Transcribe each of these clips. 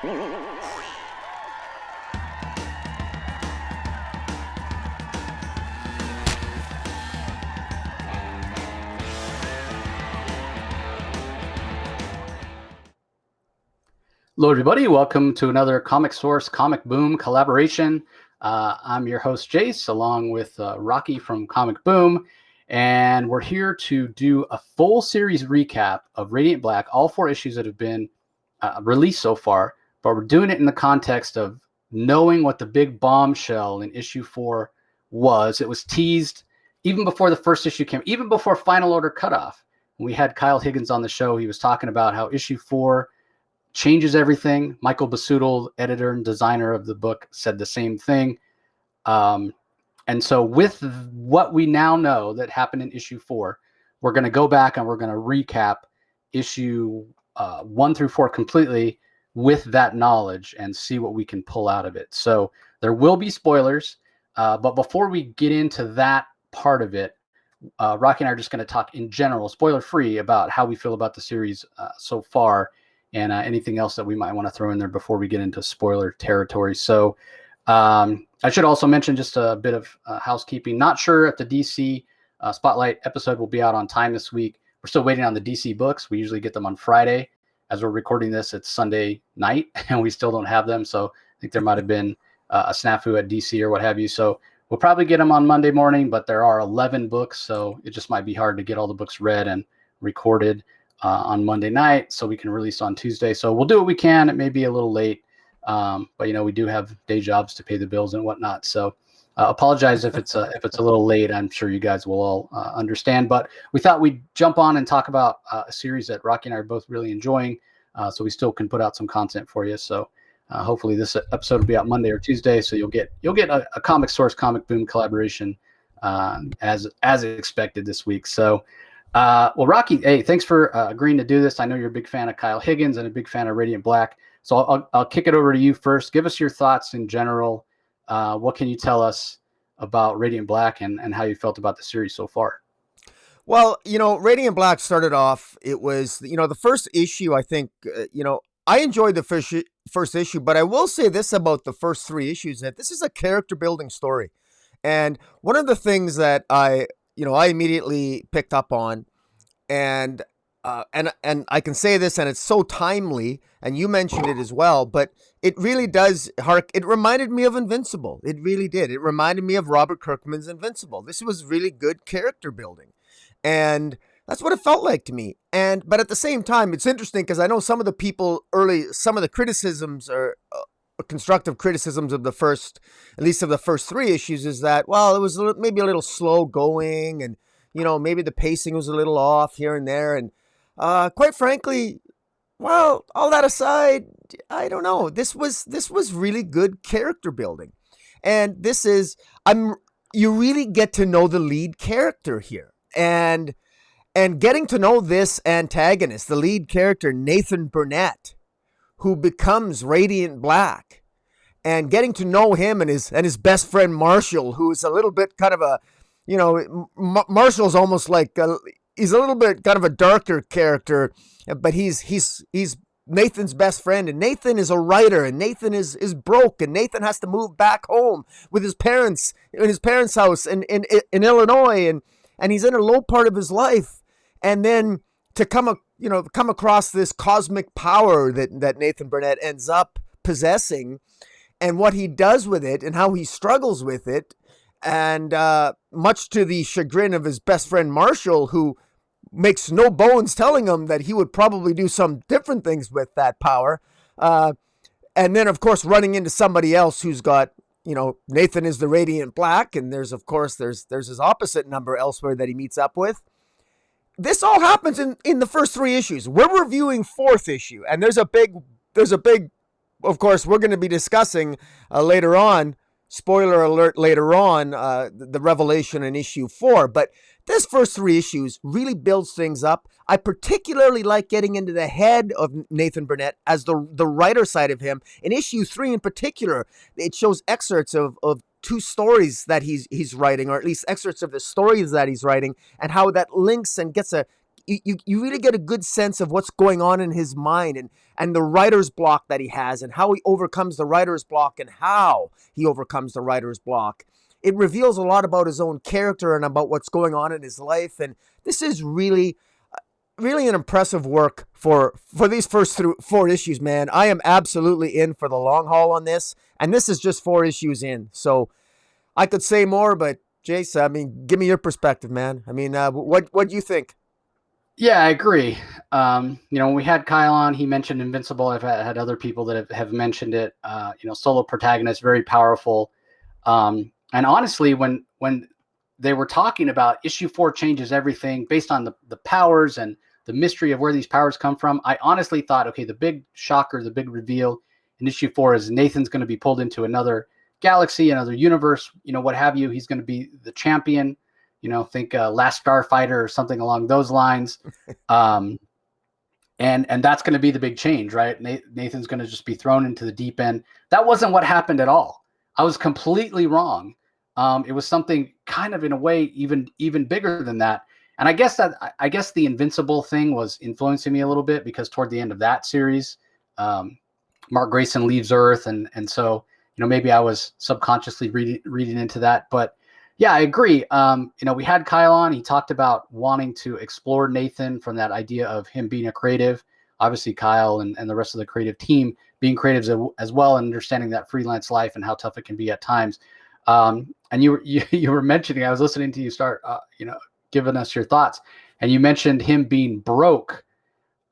Hello, everybody. Welcome to another Comic Source Comic Boom collaboration. I'm your host, Jace, along with Rocky from Comic Boom. And we're here to do a full series recap of Radiant Black, all 4 issues that have been released so far. But we're doing it in the context of knowing what the big bombshell in issue 4 was. It was teased even before the first issue came, even before Final Order Cutoff. When we had Kyle Higgins on the show, he was talking about how issue 4 changes everything. Michael Basudel, editor and designer of the book, said the same thing. And so with what we now know that happened in issue 4, we're going to go back and we're going to recap issue 1 through 4 completely with that knowledge and see what we can pull out of it. So there will be spoilers. But before we get into that part of it, Rocky and I are just going to talk in general, spoiler free, about how we feel about the series so far, and anything else that we might want to throw in there before we get into spoiler territory. So I should also mention just a bit of housekeeping. Not sure if the DC Spotlight episode will be out on time this week. We're still waiting on the DC books. We usually get them on Friday. As we're recording this, it's Sunday night, and we still don't have them. So I think there might have been a snafu at DC or what have you. So we'll probably get them on Monday morning, but there are 11 books, so it just might be hard to get all the books read and recorded on Monday night, so we can release on Tuesday. So we'll do what we can. It may be a little late, but we do have day jobs to pay the bills and whatnot. So apologize if it's a little late. I'm sure you guys will all understand. But we thought we'd jump on and talk about a series that Rocky and I are both really enjoying, so we still can put out some content for you. So hopefully this episode will be out Monday or Tuesday, so you'll get a Comic Source Comic Boom collaboration as expected this week. So. Well, Rocky, hey, thanks for agreeing to do this. I know you're a big fan of Kyle Higgins and a big fan of Radiant Black. So I'll kick it over to you first. Give us your thoughts in general. What can you tell us about Radiant Black and how you felt about the series so far? Well, Radiant Black started off, it was, the first issue, I think, I enjoyed the first issue, but I will say this about the first 3 issues, that this is a character building story. And one of the things that I immediately picked up on, and I can say this, and it's so timely, and you mentioned it as well, but it really does it reminded me of Invincible. It really did. It reminded me of Robert Kirkman's Invincible. This was really good character building, and that's what it felt like to me. But at the same time, it's interesting because I know some of the criticisms are constructive criticisms of the first 3 issues is that, well, it was maybe a little slow going, and maybe the pacing was a little off here and there, and quite frankly, well, all that aside, I don't know. This was really good character building, and you really get to know the lead character here, and getting to know this antagonist, the lead character Nathan Burnett, who becomes Radiant Black, and getting to know him and his best friend Marshall, who is a little bit kind of a, Marshall's almost like he's a little bit kind of a darker character, but he's Nathan's best friend, and Nathan is a writer, and Nathan is broke, and Nathan has to move back home with his parents in his parents' house in Illinois, and he's in a low part of his life, and then to come across this cosmic power that Nathan Burnett ends up possessing, and what he does with it and how he struggles with it, and much to the chagrin of his best friend Marshall, who makes no bones telling him that he would probably do some different things with that power, and then of course running into somebody else who's got, Nathan is the Radiant Black, and there's his opposite number elsewhere that he meets up with. This all happens in the first 3 issues. We're reviewing 4th issue, and there's a big, of course, we're going to be discussing later on, spoiler alert later on, the revelation in issue 4. But this first 3 issues really builds things up. I particularly like getting into the head of Nathan Burnett as the writer side of him. In issue 3 in particular, it shows excerpts of 2 stories that he's writing, or at least excerpts of the stories that he's writing, and how that links and gets you really get a good sense of what's going on in his mind, and the writer's block that he has, and how he overcomes the writer's block, and how he overcomes the writer's block. It reveals a lot about his own character and about what's going on in his life. And this is really an impressive work for these first 4 issues, man. I am absolutely in for the long haul on this, and this is just 4 issues in. So I could say more, but Jace, I mean, give me your perspective, man. I mean, what do you think? Yeah, I agree. When we had Kyle on, he mentioned Invincible. I've had other people that have mentioned it. Solo protagonist, very powerful. And honestly, when they were talking about issue 4 changes everything based on the powers and the mystery of where these powers come from, I honestly thought, okay, the big shocker, the big reveal in issue 4 is Nathan's going to be pulled into another galaxy, another universe, what have you. He's going to be the champion, think Last Starfighter or something along those lines. And that's going to be the big change, right? Nathan's going to just be thrown into the deep end. That wasn't what happened at all. I was completely wrong. It was something kind of in a way even bigger than that. And I guess the Invincible thing was influencing me a little bit, because toward the end of that series, Mark Grayson leaves Earth, and so maybe I was subconsciously reading into that. But yeah, I agree. We had Kyle on. He talked about wanting to explore Nathan from that idea of him being a creative. Obviously, Kyle and the rest of the creative team being creatives as well, and understanding that freelance life and how tough it can be at times. And you were mentioning, I was listening to you start, giving us your thoughts, and you mentioned him being broke.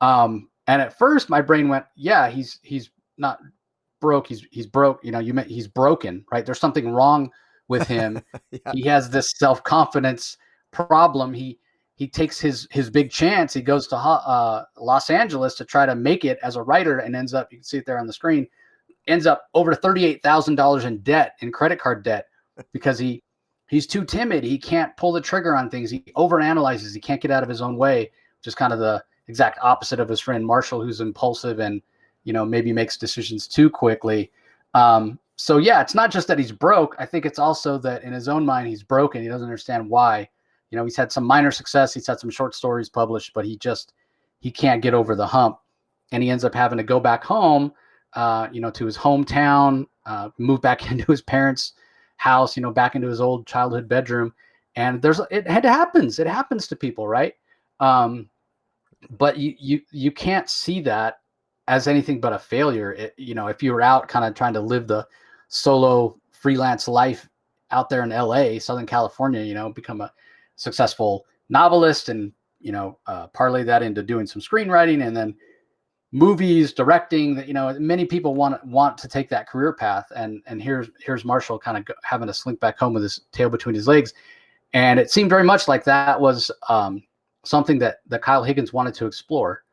And at first my brain went, yeah, he's not broke. He's broke. You meant he's broken, right? There's something wrong with him. Yeah. He has this self-confidence problem. He takes his big chance. He goes to Los Angeles to try to make it as a writer, and ends up, you can see it there on the screen, ends up over $38,000 in debt, in credit card debt, because he's too timid. He can't pull the trigger on things. He overanalyzes. He can't get out of his own way, which is kind of the exact opposite of his friend Marshall, who's impulsive and maybe makes decisions too quickly. So yeah, it's not just that he's broke. I think it's also that in his own mind he's broken. He doesn't understand why. He's had some minor success. He's had some short stories published, but he can't get over the hump, and he ends up having to go back home, to his hometown, move back into his parents' house, back into his old childhood bedroom. And it happens. It happens to people, right? But you can't see that as anything but a failure. If you were out kind of trying to live the solo freelance life out there in LA, Southern California, become a successful novelist, and parlay that into doing some screenwriting and then movies, directing, that many people want to take that career path. And here's Marshall kind of having to slink back home with his tail between his legs. And it seemed very much like that was something that Kyle Higgins wanted to explore.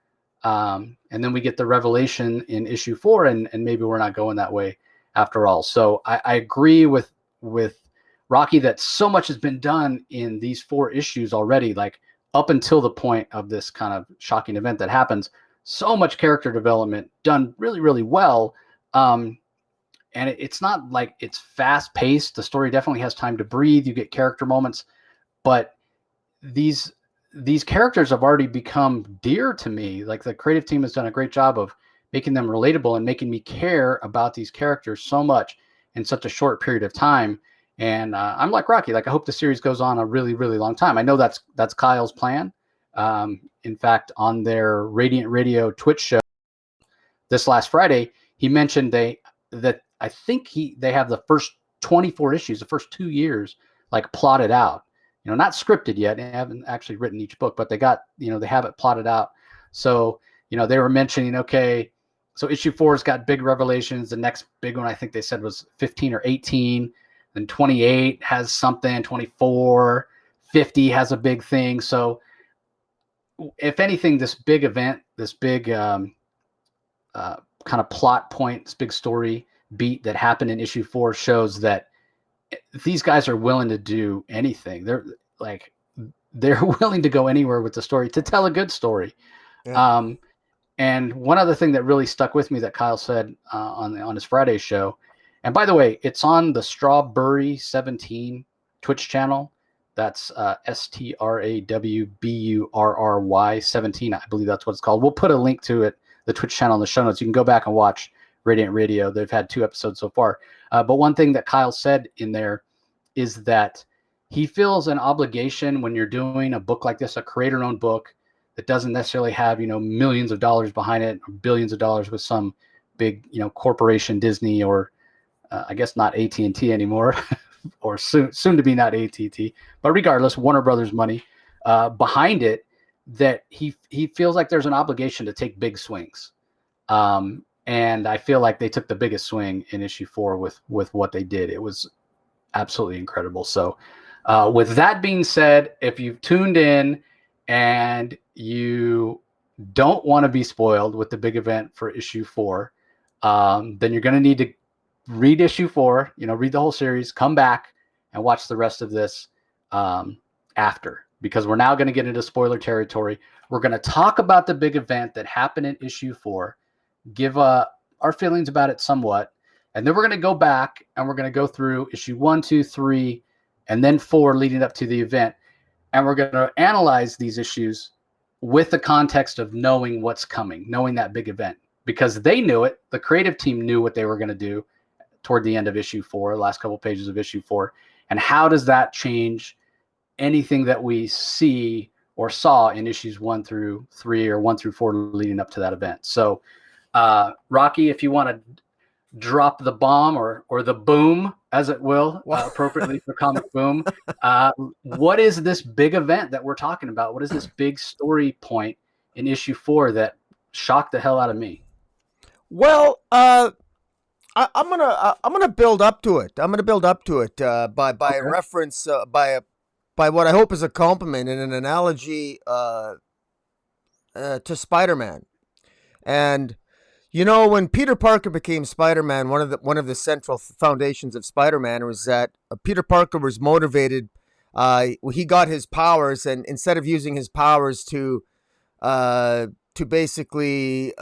And then we get the revelation in issue 4, and maybe we're not going that way after all. So I agree with Rocky that so much has been done in these 4 issues already, like up until the point of this kind of shocking event that happens. So much character development done really, really well. And it's not like it's fast paced. The story definitely has time to breathe. You get character moments, but these characters have already become dear to me. Like, the creative team has done a great job of making them relatable and making me care about these characters so much in such a short period of time. And I'm like Rocky. Like, I hope the series goes on a really, really long time. I know that's Kyle's plan. In fact, on their Radiant Radio Twitch show this last Friday, he mentioned they have the first 24 issues, the first 2 years, like, plotted out. Not scripted yet. They haven't actually written each book, but they have it plotted out. So, they were mentioning, okay, so issue 4's got big revelations. The next big one, I think they said, was 15 or 18. Then 28 has something, 24, 50 has a big thing. So if anything, this big event, this big kind of plot point, this big story beat that happened in issue 4 shows that these guys are willing to do anything. They're willing to go anywhere with the story to tell a good story. Yeah. And one other thing that really stuck with me that Kyle said on his Friday show, and by the way, it's on the Strawberry 17 Twitch channel. That's STRAWBURRY 17. I believe that's what it's called. We'll put a link to it, the Twitch channel, in the show notes. You can go back and watch Radiant Radio. They've had 2 episodes so far. But one thing that Kyle said in there is that he feels an obligation when you're doing a book like this, a creator-owned book that doesn't necessarily have, millions of dollars behind it, or billions of dollars with some big, corporation, Disney, or I guess not AT&T anymore, or soon to be not AT&T, but regardless, Warner Brothers money behind it, that he feels like there's an obligation to take big swings. And I feel like they took the biggest swing in issue 4 with what they did. It was absolutely incredible. So with that being said, if you've tuned in and you don't want to be spoiled with the big event for issue 4, then you're going to need to read issue 4, read the whole series, come back and watch the rest of this after, because we're now going to get into spoiler territory. We're going to talk about the big event that happened in issue 4, give our feelings about it somewhat, and then we're going to go back and we're going to go through issue 1, 2, 3, and then 4 leading up to the event, and we're going to analyze these issues with the context of knowing what's coming, knowing that big event, because they knew it. The creative team knew what they were going to do toward the end of issue 4, last couple pages of issue 4, and how does that change anything that we see or saw in issues 1 through 3 or 1 through 4 leading up to that event. So Rocky, if you want to drop the bomb or the boom, as it will, appropriately for Comic Boom, what is this big event that we're talking about? What is this big story point in issue 4 that shocked the hell out of me? Well, I'm gonna build up to it. I'm gonna build up to it by a reference, by what I hope is a compliment and an analogy to Spider-Man. And when Peter Parker became Spider-Man, one of the central foundations of Spider-Man was that Peter Parker was motivated. He got his powers, and instead of using his powers to basically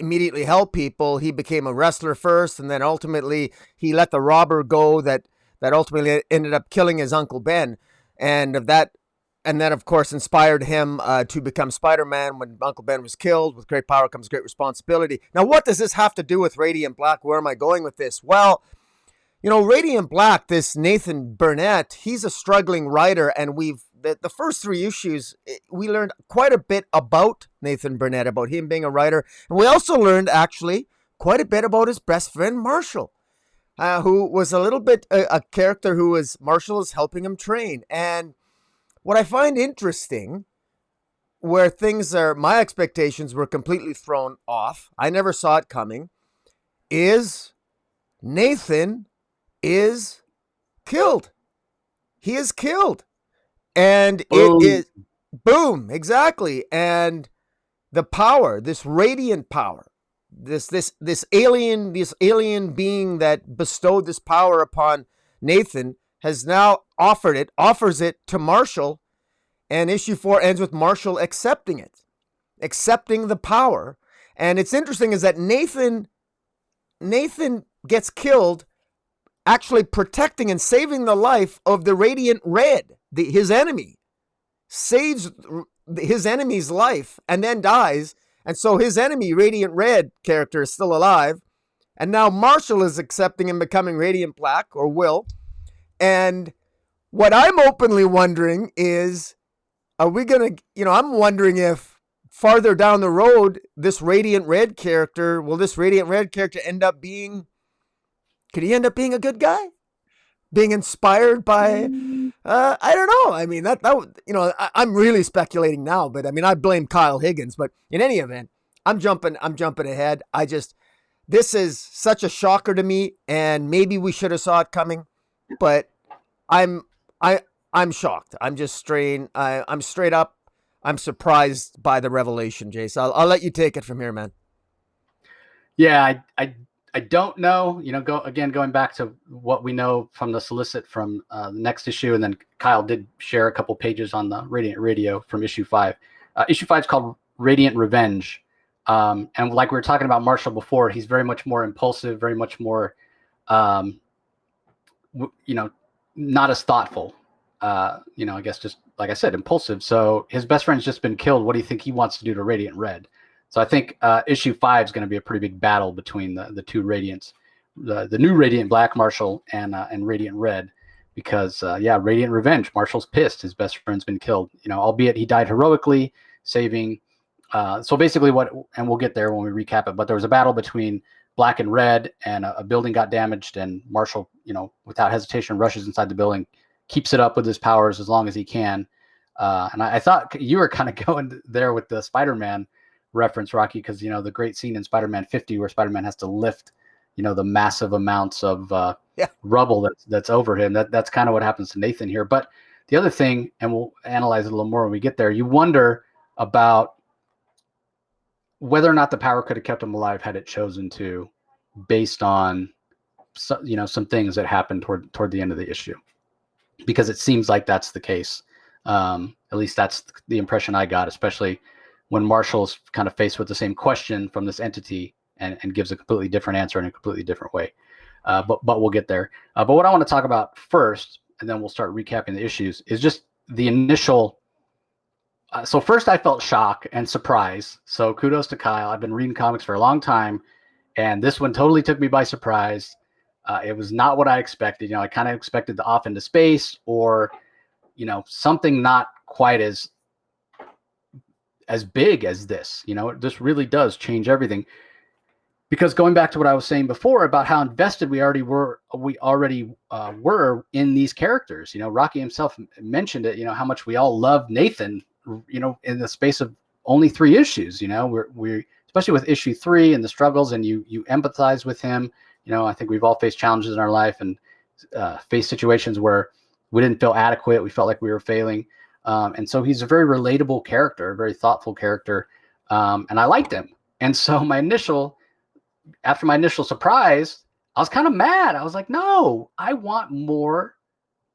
immediately help people, he became a wrestler first, and then ultimately he let the robber go that ultimately ended up killing his Uncle Ben, and that of course inspired him to become Spider-Man when Uncle Ben was killed. With great power comes great responsibility. Now, what does this have to do with Radiant Black? Where am I going with this? Well, Radiant Black, this Nathan Burnett, he's a struggling writer, and the first 3 issues, we learned quite a bit about Nathan Burnett, about him being a writer. And we also learned, actually, quite a bit about his best friend, Marshall, who was a little bit a character who Marshall is helping him train. And what I find interesting, where my expectations were completely thrown off, I never saw it coming, is Nathan is killed. He is killed. And Boom. it is boom, exactly. And the power, this radiant power, this alien being that bestowed this power upon Nathan has now offers it to Marshall, and issue 4 ends with Marshall accepting the power. And it's interesting is that Nathan gets killed actually protecting and saving the life of the Radiant Red, his enemy, saves his enemy's life and then dies. And so his enemy, Radiant Red character, is still alive. And now Marshall is accepting and becoming Radiant Black, or will. And what I'm openly wondering is, are we going to, I'm wondering if farther down the road, this Radiant Red character end up being, could he end up being a good guy? Being inspired by, I don't know. I mean, I'm really speculating now, but I mean, I blame Kyle Higgins, but in any event, I'm jumping ahead. This is such a shocker to me, and maybe we should have saw it coming, but I'm shocked. I'm straight up. I'm surprised by the revelation, Jace. I'll let you take it from here, man. Yeah, I don't know, going back to what we know from the solicit from the next issue. And then Kyle did share a couple pages on the Radiant Radio from issue 5. Issue 5 is called Radiant Revenge. And like we were talking about Marshall before, he's very much more impulsive, very much more, not as thoughtful. I guess just like I said, impulsive. So his best friend's just been killed. What do you think he wants to do to Radiant Red? So I think issue 5 is going to be a pretty big battle between the two Radiants, the new Radiant Black Marshall and Radiant Red, because Radiant Revenge. Marshall's pissed. His best friend's been killed. Albeit he died heroically, saving. So basically, and we'll get there when we recap it. But there was a battle between Black and Red, and a building got damaged, and Marshall, without hesitation, rushes inside the building, keeps it up with his powers as long as he can. And I thought you were kind of going there with the Spider-Man reference, Rocky, because the great scene in Spider-Man 50 where Spider-Man has to lift the massive amounts of rubble that's over him. That's kind of what happens to Nathan here. But the other thing, and we'll analyze it a little more when we get there, you wonder about whether or not the power could have kept him alive had it chosen to, based on some things that happened toward the end of the issue, because it seems like that's the case. At least that's the impression I got, especially when Marshall's kind of faced with the same question from this entity and gives a completely different answer in a completely different way. But we'll get there. But what I want to talk about first, and then we'll start recapping the issues, is just the initial. So first I felt shock and surprise. So kudos to Kyle. I've been reading comics for a long time, and this one totally took me by surprise. It was not what I expected. I kind of expected the Off into Space, or something not quite as big as this. This really does change everything. Because going back to what I was saying before about how invested we already were in these characters. Rocky himself mentioned it. How much we all love Nathan. In the space of only 3 issues. We're especially with issue 3 and the struggles, and you empathize with him. I think we've all faced challenges in our life and faced situations where we didn't feel adequate. We felt like we were failing. And so he's a very relatable character, a very thoughtful character. And I liked him. And so after my initial surprise, I was kind of mad. I was like, no, I want more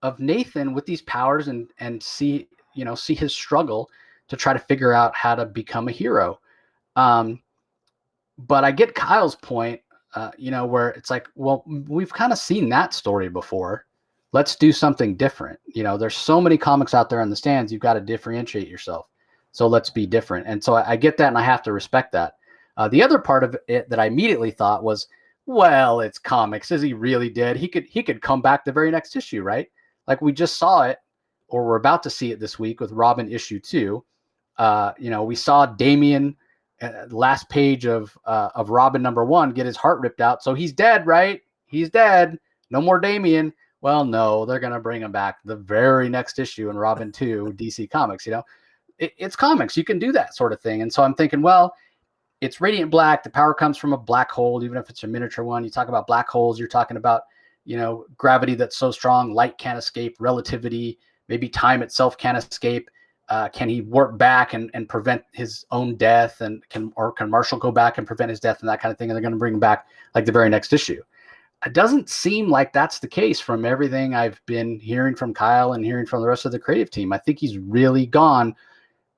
of Nathan with these powers and see his struggle to try to figure out how to become a hero. But I get Kyle's point, where it's like, well, we've kind of seen that story before. Let's do something different. There's so many comics out there in the stands. You've got to differentiate yourself. So let's be different. And so I get that, and I have to respect that. The other part of it that I immediately thought was, well, it's comics. Is he really dead? He could come back the very next issue, right? Like we just saw it, or we're about to see it this week with Robin issue 2. We saw Damian, last page of Robin number 1, get his heart ripped out. So he's dead, right? He's dead. No more Damian. Well, no, they're going to bring him back the very next issue in Robin 2, DC Comics. It's comics. You can do that sort of thing. And so I'm thinking, well, it's Radiant Black. The power comes from a black hole, even if it's a miniature one. You talk about black holes, you're talking about, gravity that's so strong, light can't escape, relativity, maybe time itself can't escape. Can he warp back and prevent his own death? And can Marshall go back and prevent his death and that kind of thing? And they're going to bring him back like the very next issue. It doesn't seem like that's the case from everything I've been hearing from Kyle and hearing from the rest of the creative team. I think he's really gone.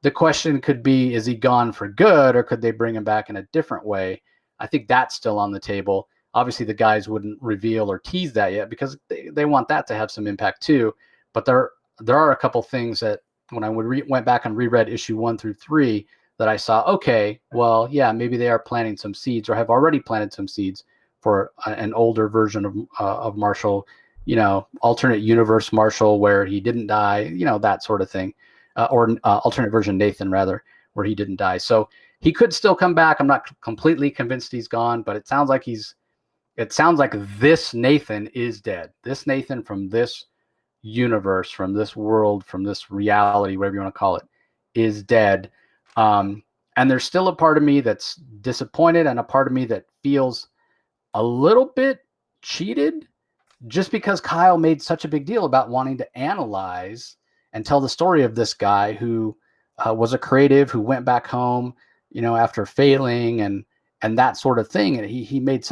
The question could be, is he gone for good, or could they bring him back in a different way? I think that's still on the table. Obviously, the guys wouldn't reveal or tease that yet because they want that to have some impact too. But there are a couple things that when I went back and reread issue 1 through 3 that I saw, okay, well, yeah, maybe they are planting some seeds or have already planted some seeds for an older version of Marshall, alternate universe Marshall where he didn't die, that sort of thing. Or alternate version Nathan, rather, where he didn't die. So he could still come back. I'm not completely convinced he's gone, but it sounds like this Nathan is dead. This Nathan from this universe, from this world, from this reality, whatever you want to call it, is dead. And there's still a part of me that's disappointed and a part of me that feels a little bit cheated just because Kyle made such a big deal about wanting to analyze and tell the story of this guy who was a creative who went back home, after failing and that sort of thing. And he made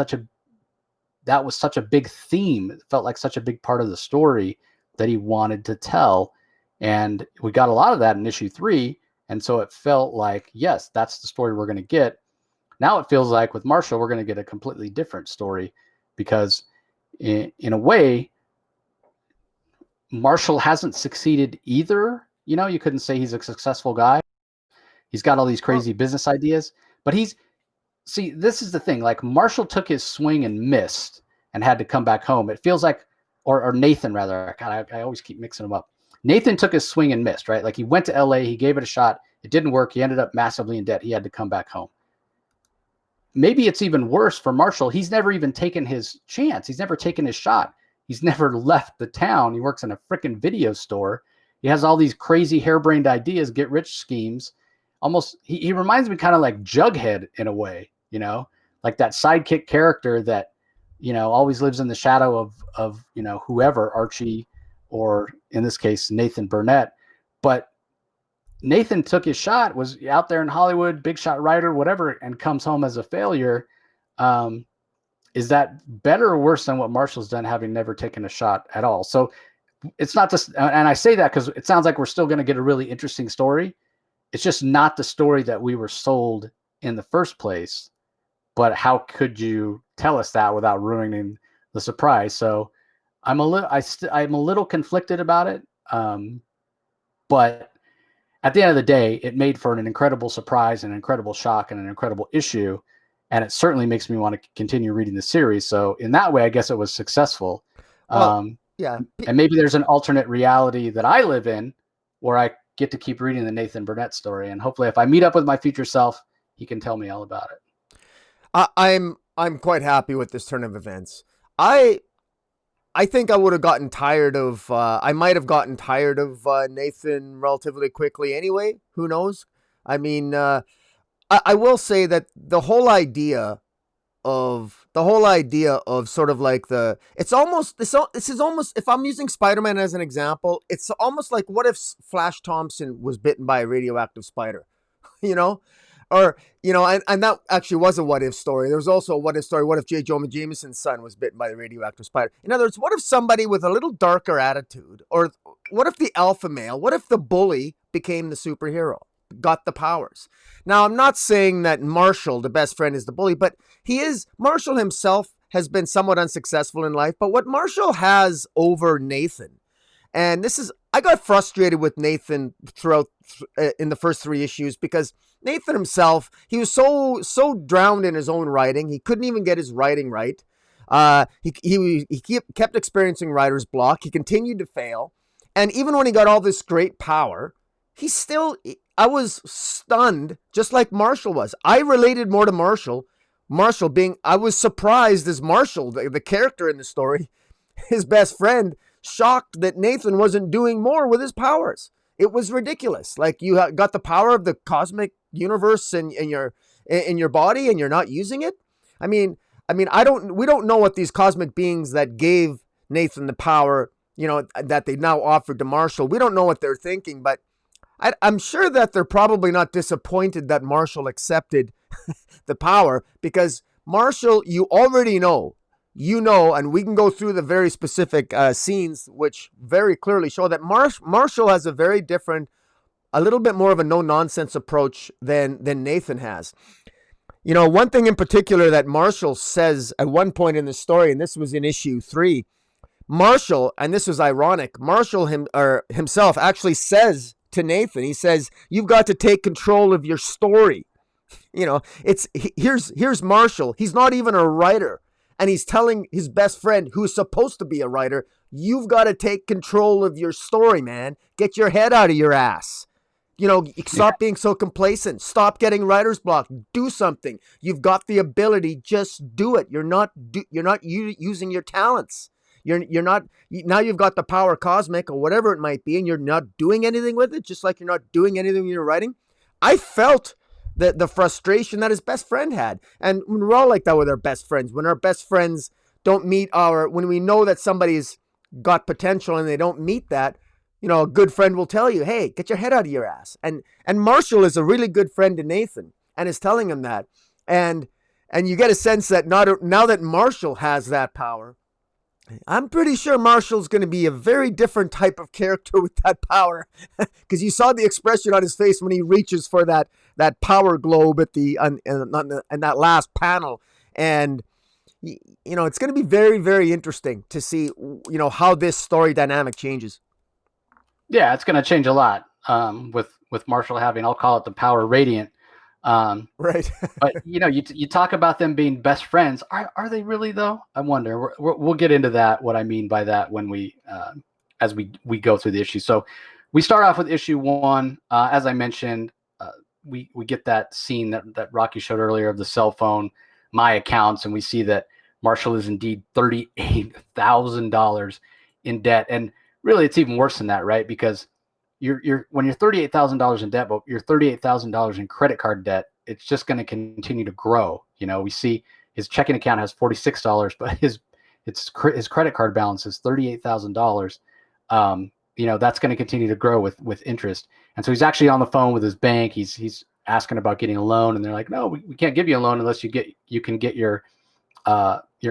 that was such a big theme. It felt like such a big part of the story that he wanted to tell. And we got a lot of that in issue 3. And so it felt like, yes, that's the story we're going to get. Now it feels like with Marshall, we're going to get a completely different story because in a way, Marshall hasn't succeeded either. You know, you couldn't say he's a successful guy. He's got all these Well, crazy business ideas, but see, this is the thing. Like Marshall took his swing and missed and had to come back home. It feels like, or Nathan rather. God, I always keep mixing them up. Nathan took his swing and missed, right? Like he went to LA, he gave it a shot. It didn't work. He ended up massively in debt. He had to come back home. Maybe it's even worse for Marshall. He's never even taken his chance. He's never taken his shot. He's never left the town. He works in a freaking video store. He has all these crazy harebrained ideas, get rich schemes. Almost, he reminds me kind of like Jughead in a way, you know, like that sidekick character that, you know, always lives in the shadow of, you know, whoever, Archie, or in this case, Nathan Burnett. But Nathan took his shot, was out there in Hollywood, big shot writer, whatever, and comes home as a failure. Is that better or worse than what Marshall's done, having never taken a shot at all? So it's not just, and I say that because it sounds like we're still going to get a really interesting story. It's just not the story that we were sold in the first place. But how could you tell us that without ruining the surprise? So I'm a little conflicted about it. But at the end of the day, it made for an incredible surprise, an incredible shock, and an incredible issue. And it certainly makes me want to continue reading the series. So in that way, I guess it was successful. well, yeah. And maybe there's an alternate reality that I live in where I get to keep reading the Nathan Burnett story. And hopefully if I meet up with my future self, he can tell me all about it. I'm quite happy with this turn of events. I think I would have gotten tired of, I might have gotten tired of Nathan relatively quickly anyway. Who knows? I mean, I will say that the whole idea of sort of like this is almost, if I'm using Spider-Man as an example, it's almost like what if Flash Thompson was bitten by a radioactive spider, you know? Or, you know, and that actually was a what if story. There was also a what if story. What if J. Jonah Jameson's son was bitten by the radioactive spider? In other words, what if somebody with a little darker attitude, or what if the alpha male, what if the bully became the superhero, got the powers? Now, I'm not saying that Marshall, the best friend, is the bully, but Marshall himself has been somewhat unsuccessful in life. But what Marshall has over Nathan, and I got frustrated with Nathan throughout in the first 3 issues, because Nathan himself, he was so drowned in his own writing, he couldn't even get his writing right. He kept experiencing writer's block. He continued to fail, and even when he got all this great power, I was stunned, just like Marshall was. I related more to Marshall. I was surprised as Marshall, the character in the story, his best friend, shocked that Nathan wasn't doing more with his powers. It was ridiculous. Like, you got the power of the cosmic universe in your body, and you're not using it. I mean, we don't know what these cosmic beings that gave Nathan the power, you know, that they now offered to Marshall. We don't know what they're thinking, but I'm sure that they're probably not disappointed that Marshall accepted the power, because Marshall, you already know, and we can go through the very specific scenes, which very clearly show that Marshall has a very different, a little bit more of a no-nonsense approach than Nathan has. You know, one thing in particular that Marshall says at one point in the story, and this was in issue 3, Marshall, and this was ironic, Marshall himself actually says to Nathan, he says, "You've got to take control of your story." You know, here's Marshall. He's not even a writer. And he's telling his best friend, who's supposed to be a writer, "You've got to take control of your story, man. Get your head out of your ass. You know, stop being so complacent. Stop getting writer's block. Do something. You've got the ability. Just do it. You're not using your talents. You're not, now you've got the power cosmic or whatever it might be, and you're not doing anything with it, just like you're not doing anything when you're writing." I felt the frustration that his best friend had. And we're all like that with our best friends. When our best friends don't meet when we know that somebody's got potential and they don't meet that, you know, a good friend will tell you, "Hey, get your head out of your ass." And Marshall is a really good friend to Nathan and is telling him that. And you get a sense that now that Marshall has that power, I'm pretty sure Marshall's going to be a very different type of character with that power, because you saw the expression on his face when he reaches for that power globe at in that last panel, and It's going to be very, very interesting to see, how this story dynamic changes. Yeah, it's going to change a lot with Marshall having, I'll call it the power radiant. Um, Right. but you talk about them being best friends. Are they really though? I wonder. We'll get into that. What I mean by that when we as we go through the issue. So we start off with issue 1. As I mentioned, we get that scene that Rocky showed earlier of the cell phone, my accounts, and we see that Marshall is indeed $38,000 in debt. And really, it's even worse than that, right? Because you're when you're $38,000 in debt, but you're $38,000 in credit card debt, it's just going to continue to grow. We see his checking account has $46, but his credit card balance is $38,000. That's going to continue to grow with interest. And so he's actually on the phone with his bank. He's asking about getting a loan, and they're like, no, we can't give you a loan unless you can get your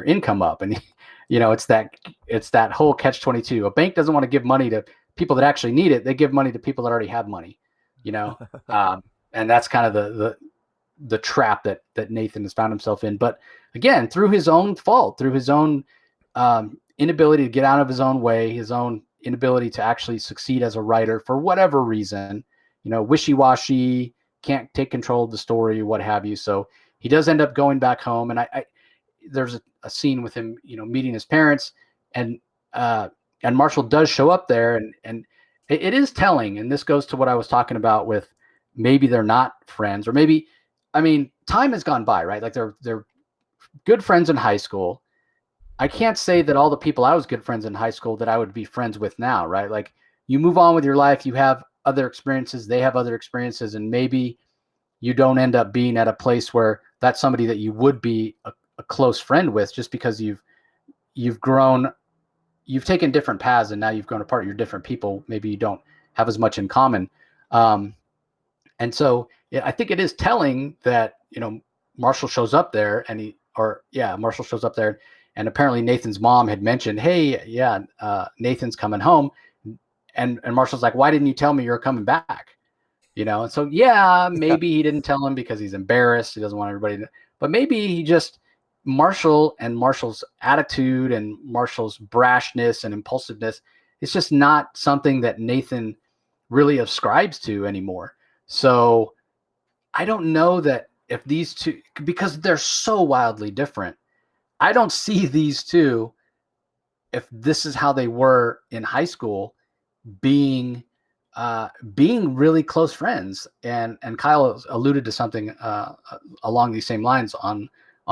income up. And it's that whole catch-22. A bank doesn't want to give money to people that actually need it. They give money to people that already have money, and that's kind of the trap that Nathan has found himself in. But again, through his own fault, through his own inability to get out of his own way, his own inability to actually succeed as a writer for whatever reason, wishy-washy, can't take control of the story, what have you. So he does end up going back home, and I there's a scene with him, meeting his parents, and Marshall does show up there, and it is telling. And this goes to what I was talking about with maybe they're not friends, or maybe, time has gone by, right? Like they're good friends in high school. I can't say that all the people I was good friends in high school that I would be friends with now, right? Like you move on with your life, you have other experiences, they have other experiences, and maybe you don't end up being at a place where that's somebody that you would be a close friend with, just because you've grown, you've taken different paths, and now you've grown apart. You're different people. Maybe you don't have as much in common. And so I think it is telling that, Marshall shows up there, Marshall shows up there, and apparently Nathan's mom had mentioned, hey, Nathan's coming home. And Marshall's like, why didn't you tell me you're coming back? And so, maybe he didn't tell him because he's embarrassed. He doesn't want everybody to, but maybe he just, Marshall's attitude and Marshall's brashness and impulsiveness, it's just not something that Nathan really ascribes to anymore. So I don't know that if these two, because they're so wildly different, I don't see these two, if this is how they were in high school, being really close friends. And Kyle alluded to something along these same lines on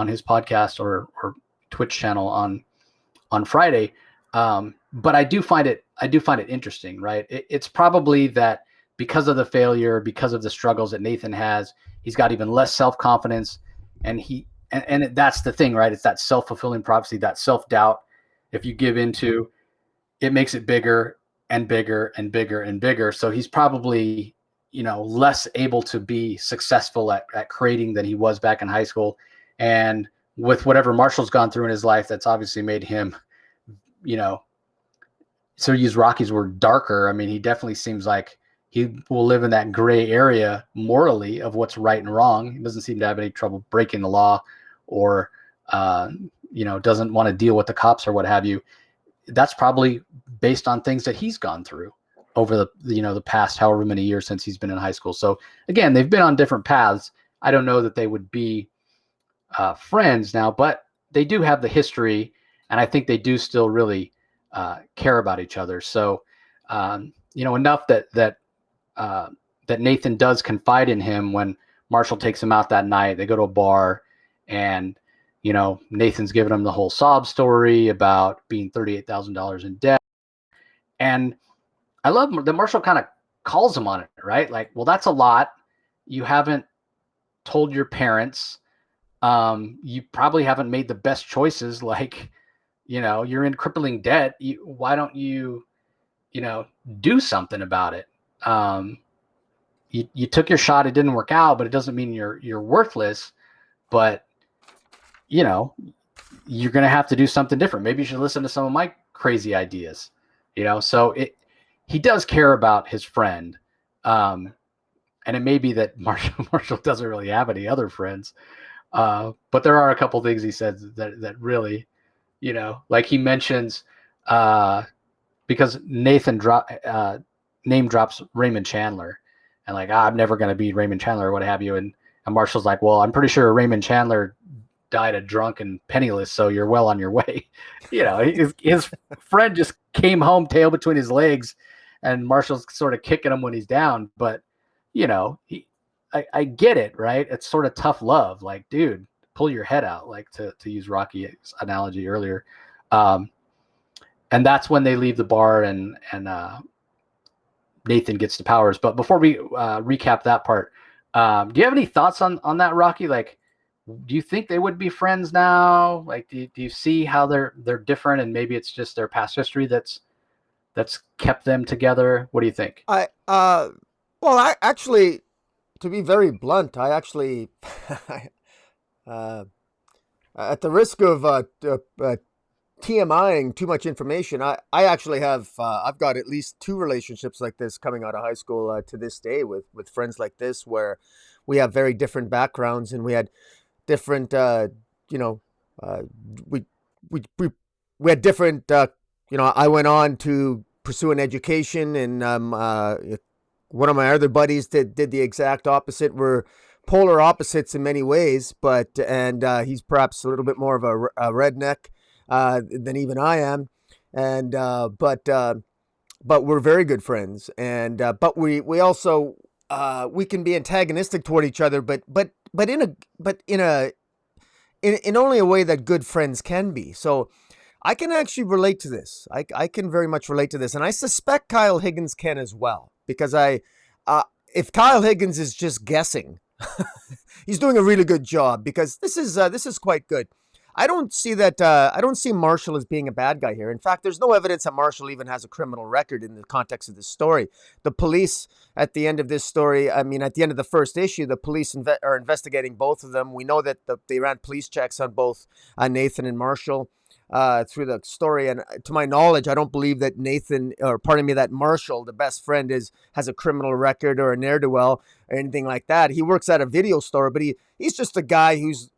his podcast or Twitch channel on Friday. But I do find it interesting, right? It's probably that because of the failure, because of the struggles that Nathan has, he's got even less self-confidence, and that's the thing, right? It's that self-fulfilling prophecy, that self-doubt. If you give into, it makes it bigger and bigger and bigger and bigger. So he's probably, less able to be successful at creating than he was back in high school. And with whatever Marshall's gone through in his life, that's obviously made him, so use Rocky's word, darker. He definitely seems like he will live in that gray area morally of what's right and wrong. He doesn't seem to have any trouble breaking the law, or, doesn't want to deal with the cops or what have you. That's probably based on things that he's gone through over the past however many years since he's been in high school. So again, they've been on different paths. I don't know that they would be friends now, but they do have the history, and I think they do still really care about each other. So, enough that Nathan does confide in him when Marshall takes him out that night. They go to a bar, and Nathan's giving him the whole sob story about being $38,000 in debt. And I love that Marshall kind of calls him on it, right? Like, well, that's a lot. You haven't told your parents. You probably haven't made the best choices. Like, you're in crippling debt. Why don't you, do something about it? You took your shot. It didn't work out, but it doesn't mean you're worthless. But, you're going to have to do something different. Maybe you should listen to some of my crazy ideas, so he does care about his friend. And it may be that Marshall doesn't really have any other friends, But there are a couple things he said that really, like he mentions, because name drops Raymond Chandler, and like, I'm never going to beat Raymond Chandler or what have you. And Marshall's like, well, I'm pretty sure Raymond Chandler died a drunk and penniless, so you're well on your way. His friend just came home tail between his legs, and Marshall's sort of kicking him when he's down. But I get it, right? It's sort of tough love. Like, dude, pull your head out, like to use Rocky's analogy earlier. And that's when they leave the bar, and Nathan gets the powers. But before we recap that part, do you have any thoughts on that, Rocky? Like, do you think they would be friends now? Like, do you see how they're different, and maybe it's just their past history that's kept them together? What do you think? I actually, to be very blunt, I actually, at the risk of TMIing too much information, I actually have I've got at least two relationships like this coming out of high school to this day with friends like this, where we have very different backgrounds and we had different we we had different I went on to pursue an education, and one of my other buddies did the exact opposite. We're polar opposites in many ways, but he's perhaps a little bit more of a redneck than even I am, and but we're very good friends, and but we also we can be antagonistic toward each other, but in only a way that good friends can be. So I can actually relate to this. I can very much relate to this, and I suspect Kyle Higgins can as well, because if Kyle Higgins is just guessing, he's doing a really good job, because this is quite good. I don't see that. I don't see Marshall as being a bad guy here. In fact, there's no evidence that Marshall even has a criminal record in the context of this story. The police, at the end of this story, at the end of the first issue, the police are investigating both of them. We know that they ran police checks on both Nathan and Marshall through the story. And to my knowledge, I don't believe that that Marshall, the best friend, has a criminal record or a ne'er-do-well or anything like that. He works at a video store, but he's just a guy he's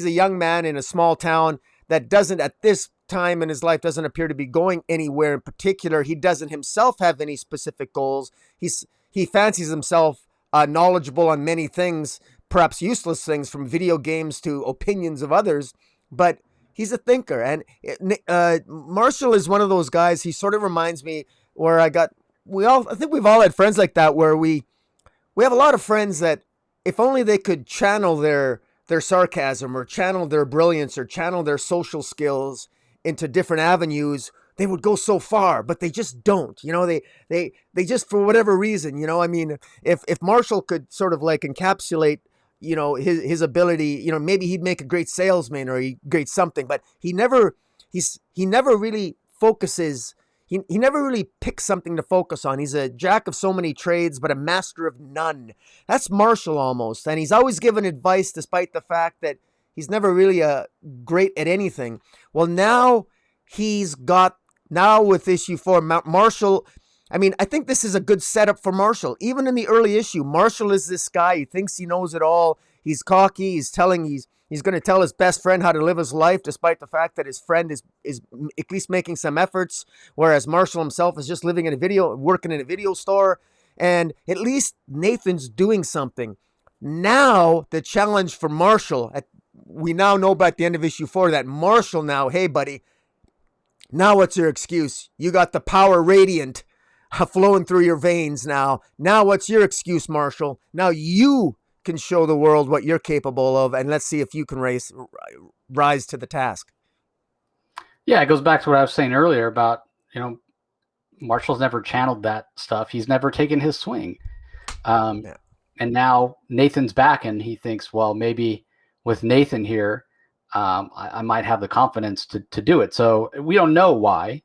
a young man in a small town that doesn't, at this time in his life, doesn't appear to be going anywhere in particular. He doesn't himself have any specific goals. He fancies himself knowledgeable on many things, perhaps useless things, from video games to opinions of others, but he's a thinker. And Marshall is one of those guys. He sort of reminds me where I think we've all had friends like that, where we have a lot of friends that if only they could channel their sarcasm, or channel their brilliance, or channel their social skills into different avenues, they would go so far, but they just don't. They just, for whatever reason, if Marshall could sort of like encapsulate, his ability, maybe he'd make a great salesman or a great something, but he never really focuses. He never really picks something to focus on. He's a jack of so many trades, but a master of none. That's Marshall almost. And he's always given advice despite the fact that he's never really great at anything. Well, now with issue 4, Marshall, I think this is a good setup for Marshall. Even in the early issue, Marshall is this guy. He thinks he knows it all. He's cocky. He's going to tell his best friend how to live his life, despite the fact that his friend is at least making some efforts, whereas Marshall himself is just working in a video store, and at least Nathan's doing something. Now, the challenge for Marshall, we now know by the end of issue 4 that Marshall now, hey buddy, now what's your excuse? You got the power radiant flowing through your veins now. Now what's your excuse, Marshall? Now you can show the world what you're capable of, and let's see if you can rise to the task. Yeah, it goes back to what I was saying earlier about, Marshall's never channeled that stuff. He's never taken his swing. And now Nathan's back, and he thinks, well, maybe with Nathan here, I might have the confidence to do it. So we don't know why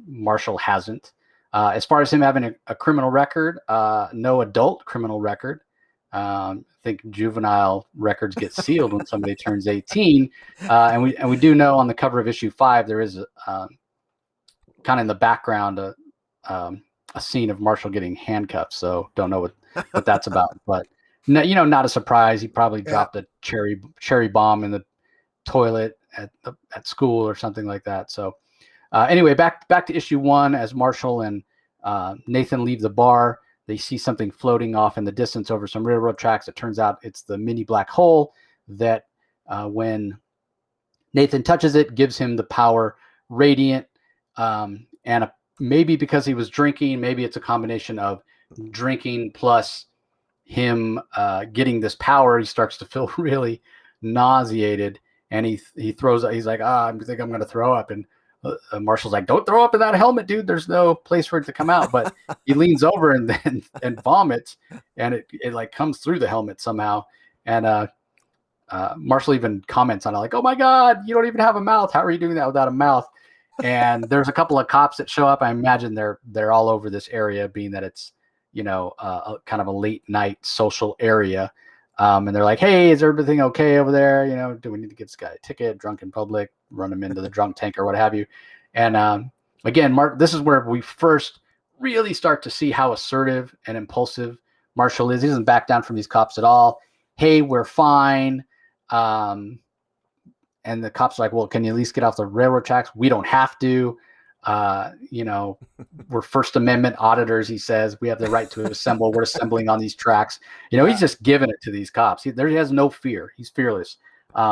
Marshall hasn't. As far as him having a criminal record, no adult criminal record. I think juvenile records get sealed when somebody turns 18, and we do know on the cover of issue 5 there is kind of in the background a scene of Marshall getting handcuffed. So don't know what that's about, but No, not a surprise. He probably Yeah. dropped a cherry bomb in the toilet at school or something like that. So anyway, back to issue 1. As Marshall and Nathan leave the bar, they see something floating off in the distance over some railroad tracks. It turns out it's the mini black hole that when Nathan touches it, gives him the power radiant. And maybe because he was drinking, maybe it's a combination of drinking plus him getting this power. He starts to feel really nauseated, and he throws. He's like, I think I'm going to throw up. And Marshall's like, don't throw up in that helmet, dude. There's no place for it to come out. But he leans over and then and vomits, and it like comes through the helmet somehow. And Marshall even comments on it, like, "Oh my God, you don't even have a mouth. How are you doing that without a mouth?" And there's a couple of cops that show up. I imagine they're all over this area, being that it's kind of a late night social area. And they're like, "Hey, is everything okay over there? Do we need to give this guy a ticket? Drunk in public, run him into the drunk tank or what have you?" And again, Mark, this is where we first really start to see how assertive and impulsive Marshall is. He doesn't back down from these cops at all. Hey, we're fine. And the cops are like, "Well, can you at least get off the railroad tracks? We don't have to. We're First Amendment auditors," he says. "We have the right to assemble. We're assembling on these tracks." He's just giving it to these cops. He has no fear. He's fearless.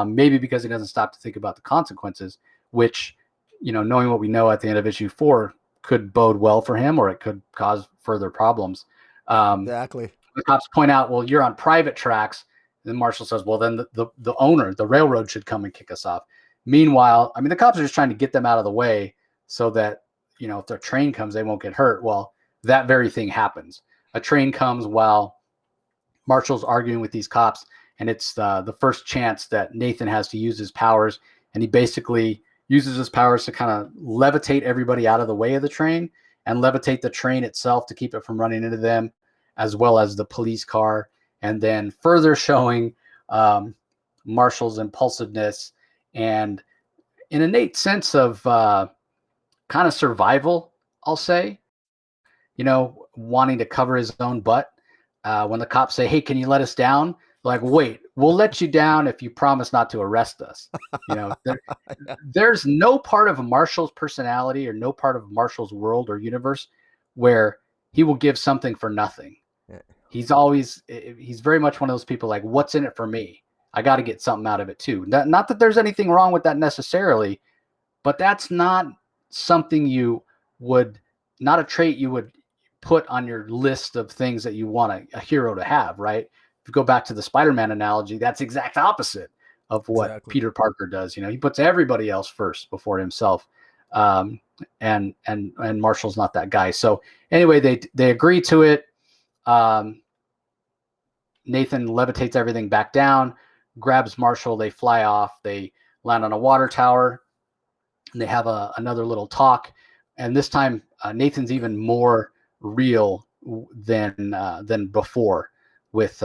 Maybe because he doesn't stop to think about the consequences, which, knowing what we know at the end of issue 4 could bode well for him, or it could cause further problems. Exactly. The cops point out, "Well, you're on private tracks." And Marshall says, "Well, then the owner, the railroad, should come and kick us off." Meanwhile, the cops are just trying to get them out of the way so that, if their train comes, they won't get hurt. Well, that very thing happens. A train comes while Marshall's arguing with these cops, and it's the first chance that Nathan has to use his powers. And he basically uses his powers to kind of levitate everybody out of the way of the train and levitate the train itself to keep it from running into them, as well as the police car. And then further showing Marshall's impulsiveness and an innate sense of kind of survival, I'll say, wanting to cover his own butt. When the cops say, "Hey, can you let us down?" Like, "Wait, we'll let you down if you promise not to arrest us." There's no part of Marshall's personality or no part of Marshall's world or universe where he will give something for nothing. Yeah. He's very much one of those people like, "What's in it for me? I got to get something out of it too." Not that there's anything wrong with that necessarily, but that's not something not a trait you would put on your list of things that you want a hero to have, right? If you go back to the Spider-Man analogy, that's the exact opposite of what Exactly. Peter Parker does. He puts everybody else first before himself. And Marshall's not that guy. So anyway, they agree to it. Nathan levitates everything back down, grabs Marshall. They fly off. They land on a water tower, and they have another little talk. And this time, Nathan's even more real than before with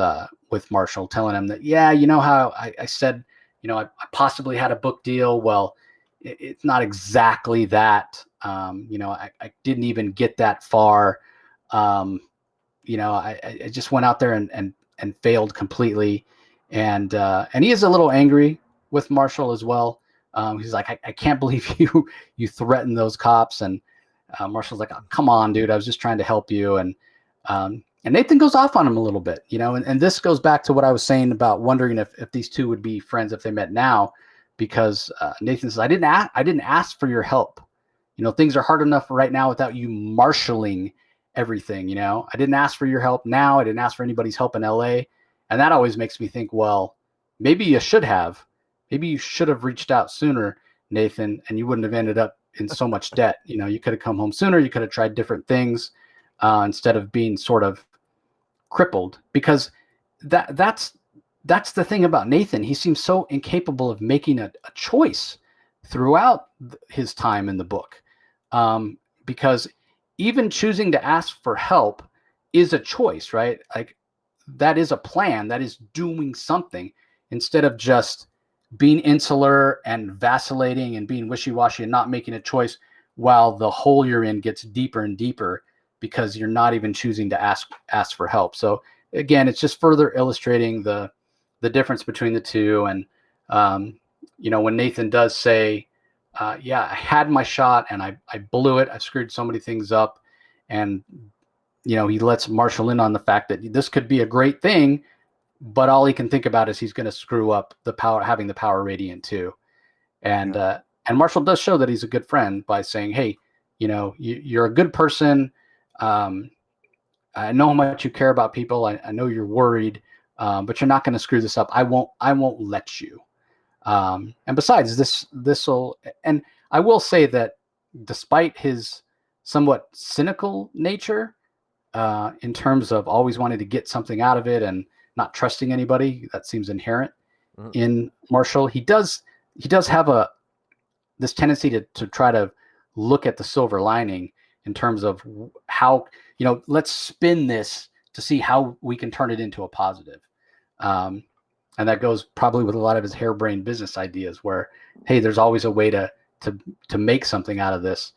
Marshall, telling him that, "Yeah, how I said, I possibly had a book deal. Well, it's not exactly that. I didn't even get that far. I just went out there and failed completely." And he is a little angry with Marshall as well. He's like, I can't believe you threatened those cops. And Marshall's like, "Oh, come on, dude. I was just trying to help you." And Nathan goes off on him a little bit, and this goes back to what I was saying about wondering if these two would be friends if they met now, because Nathan says, I didn't ask for your help. Things are hard enough right now without you marshaling everything. I didn't ask for your help now. I didn't ask for anybody's help in LA. And that always makes me think, well, maybe you should have. Maybe you should have reached out sooner, Nathan, and you wouldn't have ended up in so much debt. You could have come home sooner. You could have tried different things instead of being sort of crippled, because that's the thing about Nathan. He seems so incapable of making a choice throughout his time in the book, because even choosing to ask for help is a choice, right? Like, that is a plan. That is doing something, instead of just being insular and vacillating and being wishy-washy and not making a choice while the hole you're in gets deeper and deeper because you're not even choosing to ask for help. So again, it's just further illustrating the difference between the two. And when Nathan does say, yeah, I had my shot and I blew it. I screwed so many things up. And, he lets Marshall in on the fact that this could be a great thing, but all he can think about is he's going to screw up having the power radiant too. And, and Marshall does show that he's a good friend by saying, hey, you're a good person. I know how much you care about people. I know you're worried, but you're not going to screw this up. I won't let you. And besides, this'll, and I will say that despite his somewhat cynical nature, in terms of always wanting to get something out of it and not trusting anybody, that seems inherent in Marshall. He does have this tendency to try to look at the silver lining in terms of how, let's spin this to see how we can turn it into a positive. And that goes probably with a lot of his harebrained business ideas where, hey, there's always a way to make something out of this.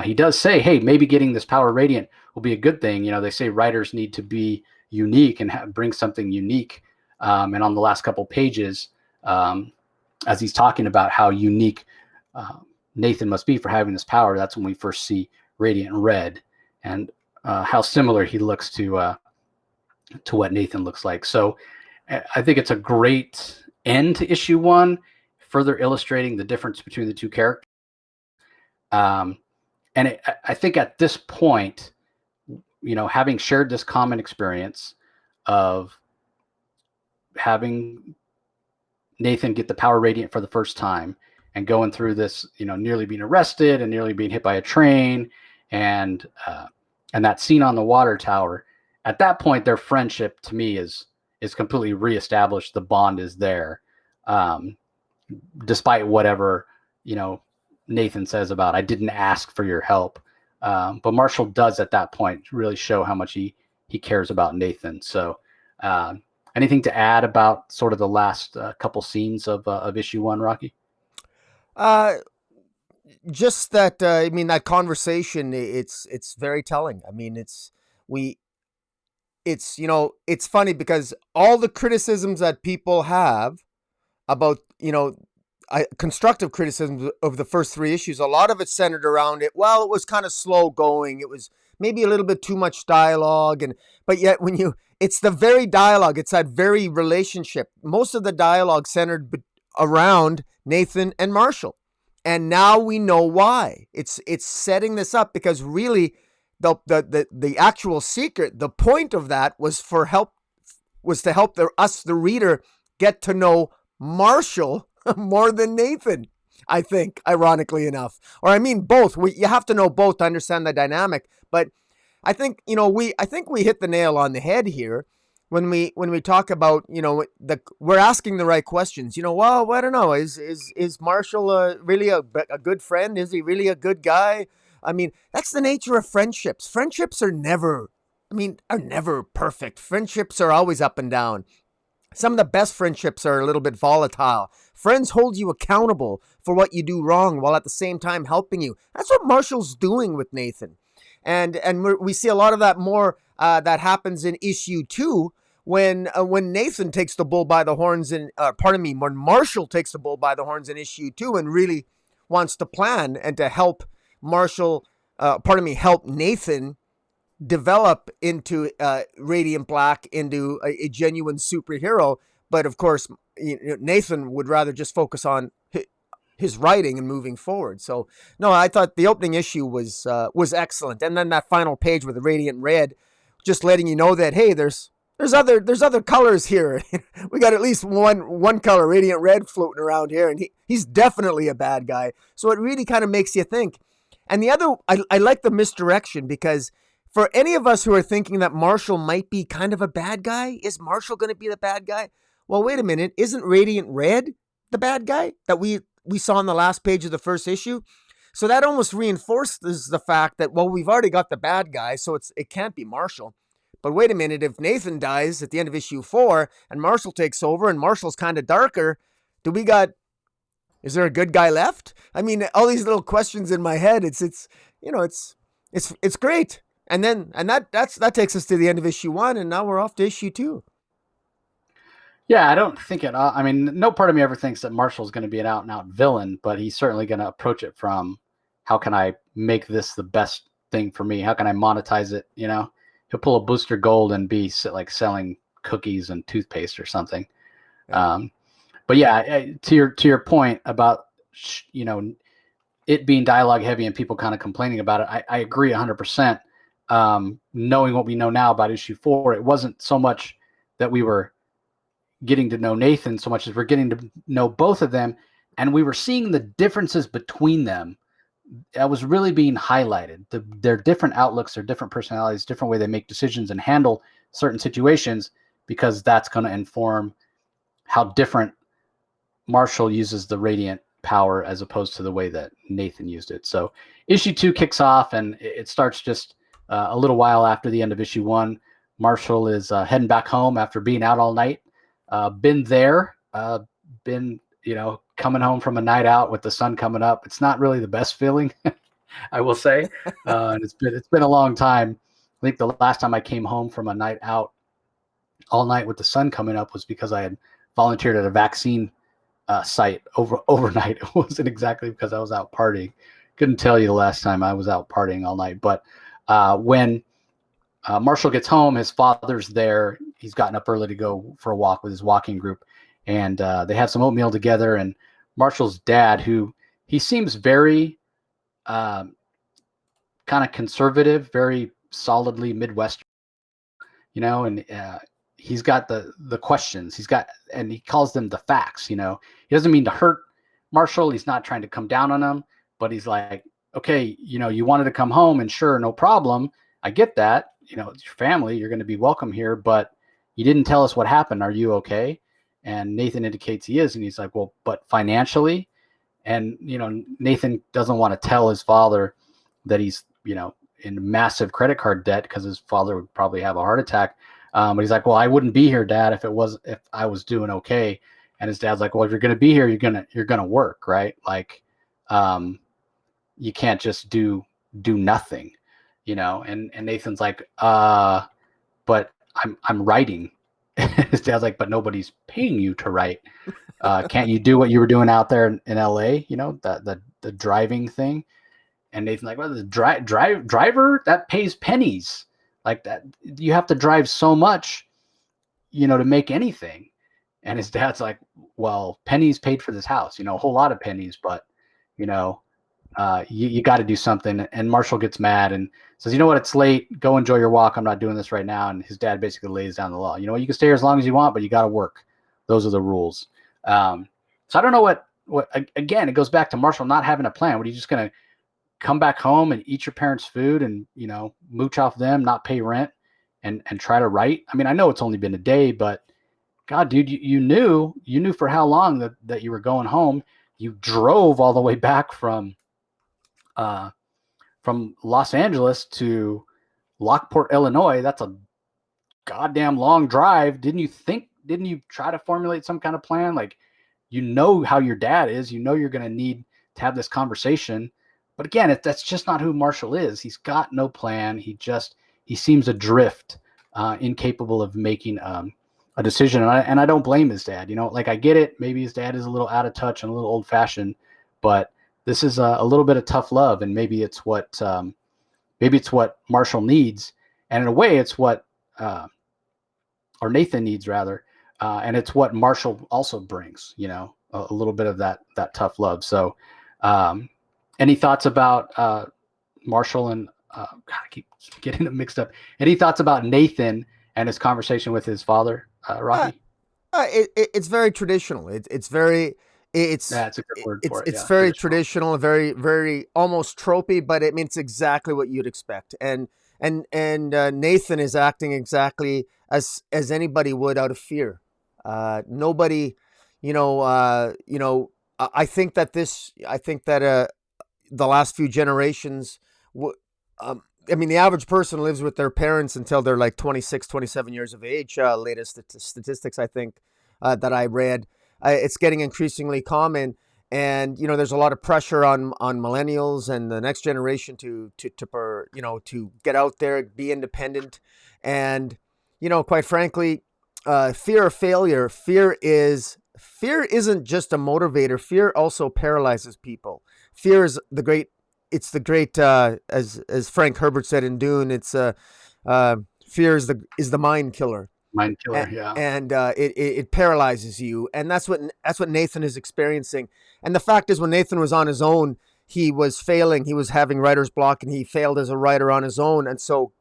He does say, hey, maybe getting this power radiant will be a good thing. They say writers need to be unique and bring something unique. And on the last couple pages, as he's talking about how unique Nathan must be for having this power, that's when we first see Radiant Red and how similar he looks to what Nathan looks like. So I think it's a great end to issue 1, further illustrating the difference between the two characters. I think at this point, having shared this common experience of having Nathan get the power radiant for the first time and going through this, nearly being arrested and nearly being hit by a train and that scene on the water tower, at that point, their friendship to me is completely reestablished. The bond is there, despite whatever, Nathan says about, I didn't ask for your help. But Marshall does at that point really show how much he cares about Nathan. So anything to add about sort of the last couple scenes of issue 1, Rocky? Just that, that conversation, it's very telling. It's funny because all the criticisms that people have about, constructive criticisms of the first 3 issues, a lot of it centered around it. Well, it was kind of slow going. It was maybe a little bit too much dialogue. But yet it's the very dialogue, it's that very relationship. Most of the dialogue centered around Nathan and Marshall. And now we know why. It's setting this up because really the actual secret, the point of that was to help the reader get to know Marshall more than Nathan, I think, ironically enough. Or both. You have to know both to understand the dynamic. But I think, we hit the nail on the head here when we talk about, we're asking the right questions. Well, I don't know. Is Marshall really a good friend? Is he really a good guy? That's the nature of friendships. Friendships are never perfect. Friendships are always up and down. Some of the best friendships are a little bit volatile. Friends hold you accountable for what you do wrong while at the same time helping you. That's what Marshall's doing with Nathan. And we see a lot of that more that happens in issue 2 when Nathan takes the bull by the horns when Marshall takes the bull by the horns in issue 2 and really wants to plan and to help help Nathan develop into Radiant Black into a genuine superhero. But of course, Nathan would rather just focus on his writing and moving forward. So no, I thought the opening issue was excellent. And then that final page with the Radiant Red, just letting you know that, hey, there's other colors here. We got at least one color, Radiant Red, floating around here, and he's definitely a bad guy. So it really kind of makes you think. And the other, I like the misdirection because for any of us who are thinking that Marshall might be kind of a bad guy, is Marshall going to be the bad guy? Well, wait a minute. Isn't Radiant Red the bad guy that we saw on the last page of the first issue? So that almost reinforces the fact that, well, we've already got the bad guy, so it can't be Marshall. But wait a minute, if Nathan dies at the end of issue 4 and Marshall takes over and Marshall's kind of darker, is there a good guy left? All these little questions in my head, it's great. And that takes us to the end of issue 1, and now we're off to issue 2. Yeah, I don't think it. I mean, no part of me ever thinks that Marshall's going to be an out and out villain, but he's certainly going to approach it from how can I make this the best thing for me? How can I monetize it? You know, he'll pull a Booster Gold and be like selling cookies and toothpaste or something. Yeah. But yeah, to your point about it being dialogue heavy and people kind of complaining about it, I agree 100%. Knowing what we know now about issue 4, it wasn't so much that we were getting to know Nathan so much as we're getting to know both of them, and we were seeing the differences between them. That was really being highlighted. Their different outlooks, their different personalities, different way they make decisions and handle certain situations, because that's going to inform how different Marshall uses the radiant power as opposed to the way that Nathan used it. So issue 2 kicks off, and it starts just a little while after the end of issue 1. Marshall is heading back home after being out all night. Been coming home from a night out with the sun coming up. It's not really the best feeling, I will say. And it's been a long time. I think the last time I came home from a night out all night with the sun coming up was because I had volunteered at a vaccine site overnight. It wasn't exactly because I was out partying. Couldn't tell you the last time I was out partying all night. But when Marshall gets home, his father's there. He's gotten up early to go for a walk with his walking group, and they have some oatmeal together. And Marshall's dad, who he seems very kind of conservative, very solidly Midwestern, and he's got the questions. And he calls them the facts. He doesn't mean to hurt Marshall. He's not trying to come down on him, but he's like, okay, you wanted to come home, and sure, no problem. I get that. It's your family. You're going to be welcome here, but you didn't tell us what happened. Are you okay? And Nathan indicates he is. And he's like, well, but financially? And, Nathan doesn't want to tell his father that he's, in massive credit card debt because his father would probably have a heart attack. But he's like, well, I wouldn't be here, Dad, if I was doing okay. And his dad's like, well, if you're going to be here, you're going to work, right? Like, you can't just do nothing. And Nathan's like, but I'm writing. His dad's like, but nobody's paying you to write. Can't you do what you were doing out there in LA? The driving thing. And Nathan's like, well, the driver that pays pennies like that. You have to drive so much, to make anything. And his dad's like, well, pennies paid for this house, a whole lot of pennies, but you got to do something. And Marshall gets mad and says, you know what, it's late. Go enjoy your walk. I'm not doing this right now. And his dad basically lays down the law. You can stay here as long as you want, but you got to work. Those are the rules. So I don't know what, again, it goes back to Marshall not having a plan. What, are you just going to come back home and eat your parents' food and, mooch off them, not pay rent and try to write? I mean, I know it's only been a day, but God, dude, you knew for how long that you were going home. You drove all the way back from Los Angeles to Lockport, Illinois. That's a goddamn long drive. Didn't you try to formulate some kind of plan? Like, how your dad is, you're going to need to have this conversation. But again, that's just not who Marshall is. He's got no plan. He seems adrift, incapable of making a decision. And I don't blame his dad. I get it. Maybe his dad is a little out of touch and a little old fashioned, but this is a little bit of tough love, and maybe it's what Marshall needs, and in a way, it's what or Nathan needs rather, and it's what Marshall also brings. A little bit of that tough love. So, any thoughts about Marshall and God, I keep getting them mixed up. Any thoughts about Nathan and his conversation with his father, Rocky? It's very traditional. That's a good word for it. It's very traditional, very, very almost tropey, but it means exactly what you'd expect. And Nathan is acting exactly as anybody would out of fear. Nobody, I think that the last few generations, the average person lives with their parents until they're like 26, 27 years of age. Latest statistics, I think, that I read. It's getting increasingly common. and there's a lot of pressure on millennials and the next generation to get out there, be independent, and quite frankly, fear of failure. Fear isn't just a motivator. Fear also paralyzes people. Fear is the great. It's the great, as Frank Herbert said in Dune. It's fear is the mind killer. Mind killer, yeah. And it paralyzes you, and that's what Nathan is experiencing. And the fact is, when Nathan was on his own, he was failing. He was having writer's block, and he failed as a writer on his own. And so,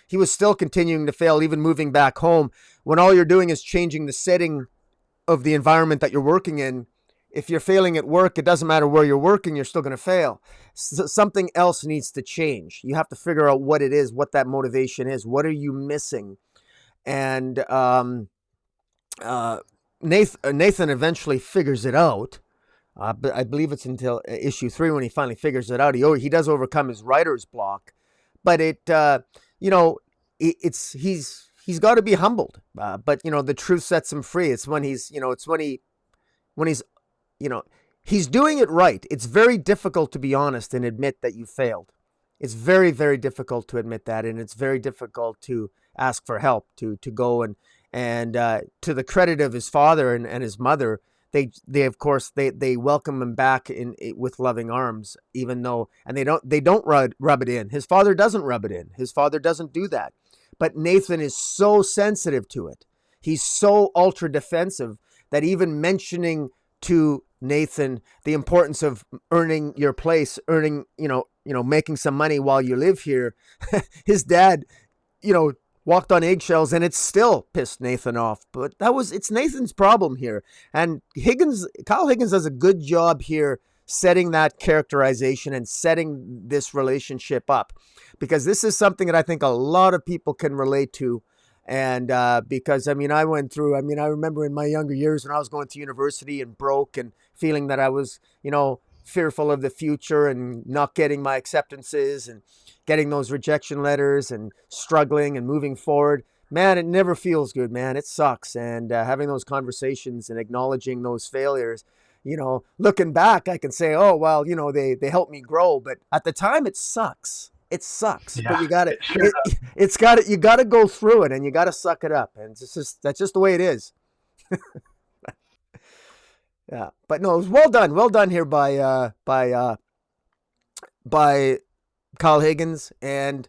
he was still continuing to fail, even moving back home. When all you're doing is changing the setting of the environment that you're working in, if you're failing at work, it doesn't matter where you're working, you're still going to fail. Something else needs to change. You have to figure out what it is, what that motivation is. What are you missing? And Nathan eventually figures it out. But I believe it's until issue 3 when he finally figures it out. He does overcome his writer's block, but he's got to be humbled. But the truth sets him free. It's when he's doing it right. It's very difficult to be honest and admit that you failed. It's very, very difficult to admit that, and it's very difficult to ask for help, to go and to the credit of his father and his mother, they of course they welcome him back with loving arms, even though, and they don't rub it in. His father doesn't rub it in. His father doesn't do that. But Nathan is so sensitive to it. He's so ultra defensive that even mentioning to Nathan the importance of earning your place, making some money while you live here, his dad, walked on eggshells, and it still pissed Nathan off. But it's Nathan's problem here. And Kyle Higgins does a good job here setting that characterization and setting this relationship up, because this is something that I think a lot of people can relate to. And because, I remember in my younger years when I was going to university and broke and feeling that I was, fearful of the future and not getting my acceptances and getting those rejection letters and struggling and moving forward. Man, it never feels good, man. It sucks. And having those conversations and acknowledging those failures, looking back, I can say, oh, well, they helped me grow. But at the time, it sucks. It sucks, Yeah, but you got sure you got to go through it, and you got to suck it up. And that's just the way it is. Yeah, but no, it was well done here by Kyle Higgins, and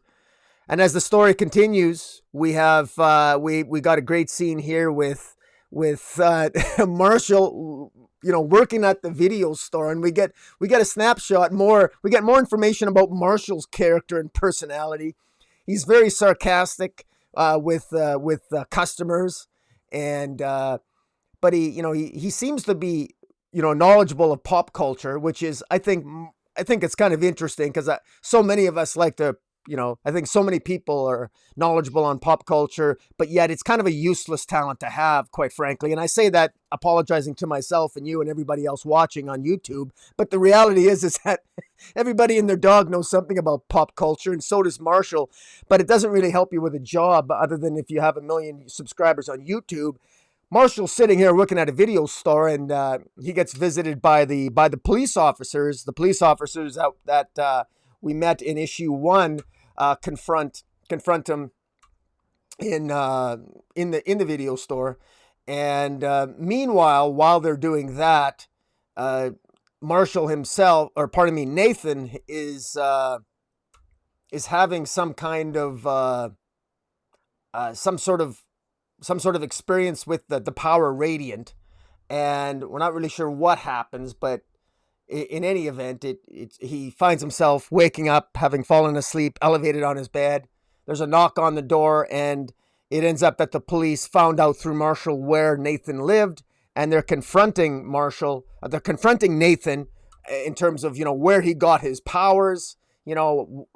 as the story continues, we have we got a great scene here with Marshall, working at the video store, and we get a snapshot we get more information about Marshall's character and personality. He's very sarcastic with customers, and but he seems to be knowledgeable of pop culture, which is I think it's kind of interesting, because so many of us like to I think so many people are knowledgeable on pop culture, but yet it's kind of a useless talent to have, quite frankly. And I say that apologizing to myself and you and everybody else watching on YouTube. But the reality is that everybody and their dog knows something about pop culture, and so does Marshall. But it doesn't really help you with a job, other than if you have 1 million subscribers on YouTube. Marshall's sitting here working at a video store, and he gets visited by the police officers. The police officers that we met in issue 1 confront him in the video store. And meanwhile, while they're doing that, Marshall himself, or pardon me, Nathan is having some kind of some sort of experience with the power radiant, and we're not really sure what happens, but in any event, he finds himself waking up, having fallen asleep, elevated on his bed. There's a knock on the door, and it ends up that the police found out through Marshall where Nathan lived, and they're confronting Nathan in terms of, where he got his powers,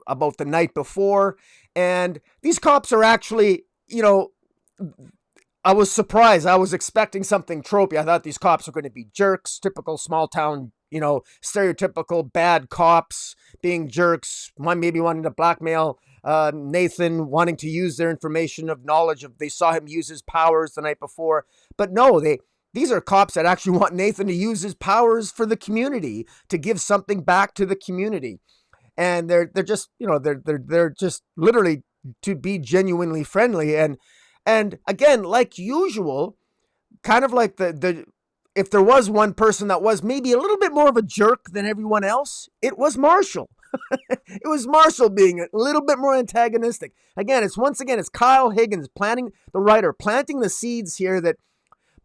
about the night before. And these cops are actually, I was surprised. I was expecting something tropey. I thought these cops were going to be jerks, typical small town, stereotypical bad cops being jerks, maybe wanting to blackmail Nathan, wanting to use their information of knowledge of they saw him use his powers the night before. But no, these are cops that actually want Nathan to use his powers for the community, to give something back to the community. And they're just, they're just literally to be genuinely friendly. And again, like usual, kind of like the if there was one person that was maybe a little bit more of a jerk than everyone else, it was Marshall. It was Marshall being a little bit more antagonistic. Again, it's Kyle Higgins, the writer, planting the seeds here that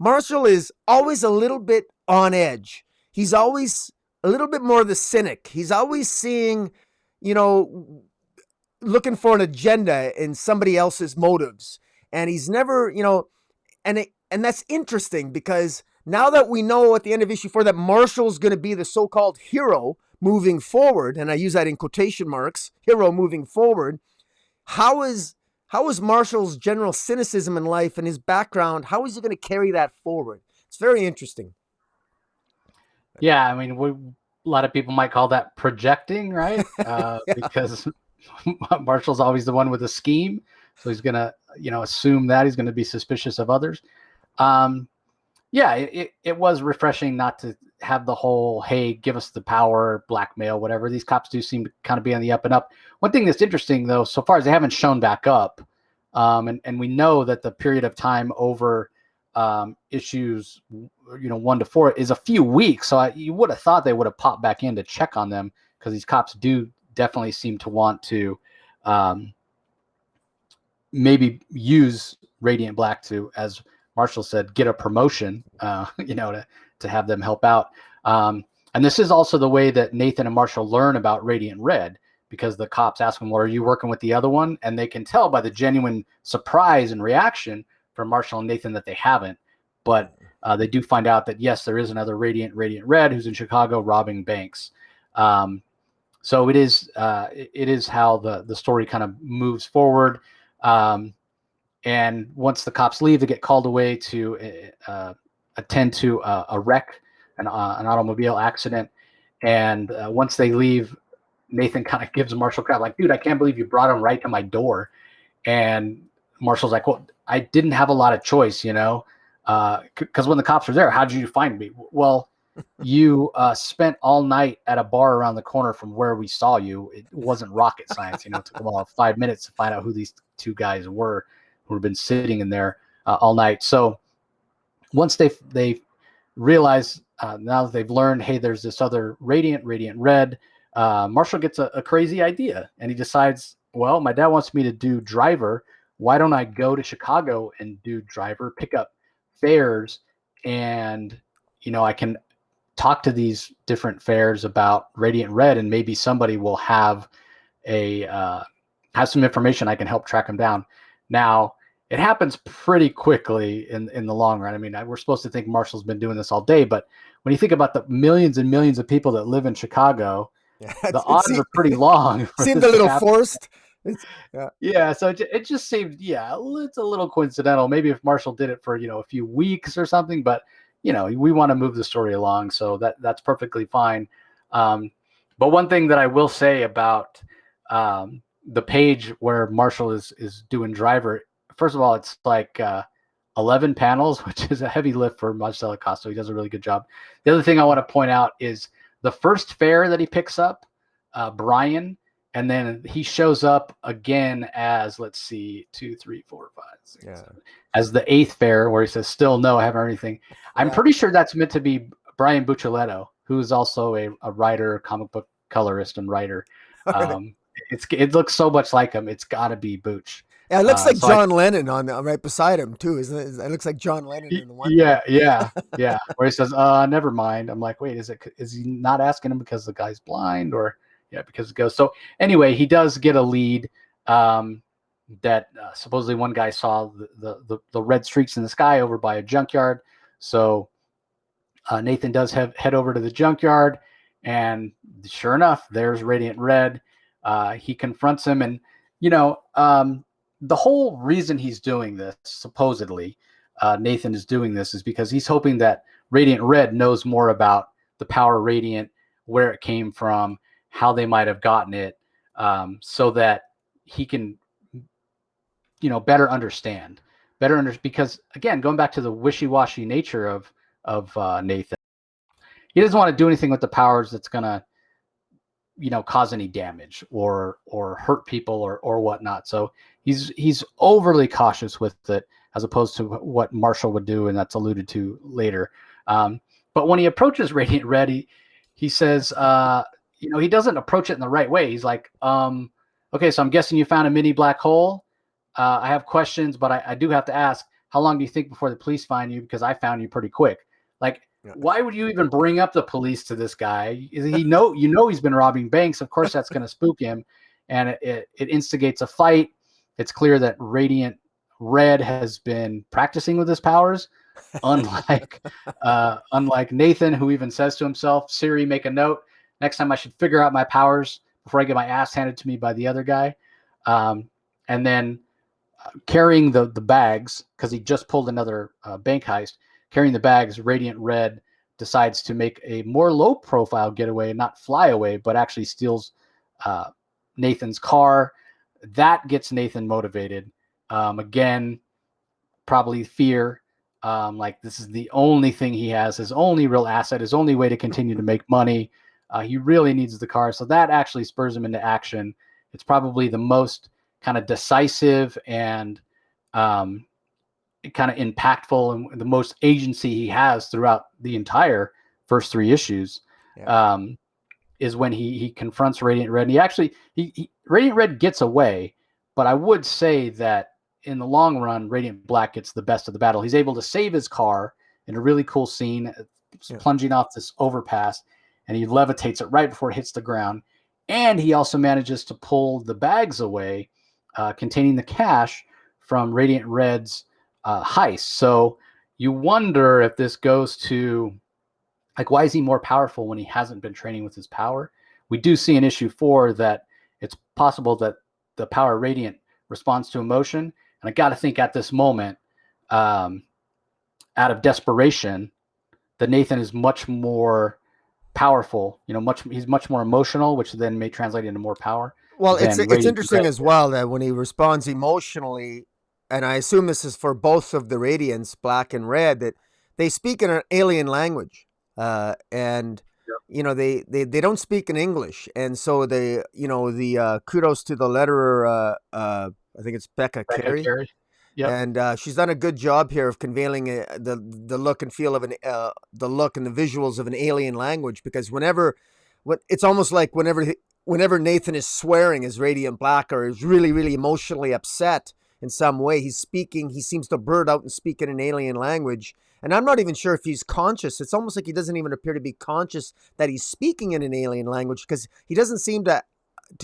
Marshall is always a little bit on edge. He's always a little bit more the cynic. He's always seeing, looking for an agenda in somebody else's motives. And he's never, and that's interesting, because now that we know at the end of issue 4 that Marshall's going to be the so-called hero moving forward, and I use that in quotation marks, hero moving forward, how is Marshall's general cynicism in life and his background, how is he going to carry that forward? It's very interesting. Yeah, I mean, a lot of people might call that projecting, right? Yeah. Because Marshall's always the one with a scheme, so he's going to, assume that he's going to be suspicious of others. Yeah, it was refreshing not to have the whole, hey, give us the power, blackmail, whatever. These cops do seem to kind of be on the up and up. One thing that's interesting, though, so far as they haven't shown back up, and we know that the period of time over issues 1 to 4 is a few weeks. So you would have thought they would have popped back in to check on them, because these cops do definitely seem to want to maybe use Radiant Black to, as Marshall said, get a promotion, to have them help out. And this is also the way that Nathan and Marshall learn about Radiant Red, because the cops ask them, well, are you working with the other one? And they can tell by the genuine surprise and reaction from Marshall and Nathan that they haven't. But they do find out that, yes, there is another Radiant Red, who's in Chicago robbing banks. So it is how the story kind of moves forward. And once the cops leave, they get called away to attend to a wreck, an automobile accident. And once they leave, Nathan kind of gives Marshall crap, like, dude, I can't believe you brought him right to my door. And Marshall's like, well, I didn't have a lot of choice, because when the cops were there, how did you find me? Well, you spent all night at a bar around the corner from where we saw you. It wasn't rocket science. It took about 5 minutes to find out who these two guys were who have been sitting in there all night. So once they realize, now that they've learned, hey, there's this other Radiant Red, Marshall gets a crazy idea, and he decides, well, my dad wants me to do driver. Why don't I go to Chicago and do driver, pick up fares, and I can talk to these different fares about Radiant Red, and maybe somebody will have some information I can help track him down. Now, it happens pretty quickly in the long run. I mean, we're supposed to think Marshall's been doing this all day, but when you think about the millions and millions of people that live in Chicago, the odds are pretty long. Seemed a little forced. Yeah, so it just seemed, it's a little coincidental. Maybe if Marshall did it for a few weeks or something, but we want to move the story along, so that's perfectly fine. But one thing that I will say about the page where Marshall is doing driver, first of all, it's like 11 panels, which is a heavy lift for Marcelo Costa. He does a really good job. The other thing I want to point out is the first fare that he picks up, Brian, and then he shows up again as, let's see, 2, 3, 4, 5, 6, 7, as the 8th fare, where he says, still no, I haven't heard anything. I'm pretty sure that's meant to be Brian Buccellato, who is also a writer, comic book colorist and writer. It looks so much like him. It's got to be Booch. Yeah, it looks like John Lennon right beside him too, isn't it? It looks like John Lennon in the one. Yeah. Where he says, never mind. I'm like, wait, is he not asking him because the guy's blind, or because it goes? So anyway, he does get a lead that supposedly one guy saw the red streaks in the sky over by a junkyard. So Nathan does head over to the junkyard, and sure enough, there's Radiant Red. He confronts him, and the whole reason he's doing this, supposedly, Nathan is doing this, is because he's hoping that Radiant Red knows more about the power Radiant, where it came from, how they might have gotten it, so that he can, better understand. Because, again, going back to the wishy-washy nature of Nathan. He doesn't want to do anything with the powers that's gonna, cause any damage or hurt people or whatnot. So he's overly cautious with it, as opposed to what Marshall would do, and that's alluded to later. But when he approaches Radiant Red, he says, he doesn't approach it in the right way. He's like, okay, so I'm guessing you found a mini black hole. I have questions, but I do have to ask, how long do you think before the police find you? Because I found you pretty quick. Like, why would you even bring up the police to this guy? He's been robbing banks. Of course, that's going to spook him, and it instigates a fight. It's clear that Radiant Red has been practicing with his powers, unlike Nathan, who even says to himself, "Siri, make a note. Next time I should figure out my powers before I get my ass handed to me by the other guy." And then carrying the bags, because he just pulled another bank heist. Carrying the bags, Radiant Red decides to make a more low-profile getaway, not fly away, but actually steals Nathan's car. That gets Nathan motivated. Again, probably fear. Like, this is the only thing he has, his only real asset, his only way to continue to make money. He really needs the car. So that actually spurs him into action. It's probably the most kind of decisive and kind of impactful and the most agency he has throughout the entire first three issues. Is when he confronts Radiant Red. And Radiant Red gets away, but I would say that in the long run, Radiant Black gets the best of the battle. He's able to save his car in a really cool scene, plunging off this overpass, and he levitates it right before it hits the ground. And he also manages to pull the bags away containing the cash from Radiant Red's heist. So you wonder if this goes to, like, why is he more powerful when he hasn't been training with his power? We do see in issue 4 that it's possible that the power Radiant responds to emotion. And I got to think at this moment, out of desperation, that Nathan is much more powerful. He's much more emotional, which then may translate into more power. Well, it's interesting as well that when he responds emotionally, and I assume this is for both of the Radiants, Black and Red, that they speak in an alien language, and they don't speak in English, and so the kudos to the letterer. I think it's Becca Carey. Yep. And she's done a good job here of conveying the look and feel of the look and the visuals of an alien language, because it's almost like whenever Nathan is swearing as Radiant Black or is really, really emotionally upset in some way, he seems to blurt out and speak in an alien language. And I'm not even sure if he's conscious. It's almost like he doesn't even appear to be conscious that he's speaking in an alien language, because he doesn't seem to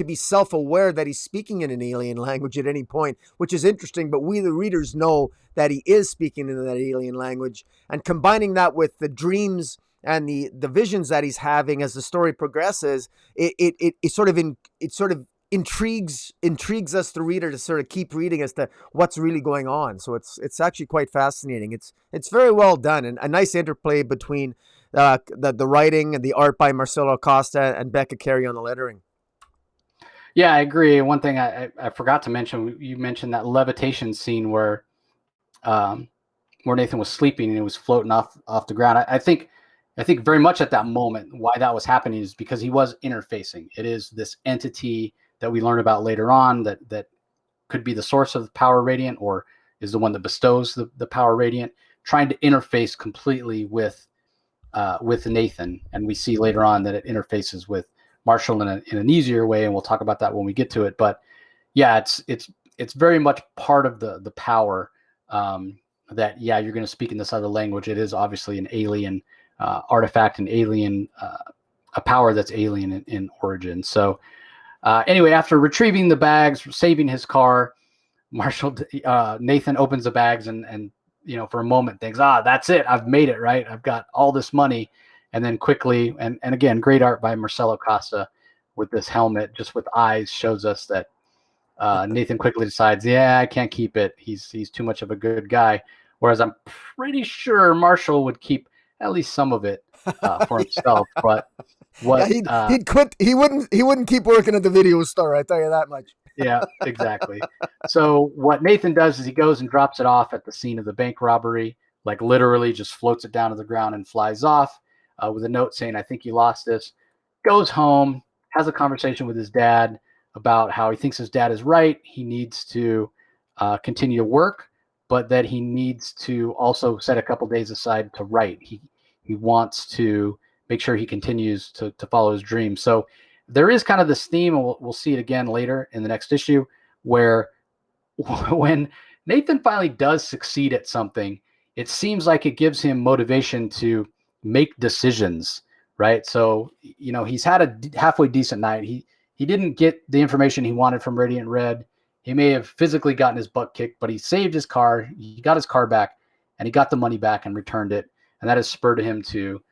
be self-aware that he's speaking in an alien language at any point, which is interesting. But we, the readers, know that he is speaking in that alien language. And combining that with the dreams and the visions that he's having as the story progresses, it sort of intrigues us, the reader, to sort of keep reading as to what's really going on. So it's actually quite fascinating. It's very well done, and a nice interplay between the writing and the art by Marcelo Costa and Becca Carey on the lettering. Yeah, I agree. One thing I forgot to mention, you mentioned that levitation scene where Nathan was sleeping and he was floating off the ground. I think very much at that moment why that was happening is because he was interfacing. It is this entity that we learn about later on that could be the source of the power Radiant, or is the one that bestows the power Radiant, trying to interface completely with Nathan. And we see later on that it interfaces with Marshall in an easier way, and we'll talk about that when we get to it. But yeah, it's very much part of the power that you're going to speak in this other language. It is obviously an alien artifact, an alien a power that's alien in origin. So anyway, after retrieving the bags, saving his car, Nathan opens the bags and for a moment thinks, that's it, I've made it, right? I've got all this money. And then quickly, and again, great art by Marcelo Costa with this helmet, just with eyes, shows us that Nathan quickly decides, I can't keep it. He's too much of a good guy. Whereas I'm pretty sure Marshall would keep at least some of it for himself. But he'd quit. He wouldn't keep working at the video store. I tell you that much. Yeah, exactly. So what Nathan does is he goes and drops it off at the scene of the bank robbery, like literally just floats it down to the ground and flies off with a note saying, "I think you lost this." Goes home, has a conversation with his dad about how he thinks his dad is right. He needs to continue to work, but that he needs to also set a couple days aside to write. He wants to make sure he continues to follow his dream. So there is kind of this theme, and we'll see it again later in the next issue, where when Nathan finally does succeed at something, it seems like it gives him motivation to make decisions, right? So, he's had a halfway decent night. He didn't get the information he wanted from Radiant Red. He may have physically gotten his butt kicked, but he saved his car. He got his car back, and he got the money back and returned it. And that has spurred him to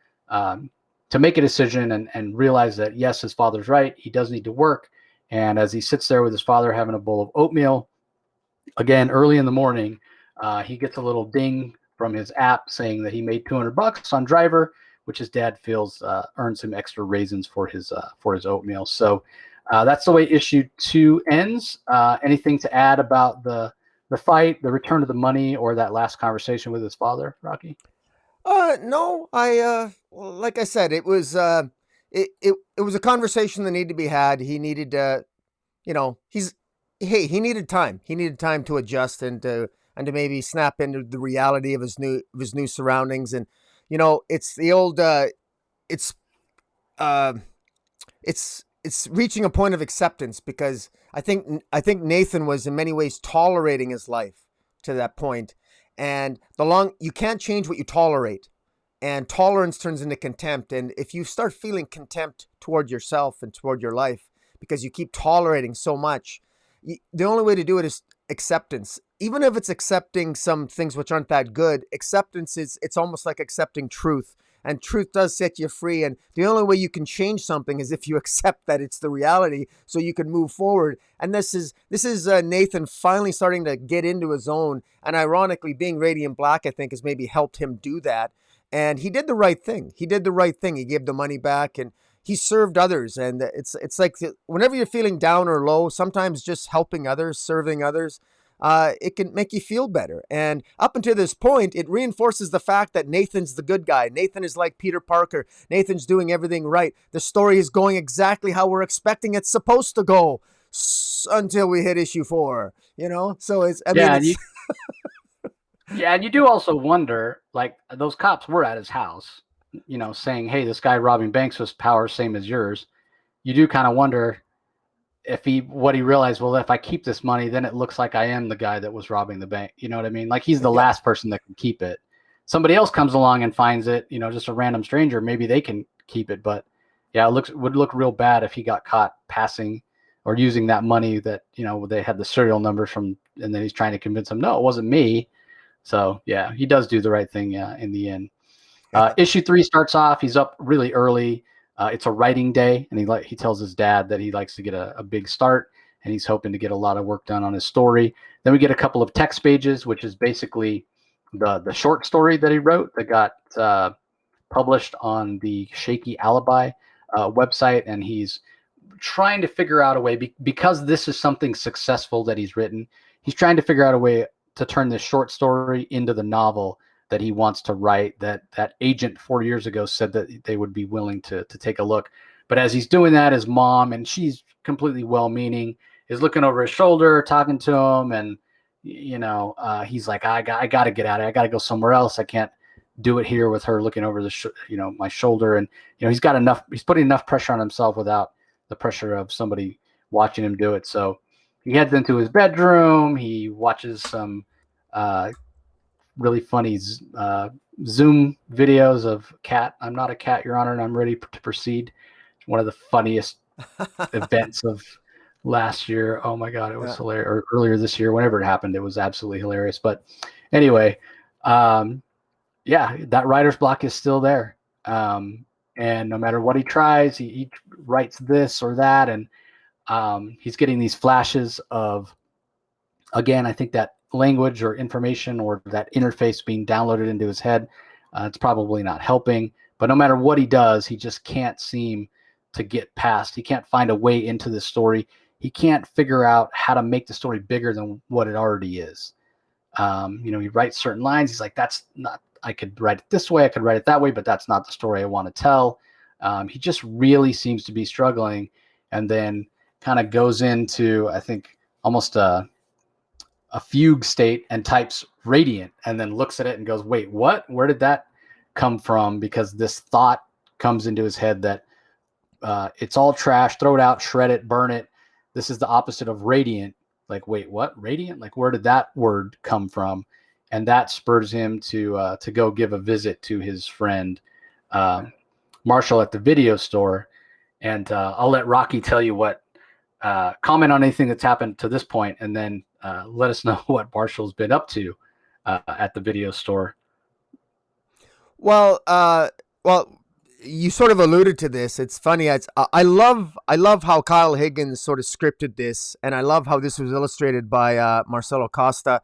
make a decision and realize that, yes, his father's right. He does need to work. And as he sits there with his father having a bowl of oatmeal, again, early in the morning, he gets a little ding from his app saying that he made $200 on Driver, which his dad feels earns him extra raisins for his oatmeal. So that's the way issue 2 ends. Anything to add about the fight, the return of the money, or that last conversation with his father, Rocky? No, like I said, it was it was a conversation that needed to be had. He needed he needed time. He needed time to adjust and to maybe snap into the reality of his new surroundings. And it's the old uh it's reaching a point of acceptance, because I think Nathan was in many ways tolerating his life to that point. And you can't change what you tolerate, and tolerance turns into contempt. And if you start feeling contempt toward yourself and toward your life because you keep tolerating so much, the only way to do it is acceptance. Even if it's accepting some things which aren't that good, acceptance it's almost like accepting truth. And truth does set you free. And the only way you can change something is if you accept that it's the reality, so you can move forward. And this is Nathan finally starting to get into his own. And ironically, being Radiant Black, I think, has maybe helped him do that. And he did the right thing. He gave the money back, and he served others. And it's like whenever you're feeling down or low, sometimes just helping others, serving others, it can make you feel better. And up until this point, it reinforces the fact that Nathan's the good guy. Nathan is like Peter Parker. Nathan's doing everything right. The story is going exactly how we're expecting it's supposed to go until we hit issue 4, So and you do also wonder, like, those cops were at his house, saying, "Hey, this guy robbing banks with power same as yours." You do kind of wonder if he realized, well, if I keep this money, then it looks like I am the guy that was robbing the bank. You know what I mean? Like, he's the last person that can keep it. Somebody else comes along and finds it, just a random stranger, maybe they can keep it. But yeah, would look real bad if he got caught passing or using that money that, they had the serial numbers from, and then he's trying to convince them, no, it wasn't me. So yeah, he does do the right thing in the end. Issue 3 starts off, he's up really early. It's a writing day, and he tells his dad that he likes to get a big start, and he's hoping to get a lot of work done on his story. Then we get a couple of text pages, which is basically the short story that he wrote that got published on the Shaky Alibi website, and he's trying to figure out a way, because this is something successful that he's written. He's trying to figure out a way to turn this short story into the novel that he wants to write, that agent 4 years ago said that they would be willing to take a look. But as he's doing that, his mom, and she's completely well-meaning, is looking over his shoulder, talking to him. And, he's like, I got to get out of it. I got to go somewhere else. I can't do it here with her looking over my shoulder. And, he's putting enough pressure on himself without the pressure of somebody watching him do it. So he heads into his bedroom. He watches some really funny Zoom videos of cat. I'm not a cat, Your Honor, and I'm ready to proceed. One of the funniest events of last year. Oh my God, it was hilarious. Or earlier this year, whenever it happened, it was absolutely hilarious. But anyway, that writer's block is still there. And no matter what he tries, he writes this or that. And he's getting these flashes of, again, I think that language or information or that interface being downloaded into his head. It's probably not helping. But no matter what he does, he just can't seem to get past. He can't find a way into the story. He can't figure out how to make the story bigger than what it already is. He writes certain lines. He's like, that's not, I could write it this way, I could write it that way, but that's not the story I want to tell. He just really seems to be struggling, and then kind of goes into, I think, almost a fugue state and types radiant, and then looks at it and goes, wait, what? Where did that come from? Because this thought comes into his head that it's all trash, throw it out, shred it, burn it. This is the opposite of radiant. Like, wait, what? Radiant? Like, where did that word come from? And that spurs him to go give a visit to his friend Marshall at the video store. And I'll let Rocky tell you what, comment on anything that's happened to this point, and then let us know what Marshall's been up to at the video store. Well, you sort of alluded to this. It's funny. I love how Kyle Higgins sort of scripted this, and I love how this was illustrated by Marcelo Costa.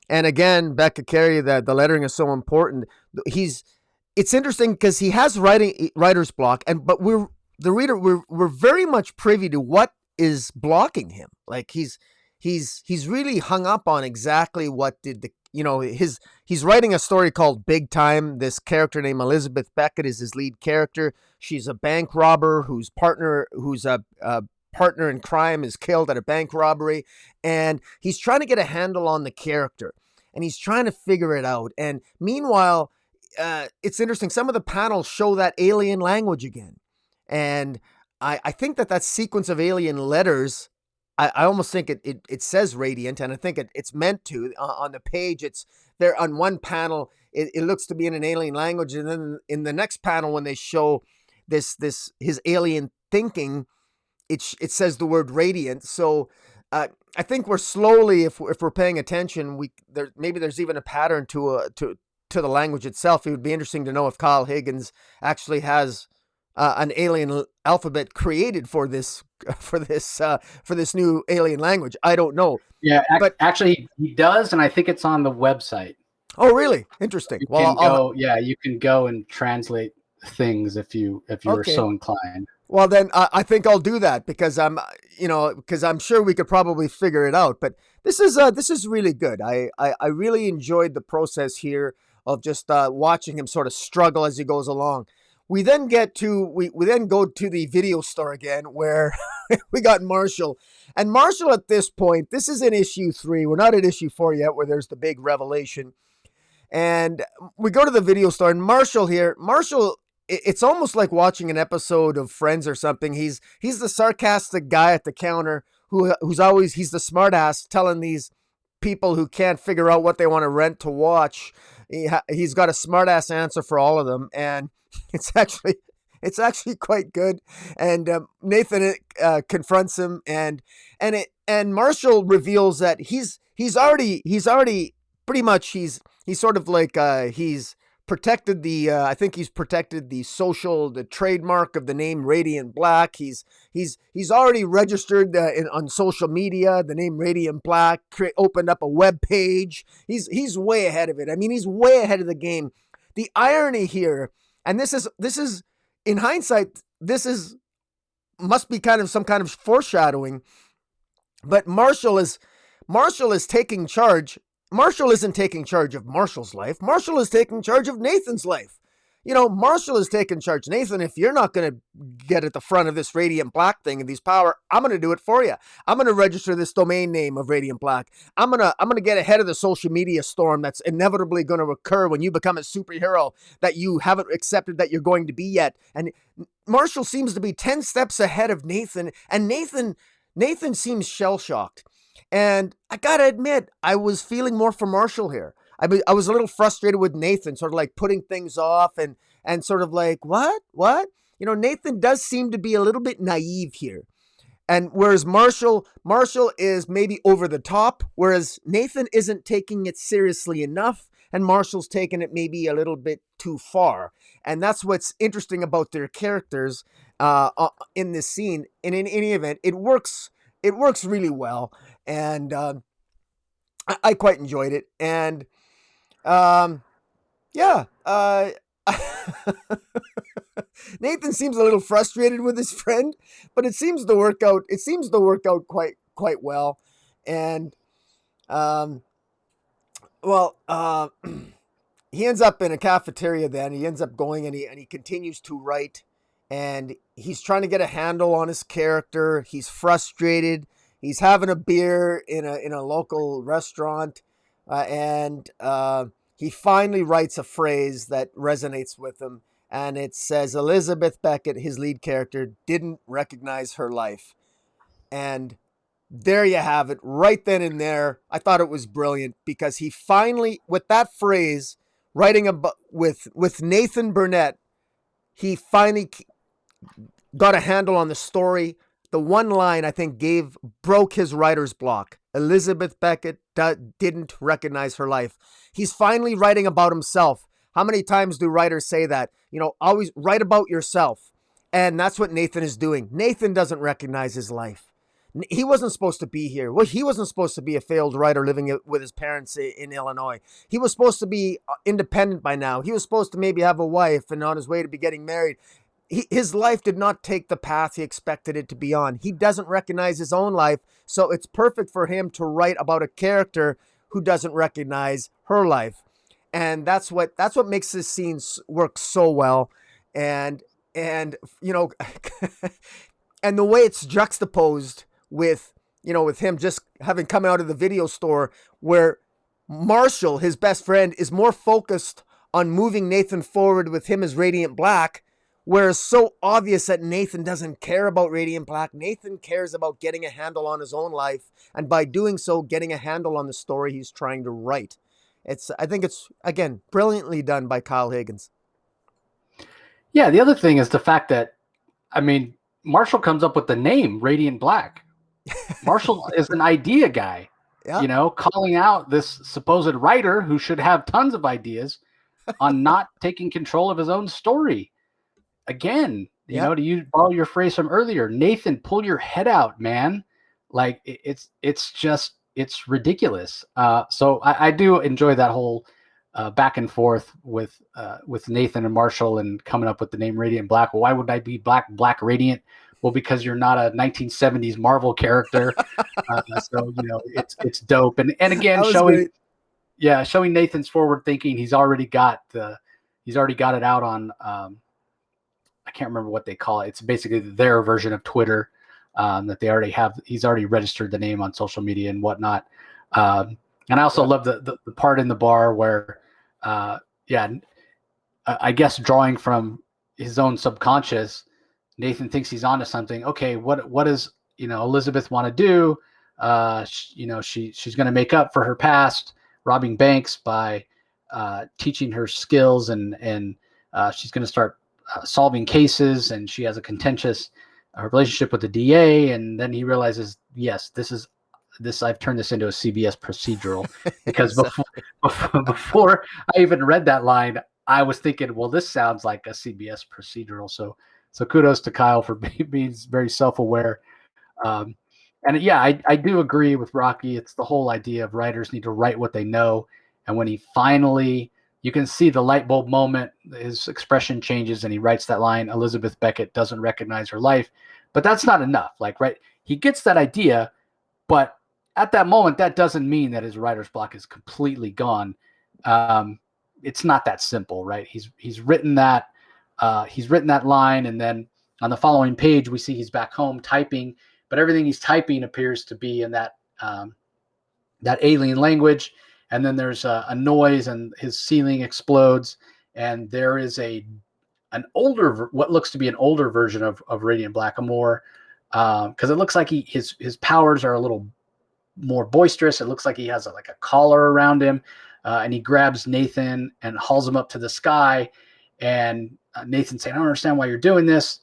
And again, Becca Carey, the lettering is so important. It's interesting because he has writer's block, but we're very much privy to what is blocking him. Like he's really hung up on exactly what did he's writing a story called Big Time. This character named Elizabeth Beckett is his lead character. She's a bank robber whose partner in crime is killed at a bank robbery, and he's trying to get a handle on the character, and he's trying to figure it out. And meanwhile, it's interesting. Some of the panels show that alien language again, and I think that sequence of alien letters, I almost think it says radiant, and I think it's meant to. On the page, it's there on one panel, it looks to be in an alien language, and then in the next panel, when they show this his alien thinking, it says the word radiant. So I think we're slowly, if we're paying attention, maybe there's even a pattern to the language itself. It would be interesting to know if Kyle Higgins actually has an alien alphabet created for this new alien language. I don't know. Yeah, but actually he does, and I think it's on the website. Oh, really? Interesting. You can go and translate things if you were so inclined. Well, then I think I'll do that because I'm sure we could probably figure it out. But this is really good. I really enjoyed the process here of just watching him sort of struggle as he goes along. We then go to the video store again, where we got Marshall. And Marshall at this point, this is in issue 3. We're not at issue 4 yet, where there's the big revelation. And we go to the video store, and Marshall, it's almost like watching an episode of Friends or something. He's the sarcastic guy at the counter he's the smart ass telling these people who can't figure out what they want to rent to watch. He's got a smart ass answer for all of them, and it's actually quite good. And Nathan confronts him, and Marshall reveals that he's already pretty much he's sort of like he's protected I think he's protected the trademark of the name Radiant Black. He's already registered on social media the name Radiant Black, opened up a web page. He's way ahead of it. I mean, he's way ahead of the game. The irony here, and this is in hindsight, must be kind of some kind of foreshadowing, but Marshall is taking charge. Marshall isn't taking charge of Marshall's life. Marshall is taking charge of Nathan's life. Marshall is taking charge. Nathan, if you're not going to get at the front of this Radiant Black thing and these power, I'm going to do it for you. I'm going to register this domain name of Radiant Black. I'm going to get ahead of the social media storm that's inevitably going to occur when you become a superhero that you haven't accepted that you're going to be yet. And Marshall seems to be 10 steps ahead of Nathan, and Nathan seems shell-shocked. And I gotta admit, I was feeling more for Marshall here. I was a little frustrated with Nathan, sort of like putting things off and sort of like, what? Nathan does seem to be a little bit naive here. And whereas Marshall is maybe over the top, whereas Nathan isn't taking it seriously enough, and Marshall's taking it maybe a little bit too far. And that's what's interesting about their characters in this scene. And in any event, it works really well. And I quite enjoyed it. And Nathan seems a little frustrated with his friend, but it seems to work out. It seems to work out quite well. And Well, he ends up in a cafeteria. Then he ends up going and he continues to write, and he's trying to get a handle on his character. He's frustrated. He's having a beer in a local restaurant, and he finally writes a phrase that resonates with him, and it says Elizabeth Beckett, his lead character, didn't recognize her life, and there you have it, right then and there. I thought it was brilliant because he finally, with that phrase, writing about with Nathan Burnett, he finally got a handle on the story. The one line I think broke his writer's block. Elizabeth Beckett didn't recognize her life. He's finally writing about himself. How many times do writers say that? Always write about yourself. And that's what Nathan is doing. Nathan doesn't recognize his life. He wasn't supposed to be here. Well, he wasn't supposed to be a failed writer living with his parents in Illinois. He was supposed to be independent by now. He was supposed to maybe have a wife and on his way to be getting married. His life did not take the path he expected it to be on. He doesn't recognize his own life, so it's perfect for him to write about a character who doesn't recognize her life. And that's what makes this scene work so well. And and the way it's juxtaposed with him just having come out of the video store, where Marshall, his best friend, is more focused on moving Nathan forward with him as Radiant Black, where it's so obvious that Nathan doesn't care about Radiant Black. Nathan cares about getting a handle on his own life, and by doing so, getting a handle on the story he's trying to write. I think it's, again, brilliantly done by Kyle Higgins. Yeah, the other thing is the fact that, I mean, Marshall comes up with the name Radiant Black. Marshall is an idea guy, Yeah. calling out this supposed writer who should have tons of ideas on not taking control of his own story. Again, Yeah. to borrow your phrase from earlier, Nathan, pull your head out, man. Like it's ridiculous. So I do enjoy that whole back and forth with Nathan and Marshall and coming up with the name Radiant Black. Well, why would I be Black Radiant? Well, because you're not a 1970s Marvel character. So it's dope. And again, That was great. showing Nathan's forward thinking. He's already got it out on I can't remember what they call it. It's basically their version of Twitter that they already have. He's already registered the name on social media and whatnot. And I also love the part in the bar where, I guess drawing from his own subconscious, Nathan thinks he's onto something. Okay, what does Elizabeth want to do? She's going to make up for her past robbing banks by teaching her skills, and she's going to start solving cases, and she has a contentious relationship with the DA. And then he realizes, yes, I've turned this into a CBS procedural, because before I even read that line, I was thinking, well, this sounds like a CBS procedural. So kudos to Kyle for being very self-aware. And yeah, I do agree with Rocky. It's the whole idea of writers need to write what they know. And when he finally, you can see the light bulb moment, his expression changes and he writes that line, Elizabeth Beckett doesn't recognize her life. But that's not enough. He gets that idea, but at that moment, that doesn't mean that his writer's block is completely gone. It's not that simple, right? He's written that line, and then on the following page, we see he's back home typing, but everything he's typing appears to be in that alien language. And then there's a noise, and his ceiling explodes, and there is what looks to be an older version of Radiant Black, because it looks like his powers are a little more boisterous. It looks like he has a collar around him, and he grabs Nathan and hauls him up to the sky. And Nathan's saying, I don't understand why you're doing this.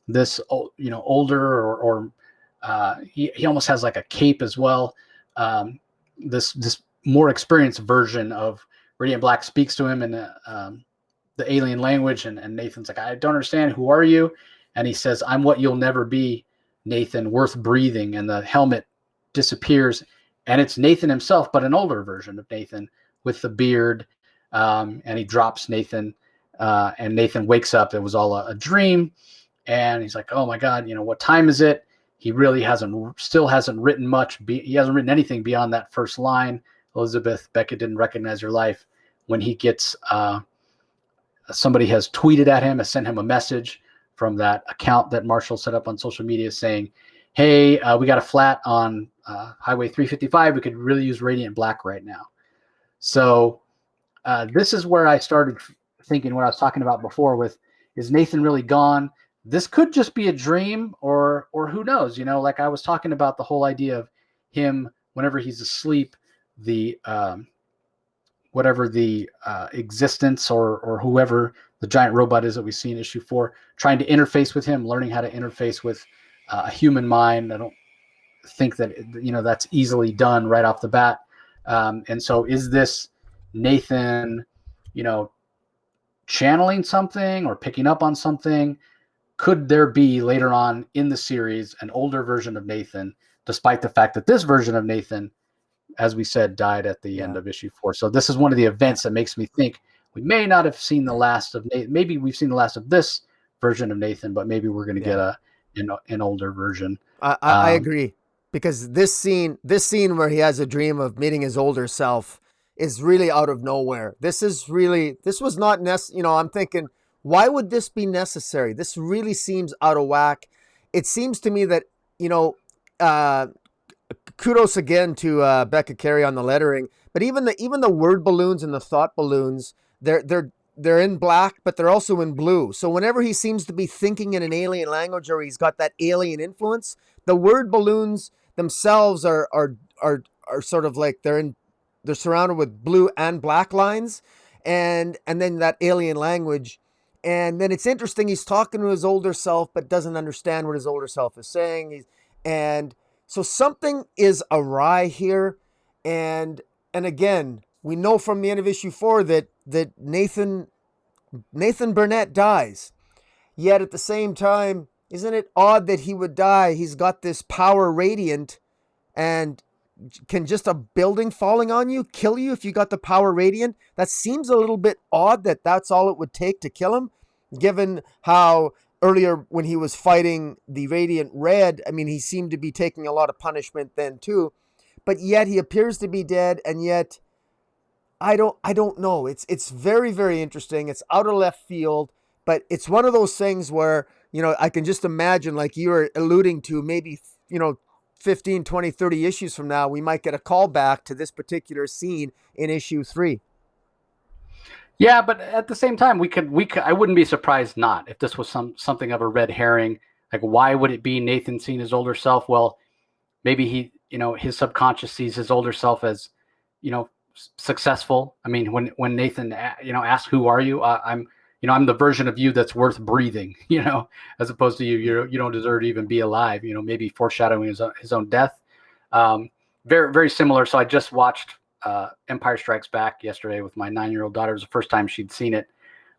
This, older, or he almost has like a cape as well. This more experienced version of Radiant Black speaks to him in the alien language, and Nathan's like, I don't understand. Who are you? And he says, I'm what you'll never be, Nathan, worth breathing. And the helmet disappears, and it's Nathan himself, but an older version of Nathan with the beard. And he drops Nathan, and Nathan wakes up. It was all a dream. And he's like, oh my God, what time is it? He really still hasn't written much. He hasn't written anything beyond that first line. Elizabeth, Beckett didn't recognize your life, when he gets somebody has tweeted at him, has sent him a message from that account that Marshall set up on social media saying, hey, we got a flat on Highway 355. We could really use Radiant Black right now. So this is where I started thinking what I was talking about before with, is Nathan really gone? This could just be a dream, or who knows? Like I was talking about the whole idea of him whenever he's asleep, the whatever the existence or whoever the giant robot is that we see in issue 4, trying to interface with him, learning how to interface with a human mind. I don't think that that's easily done right off the bat. And so is this Nathan, channeling something or picking up on something? Could there be later on in the series an older version of Nathan, despite the fact that this version of Nathan, as we said, died at the end of issue 4? So this is one of the events that makes me think we may not have seen the last of Nathan. Maybe we've seen the last of this version of Nathan, but maybe we're going to get an older version. I agree, because this scene where he has a dream of meeting his older self is really out of nowhere. This was not necessary. I'm thinking, why would this be necessary? This really seems out of whack. It seems to me that, kudos again to Becca Carey on the lettering, but even the word balloons and the thought balloons, they're in black, but they're also in blue. So whenever he seems to be thinking in an alien language, or he's got that alien influence, the word balloons themselves are sort of like they're surrounded with blue and black lines, and then that alien language. And then it's interesting, he's talking to his older self, but doesn't understand what his older self is saying. And so something is awry here. And again, we know from the end of issue 4 that Nathan Burnett dies. Yet at the same time, isn't it odd that he would die? He's got this power radiant, and can just a building falling on you kill you if you got the power radiant? That seems a little bit odd that that's all it would take to kill him, given how earlier when he was fighting the Radiant Red, I mean, he seemed to be taking a lot of punishment then too, but yet he appears to be dead, and yet I don't know. It's very, very interesting. It's out of left field, but it's one of those things where, I can just imagine, like you were alluding to, maybe, 15, 20, 30 issues from now, we might get a call back to this particular scene in issue 3. Yeah, but at the same time, we could. I wouldn't be surprised not if this was something of a red herring. Like, why would it be Nathan seeing his older self? Well, maybe he, his subconscious sees his older self as, successful. I mean, when Nathan, asks, "Who are you?" I'm the version of you that's worth breathing. As opposed to you don't deserve to even be alive. Maybe foreshadowing his own death. Very, very similar. So I just watched Empire Strikes Back yesterday with my 9-year-old daughter. It was the first time she'd seen it.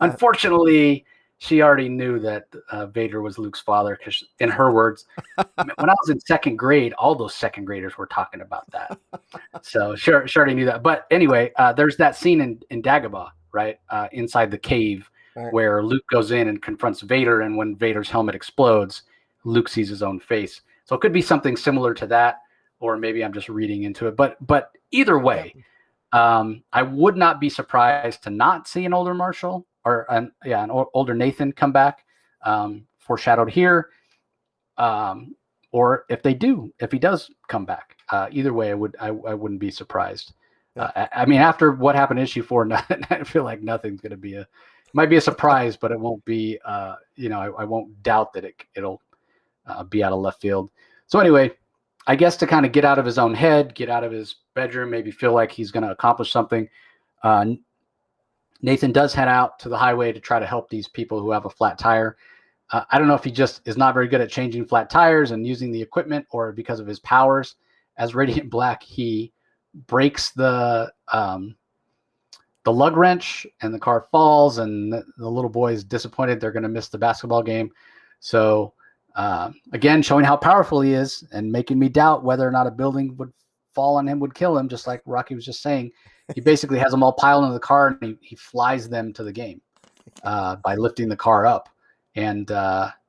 Unfortunately, she already knew that Vader was Luke's father, because in her words, when I was in second grade, all those second graders were talking about that. So she already knew that. But anyway, there's that scene in Dagobah, right? Inside the cave, right, where Luke goes in and confronts Vader. And when Vader's helmet explodes, Luke sees his own face. So it could be something similar to that, or maybe I'm just reading into it. But either way, I would not be surprised to not see an older Marshall or an older Nathan come back, foreshadowed here. Or if he does come back, either way, I wouldn't be surprised. I mean, after what happened in issue 4, I feel like nothing's going to be might be a surprise, but it won't be, I won't doubt that it'll be out of left field. So anyway, I guess to kind of get out of his own head, get out of his bedroom, maybe feel like he's going to accomplish something, Nathan does head out to the highway to try to help these people who have a flat tire. I don't know if he just is not very good at changing flat tires and using the equipment, or because of his powers as Radiant Black, he breaks the lug wrench and the car falls, and the little boy is disappointed. They're going to miss the basketball game. So again, showing how powerful he is and making me doubt whether or not a building would fall on him would kill him, just like Rocky was just saying. He basically has them all piled into the car, and he flies them to the game by lifting the car up. And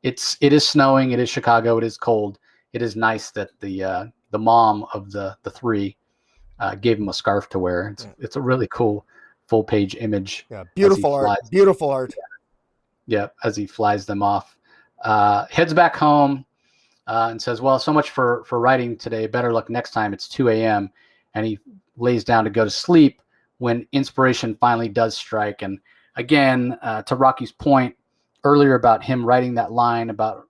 it is snowing. It is Chicago. It is cold. It is nice that the mom of the three gave him a scarf to wear. It's a really cool full page image. Yeah, As he beautiful art. flies. Beautiful art. Yeah, as he flies them off. Heads back home and says, "Well, so much for writing today. Better luck next time. It's 2 a.m." And he lays down to go to sleep when inspiration finally does strike. And again, to Rocky's point earlier about him writing that line about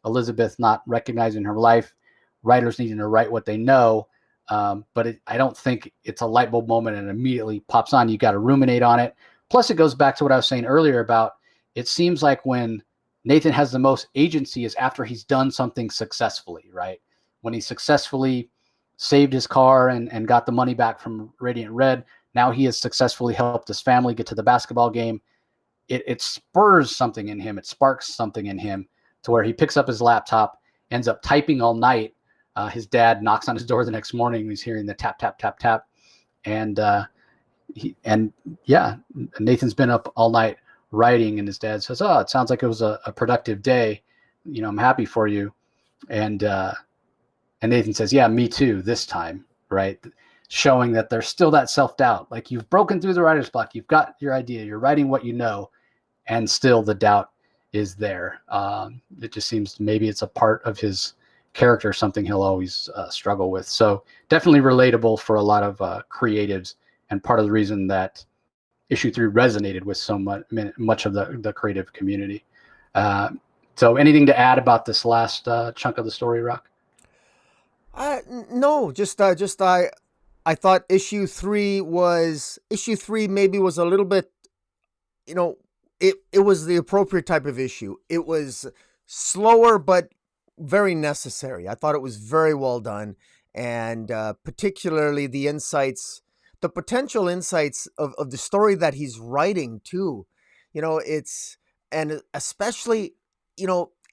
Elizabeth not recognizing her life, writers needing to write what they know. But I don't think it's a light bulb moment and immediately pops on. You got to ruminate on it. Plus, it goes back to what I was saying earlier about it seems like when Nathan has the most agency is after he's done something successfully, right? When he successfully saved his car and got the money back from Radiant Red, now he has successfully helped his family get to the basketball game. It spurs something in him. It sparks something in him to where he picks up his laptop, ends up typing all night. His dad knocks on his door the next morning. He's hearing the tap, tap, tap, tap. And Nathan's been up all night writing, and his dad says, "Oh, it sounds like it was a productive day. I'm happy for you." And Nathan says, "Yeah, me too this time," right? Showing that there's still that self-doubt. Like, you've broken through the writer's block. You've got your idea. You're writing what you know, and still the doubt is there. It just seems maybe it's a part of his character, something he'll always struggle with. So definitely relatable for a lot of creatives, and part of the reason that issue 3 resonated with so much of the creative community. So anything to add about this last chunk of the story, Rock? No, just I thought issue 3 maybe was a little bit, it was the appropriate type of issue. It was slower but very necessary. I thought it was very well done, and particularly the potential insights of the story that he's writing too. And especially,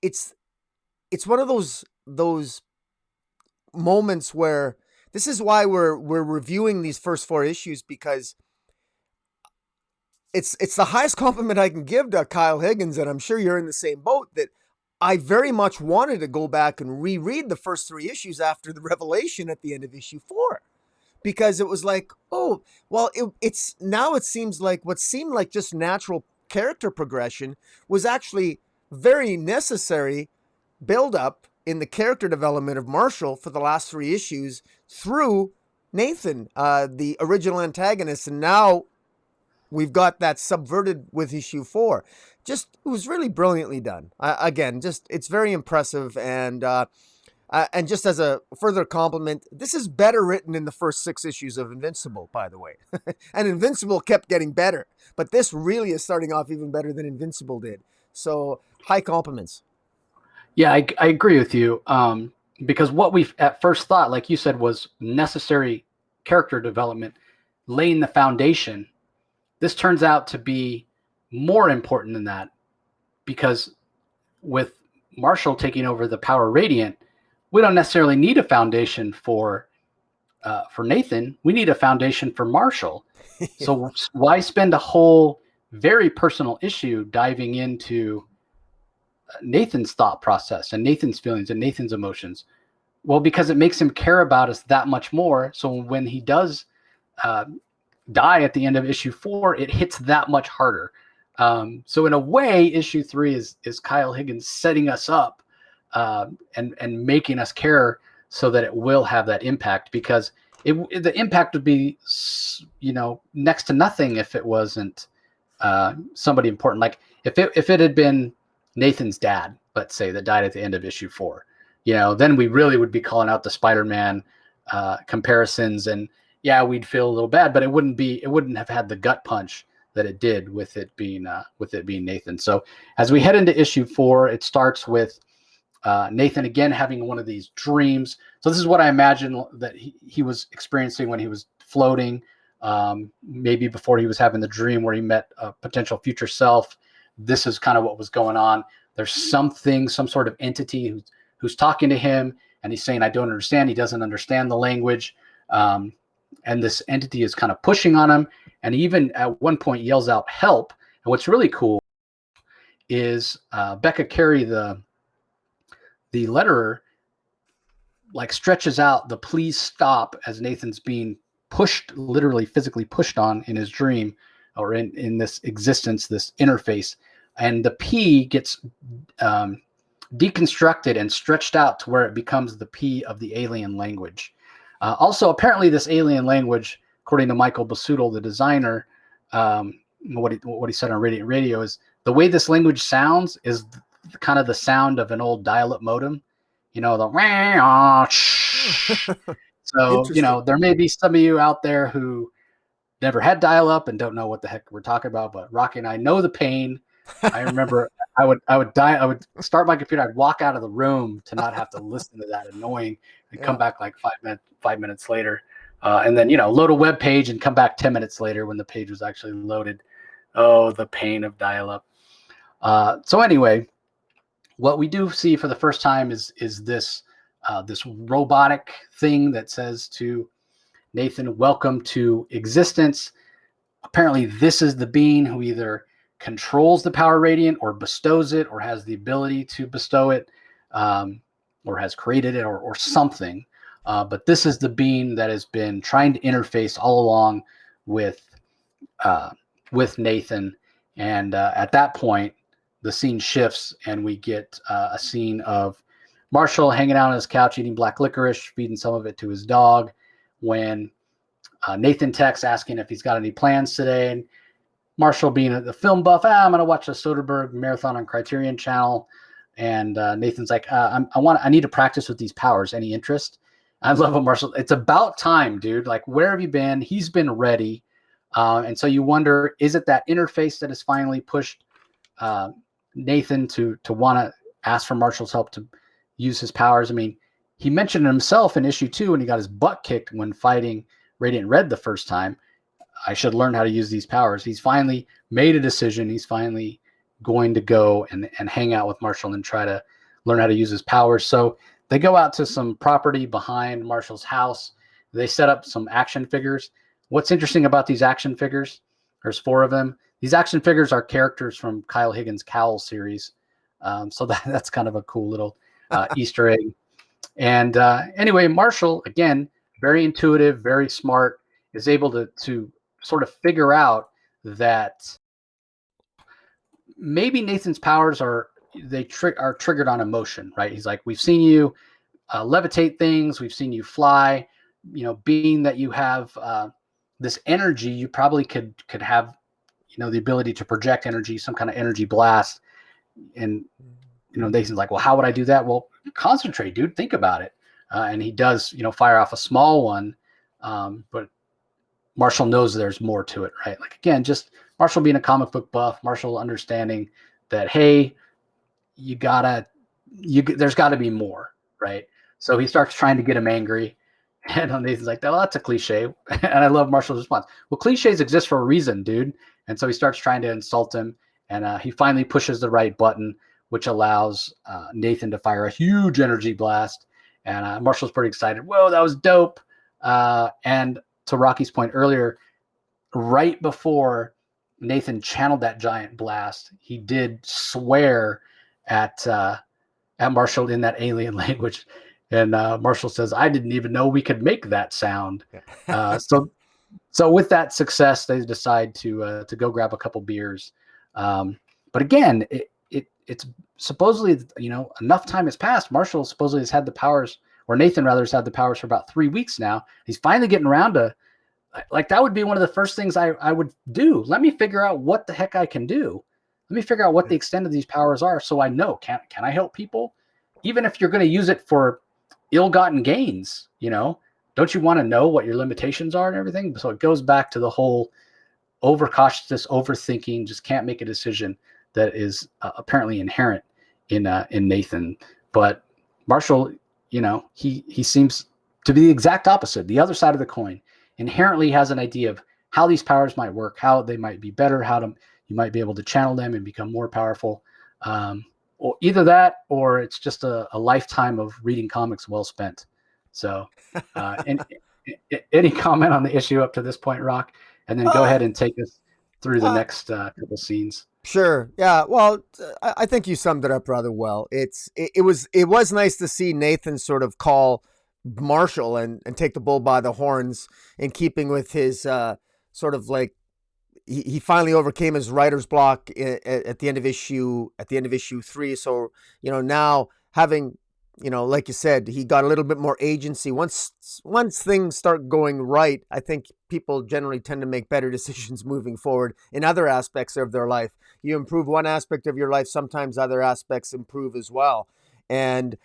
it's one of those moments where this is why we're reviewing these first 4 issues, because it's the highest compliment I can give to Kyle Higgins, and I'm sure you're in the same boat, that I very much wanted to go back and reread the first 3 issues after the revelation at the end of issue 4. Because it was like, oh, well, it seems like what seemed like just natural character progression was actually very necessary build-up in the character development of Marshall for the last 3 issues through Nathan, the original antagonist. And now we've got that subverted with issue 4. It was really brilliantly done. Again, it's very impressive. And just as a further compliment, this is better written in the first 6 issues of Invincible, by the way. And Invincible kept getting better, but this really is starting off even better than Invincible did. So high compliments. Yeah, I agree with you. Because what we at first thought, like you said, was necessary character development, laying the foundation. This turns out to be more important than that, because with Marshall taking over the Power Radiant, we don't necessarily need a foundation for Nathan. We need a foundation for Marshall. So why spend a whole very personal issue diving into Nathan's thought process and Nathan's feelings and Nathan's emotions? Well, because it makes him care about us that much more. So when he does die at the end of issue 4, it hits that much harder. So in a way, issue 3 is Kyle Higgins setting us up and making us care so that it will have that impact, because the impact would be, next to nothing if it wasn't somebody important. Like if it had been Nathan's dad, let's say, that died at the end of issue 4, then we really would be calling out the Spider-Man comparisons, and we'd feel a little bad, but it wouldn't have had the gut punch that it did with it being Nathan. So as we head into issue 4, it starts with Nathan again having one of these dreams. So this is what I imagine that he was experiencing when he was floating, maybe before he was having the dream where he met a potential future self. This is kind of what was going on. There's some sort of entity who's talking to him, and he's saying, "I don't understand." He doesn't understand the language. And this entity is kind of pushing on him. And he even at one point yells out, "Help." And what's really cool is Becca Carey, the letterer, like stretches out the please stop as Nathan's being pushed, literally physically pushed on in his dream or in this existence, this interface. And the P gets deconstructed and stretched out to where it becomes the P of the alien language. Also, apparently, this alien language, according to Michael Basudel, the designer, what he said on radio is the way this language sounds is kind of the sound of an old dial-up modem. You know, the so, you know, Interesting. there may be some of you out there who never had dial-up and don't know what the heck we're talking about, but Rocky and I know the pain. I remember I would start my computer, I'd walk out of the room to not have to listen to that annoying and come Yeah. back like 5 minutes later. And then, you know, load a web page and come back 10 minutes later when the page was actually loaded. Oh, the pain of dial-up. So anyway, what we do see for the first time is this this robotic thing that says to Nathan, welcome to existence. Apparently, this is the being who either controls the power radiant or bestows it or has the ability to bestow it or has created it or something. But this is the being that has been trying to interface all along with Nathan. And at that point, the scene shifts and we get a scene of Marshall hanging out on his couch eating black licorice, feeding some of it to his dog when Nathan texts asking if he's got any plans today. And Marshall, being the film buff, I'm going to watch the Soderbergh marathon on Criterion Channel. And Nathan's like, I need to practice with these powers. Any interest? I love what Marshall. It's about time, dude. Like, where have you been? He's been ready. And so you wonder, is it that interface that has finally pushed Nathan to want to ask for Marshall's help to use his powers? I mean, he mentioned himself in issue 2 when he got his butt kicked when fighting Radiant Red the first time. I should learn how to use these powers. He's finally made a decision. He's finally going to go and hang out with Marshall and try to learn how to use his powers. So they go out to some property behind Marshall's house. They set up some action figures. What's interesting about these action figures, there's 4 of them. These action figures are characters from Kyle Higgins' Cowl series. So that's kind of a cool little Easter egg. And anyway, Marshall, again, very intuitive, very smart, is able to sort of figure out that maybe Nathan's powers are triggered on emotion, right? He's like, we've seen you levitate things, we've seen you fly. You know, being that you have this energy, you probably could have, you know, the ability to project energy, some kind of energy blast. And you know, Nathan's like, well, how would I do that? Well, concentrate, dude. Think about it. And he does, you know, fire off a small one, but Marshall knows there's more to it, right? Like, again, just Marshall being a comic book buff, Marshall understanding that, hey, there's gotta be more, right? So he starts trying to get him angry. And Nathan's like, oh, that's a cliche. And I love Marshall's response. Well, cliches exist for a reason, dude. And so he starts trying to insult him. And he finally pushes the right button, which allows Nathan to fire a huge energy blast. And Marshall's pretty excited. Whoa, that was dope. And to Rocky's point earlier, right before Nathan channeled that giant blast, he did swear at Marshall in that alien language. And Marshall says, I didn't even know we could make that sound. So with that success, they decide to go grab a couple beers. But again, it's supposedly, you know, enough time has passed. Marshall supposedly has had the powers, or Nathan rather has had the powers for about 3 weeks now. He's finally getting around to, like, that would be one of the first things I would do. Let me figure out what the heck I can do. Let me figure out what the extent of these powers are so I know, can I help people? Even if you're going to use it for ill-gotten gains, you know, don't you want to know what your limitations are and everything? So it goes back to the whole overcautious, overthinking, just can't make a decision that is apparently inherent in Nathan. But Marshall, you know, he seems to be the exact opposite, the other side of the coin. Inherently has an idea of how these powers might work, how they might be better, you might be able to channel them and become more powerful. Or either that, or it's just a lifetime of reading comics well spent. So, any comment on the issue up to this point, Rock? And then go ahead and take us through the next couple scenes. Sure. Yeah. Well, I think you summed it up rather well. It was nice to see Nathan sort of call Marshall and take the bull by the horns, in keeping with his sort of like he finally overcame his writer's block at the end of issue 3. So now having like you said, he got a little bit more agency. Once things start going right, I think people generally tend to make better decisions moving forward in other aspects of their life. You improve one aspect of your life, sometimes other aspects improve as well. And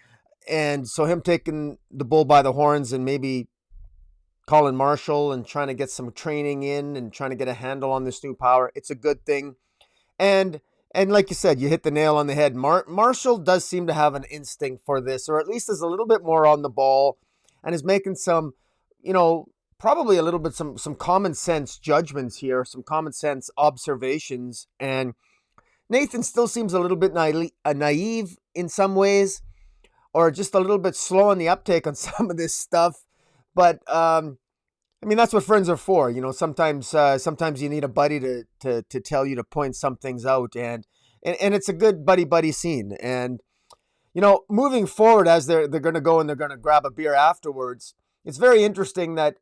so him taking the bull by the horns and maybe calling Marshall and trying to get some training in and trying to get a handle on this new power, it's a good thing. And like you said, you hit the nail on the head. Marshall does seem to have an instinct for this, or at least is a little bit more on the ball, and is making some, probably a little bit some common sense judgments here, some common sense observations. And Nathan still seems a little bit naive in some ways, or just a little bit slow on the uptake on some of this stuff. But I mean, that's what friends are for. Sometimes you need a buddy to tell you, to point some things out, and it's a good buddy scene. And moving forward, as they're going to go and they're going to grab a beer afterwards, it's very interesting that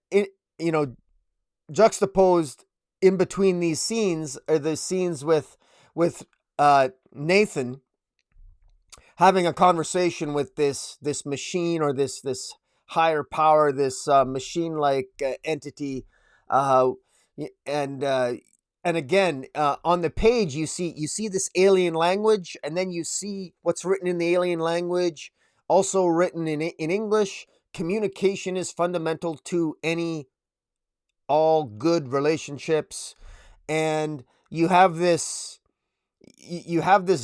juxtaposed in between these scenes are the scenes with Nathan having a conversation with this machine, or this higher power, this machine-like entity, and again, on the page you see this alien language, and then you see what's written in the alien language, also written in English. Communication is fundamental to all good relationships, and you have this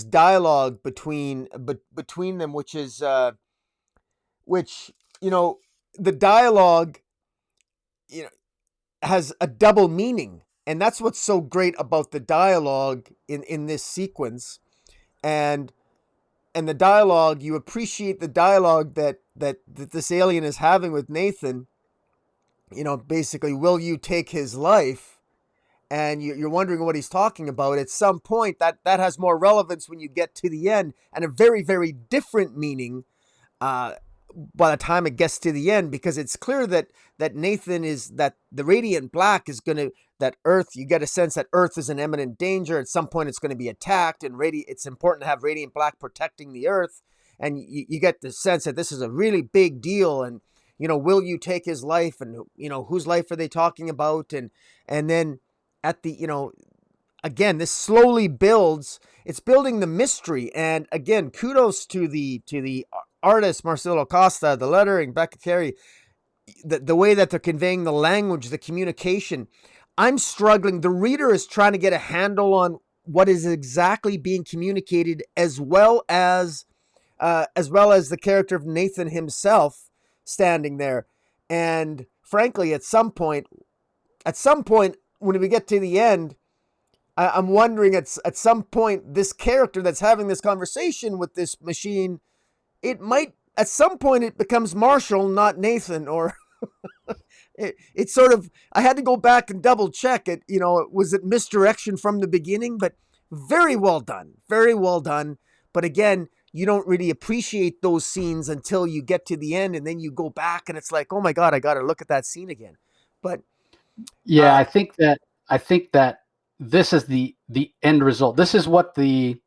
dialogue between them, which is the dialogue has a double meaning, and that's what's so great about the dialogue in this sequence. And the dialogue, you appreciate the dialogue that this alien is having with Nathan. Basically, will you take his life? And you're wondering what he's talking about. At some point, that has more relevance when you get to the end, and a very, very different meaning by the time it gets to the end, because it's clear that Nathan is, that the Radiant Black is going to, that Earth, you get a sense that Earth is in imminent danger. At some point it's going to be attacked, and it's important to have Radiant Black protecting the Earth. And you get the sense that this is a really big deal, and will you take his life, and whose life are they talking about? And then at the again, this slowly builds. It's building the mystery. And again, kudos to the artist Marcelo Costa, the lettering, Becca Carey, the way that they're conveying the language, the communication. I'm struggling. The reader is trying to get a handle on what is exactly being communicated, as well as the character of Nathan himself standing there. And frankly, at some point, when we get to the end, I'm wondering at some point, this character that's having this conversation with this machine, at some point it becomes Marshall, not Nathan, or it's sort of, I had to go back and double check it. Was it misdirection from the beginning? But very well done. Very well done. But again, you don't really appreciate those scenes until you get to the end, and then you go back and it's like, oh my God, I got to look at that scene again. But yeah, I think that this is the end result. This is what the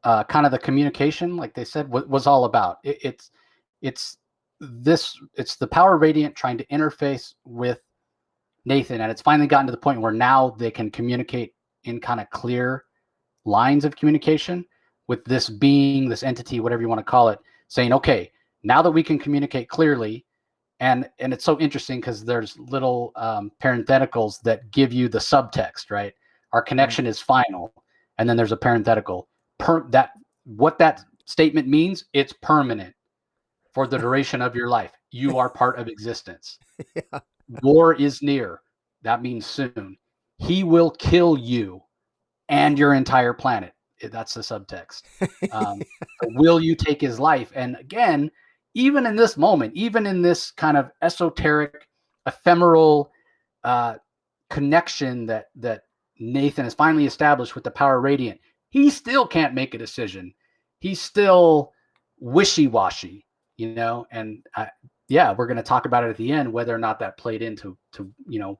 kind of the communication, like they said, was all about. It's the Power Radiant trying to interface with Nathan, and it's finally gotten to the point where now they can communicate in kind of clear lines of communication with this being, this entity, whatever you want to call it, saying, okay, now that we can communicate clearly, and it's so interesting because there's little parentheticals that give you the subtext, right? Our connection is final, and then there's a parenthetical. What that statement means, it's permanent for the duration of your life. You are part of existence. Yeah. War is near. That means soon. He will kill you and your entire planet. That's the subtext. Will you take his life? And again, even in this moment, even in this kind of esoteric, ephemeral connection that Nathan has finally established with the Power Radiant, he still can't make a decision. He's still wishy-washy, and yeah, we're going to talk about it at the end, whether or not that played into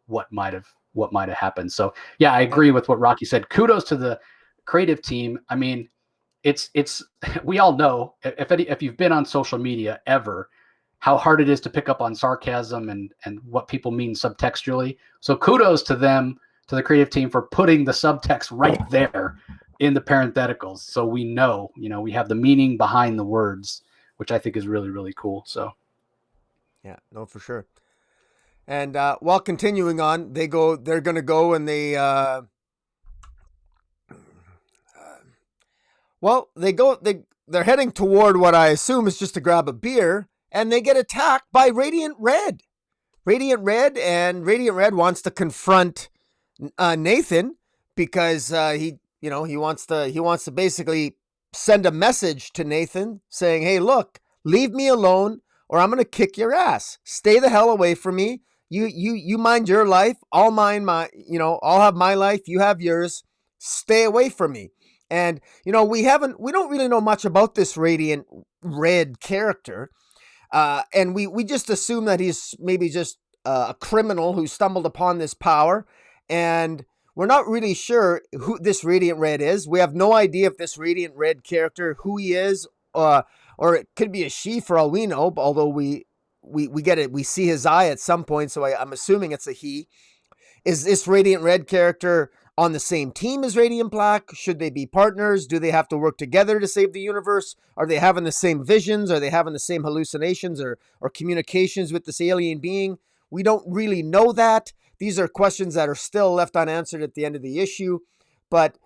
what might have happened. So yeah, I agree with what Rocky said. Kudos to the creative team. I mean, it's we all know, if you've been on social media ever, how hard it is to pick up on sarcasm and what people mean subtextually. So kudos to them, to the creative team, for putting the subtext right there in the parentheticals, so we know, we have the meaning behind the words, which I think is really, really cool. So Yeah, no, for sure. And while continuing on, they're going to go and they're heading toward what I assume is just to grab a beer, and they get attacked by Radiant Red. Radiant Red wants to confront Nathan because he wants to basically send a message to Nathan saying, "Hey, look, leave me alone, or I'm gonna kick your ass. Stay the hell away from me. You mind your life. I'll mind I'll have my life. You have yours. Stay away from me." And we don't really know much about this Radiant Red character. And we just assume that he's maybe just a criminal who stumbled upon this power. And we're not really sure who this Radiant Red is. We have no idea if this Radiant Red character, who he is, or it could be a she for all we know, although we get it. We see his eye at some point, so I'm assuming it's a he. Is this Radiant Red character on the same team as Radiant Black? Should they be partners? Do they have to work together to save the universe? Are they having the same visions? Are they having the same hallucinations or communications with this alien being? We don't really know that. These are questions that are still left unanswered at the end of the issue. But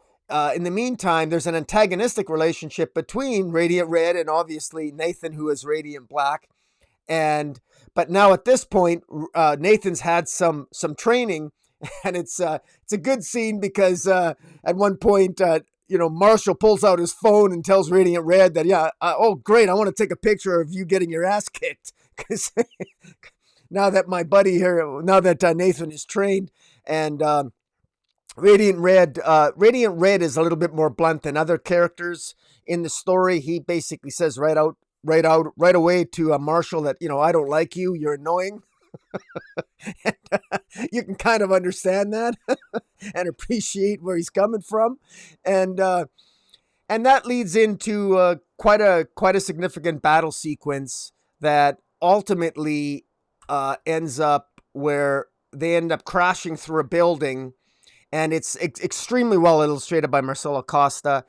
in the meantime, there's an antagonistic relationship between Radiant Red and obviously Nathan, who is Radiant Black. But now at this point, Nathan's had some training. And it's a good scene because at one point, Marshall pulls out his phone and tells Radiant Red that, oh, great, I want to take a picture of you getting your ass kicked. Because now that my buddy here, Nathan is trained, and Radiant Red is a little bit more blunt than other characters in the story. He basically says right away to Marshall that, I don't like you, you're annoying. And, you can kind of understand that and appreciate where he's coming from, and that leads into quite a significant battle sequence that ultimately ends up where they end up crashing through a building, and it's extremely well illustrated by Marcelo Costa.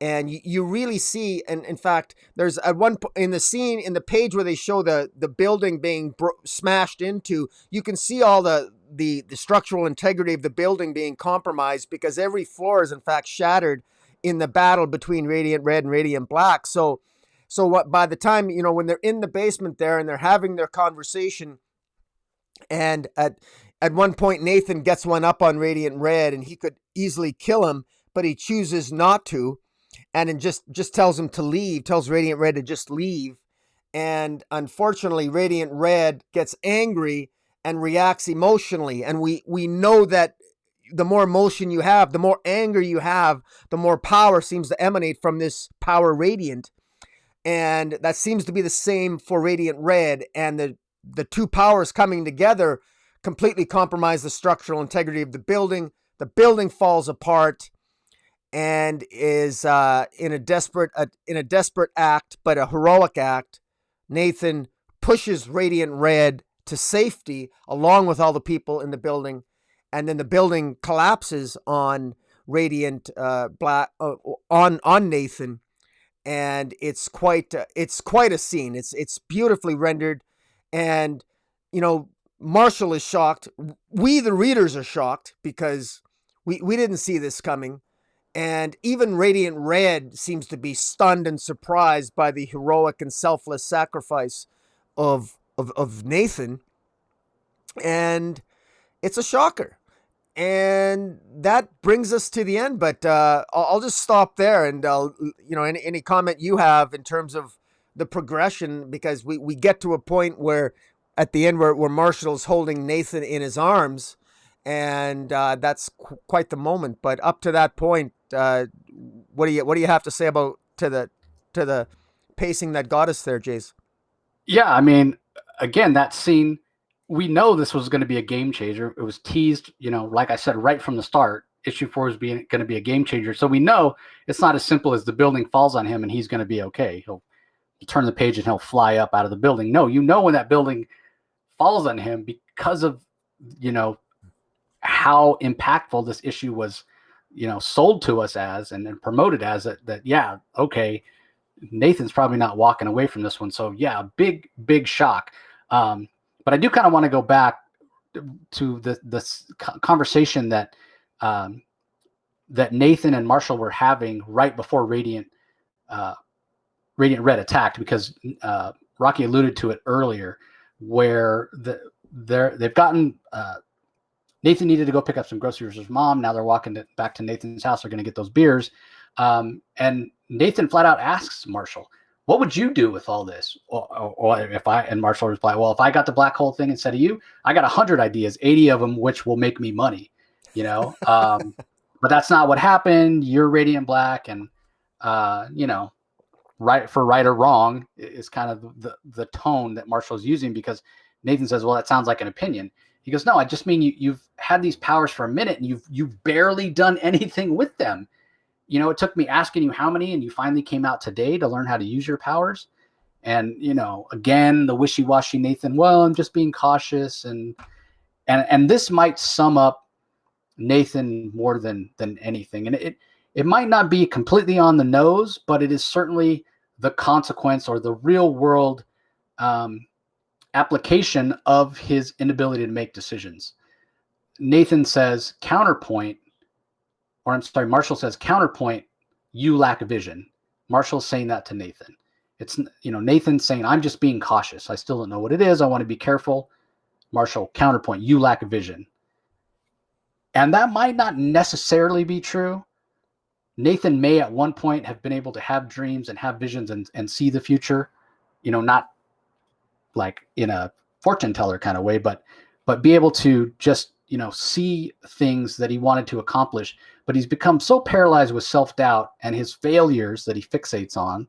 And you really see, and in fact, there's at one point in the scene, in the page where they show the building being smashed into, you can see all the structural integrity of the building being compromised because every floor is in fact shattered in the battle between Radiant Red and Radiant Black. So what, by the time, when they're in the basement there and they're having their conversation, and at one point Nathan gets one up on Radiant Red and he could easily kill him, but he chooses not to. And then just tells him to leave, tells Radiant Red to just leave. And unfortunately, Radiant Red gets angry and reacts emotionally. And we know that the more emotion you have, the more anger you have, the more power seems to emanate from this power radiant. And that seems to be the same for Radiant Red. And the two powers coming together completely compromise the structural integrity of the building. The building falls apart. And is in a desperate act, but a heroic act, Nathan pushes Radiant Red to safety along with all the people in the building, and then the building collapses on Radiant Black on Nathan, and it's quite a scene. It's beautifully rendered, and Marshall is shocked. We the readers are shocked because we didn't see this coming. And even Radiant Red seems to be stunned and surprised by the heroic and selfless sacrifice of Nathan. And it's a shocker. And that brings us to the end. But I'll just stop there. And, any comment you have in terms of the progression, because we get to a point where at the end where Marshall's holding Nathan in his arms. And that's quite the moment. But up to that point, what do you have to say about to the pacing that got us there, Jace? Yeah, I mean, again, that scene, we know this was going to be a game changer. It was teased, like I said, right from the start. Issue 4 is going to be a game changer. So we know it's not as simple as the building falls on him and he's going to be okay. He'll turn the page and he'll fly up out of the building. No, when that building falls on him because of, how impactful this issue was, sold to us as and promoted as that, yeah, okay, Nathan's probably not walking away from this one. So yeah, big shock. But I do kind of want to go back to this conversation that Nathan and Marshall were having right before Radiant Red attacked, because Rocky alluded to it earlier, where they've gotten Nathan needed to go pick up some groceries with his mom. Now they're walking back to Nathan's house. They're going to get those beers. And Nathan flat out asks Marshall, what would you do with all this? Or and Marshall replied, well, if I got the black hole thing instead of you, I got 100 ideas, 80 of them, which will make me money, but that's not what happened. You're Radiant Black. And, right or wrong is kind of the tone that Marshall's using, because Nathan says, well, that sounds like an opinion. He goes, no, I just mean you've had these powers for a minute and you've barely done anything with them. It took me asking you how many, and you finally came out today to learn how to use your powers. And, again, the wishy-washy Nathan, well, I'm just being cautious. And this might sum up Nathan more than anything. And it might not be completely on the nose, but it is certainly the consequence or the real world application of his inability to make decisions. Nathan says counterpoint, or I'm sorry, Marshall says counterpoint, you lack vision. Marshall's saying that to Nathan. It's, Nathan's saying, I'm just being cautious. I still don't know what it is. I want to be careful. Marshall, counterpoint, you lack vision. And that might not necessarily be true. Nathan may at one point have been able to have dreams and have visions and see the future, not like in a fortune teller kind of way, but be able to just, see things that he wanted to accomplish. But he's become so paralyzed with self-doubt and his failures that he fixates on,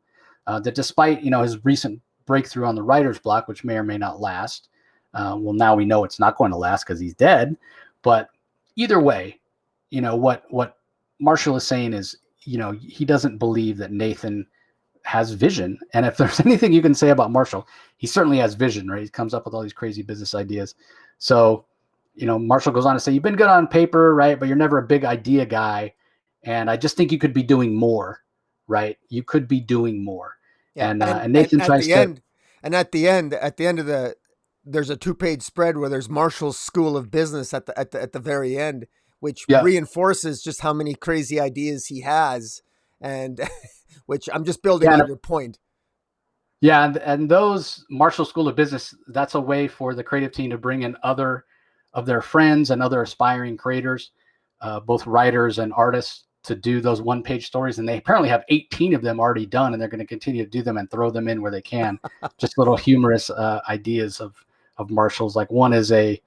that despite, his recent breakthrough on the writer's block, which may or may not last. Well, now we know it's not going to last because he's dead. But either way, what Marshall is saying is, he doesn't believe that Nathan has vision. And if there's anything you can say about Marshall, he certainly has vision, right? He comes up with all these crazy business ideas. So, Marshall goes on to say, you've been good on paper, right? But you're never a big idea guy. And I just think you could be doing more, right? You could be doing more. Yeah. And Nathan tries to. At the end of there's a 2-page spread where there's Marshall's School of Business at the very end, which reinforces just how many crazy ideas he has, and which I'm just building on your point. Yeah, and those Marshall School of Business, that's a way for the creative team to bring in other of their friends and other aspiring creators, both writers and artists, to do those 1-page stories. And they apparently have 18 of them already done, and they're going to continue to do them and throw them in where they can. Just little humorous ideas of Marshall's. Like one is you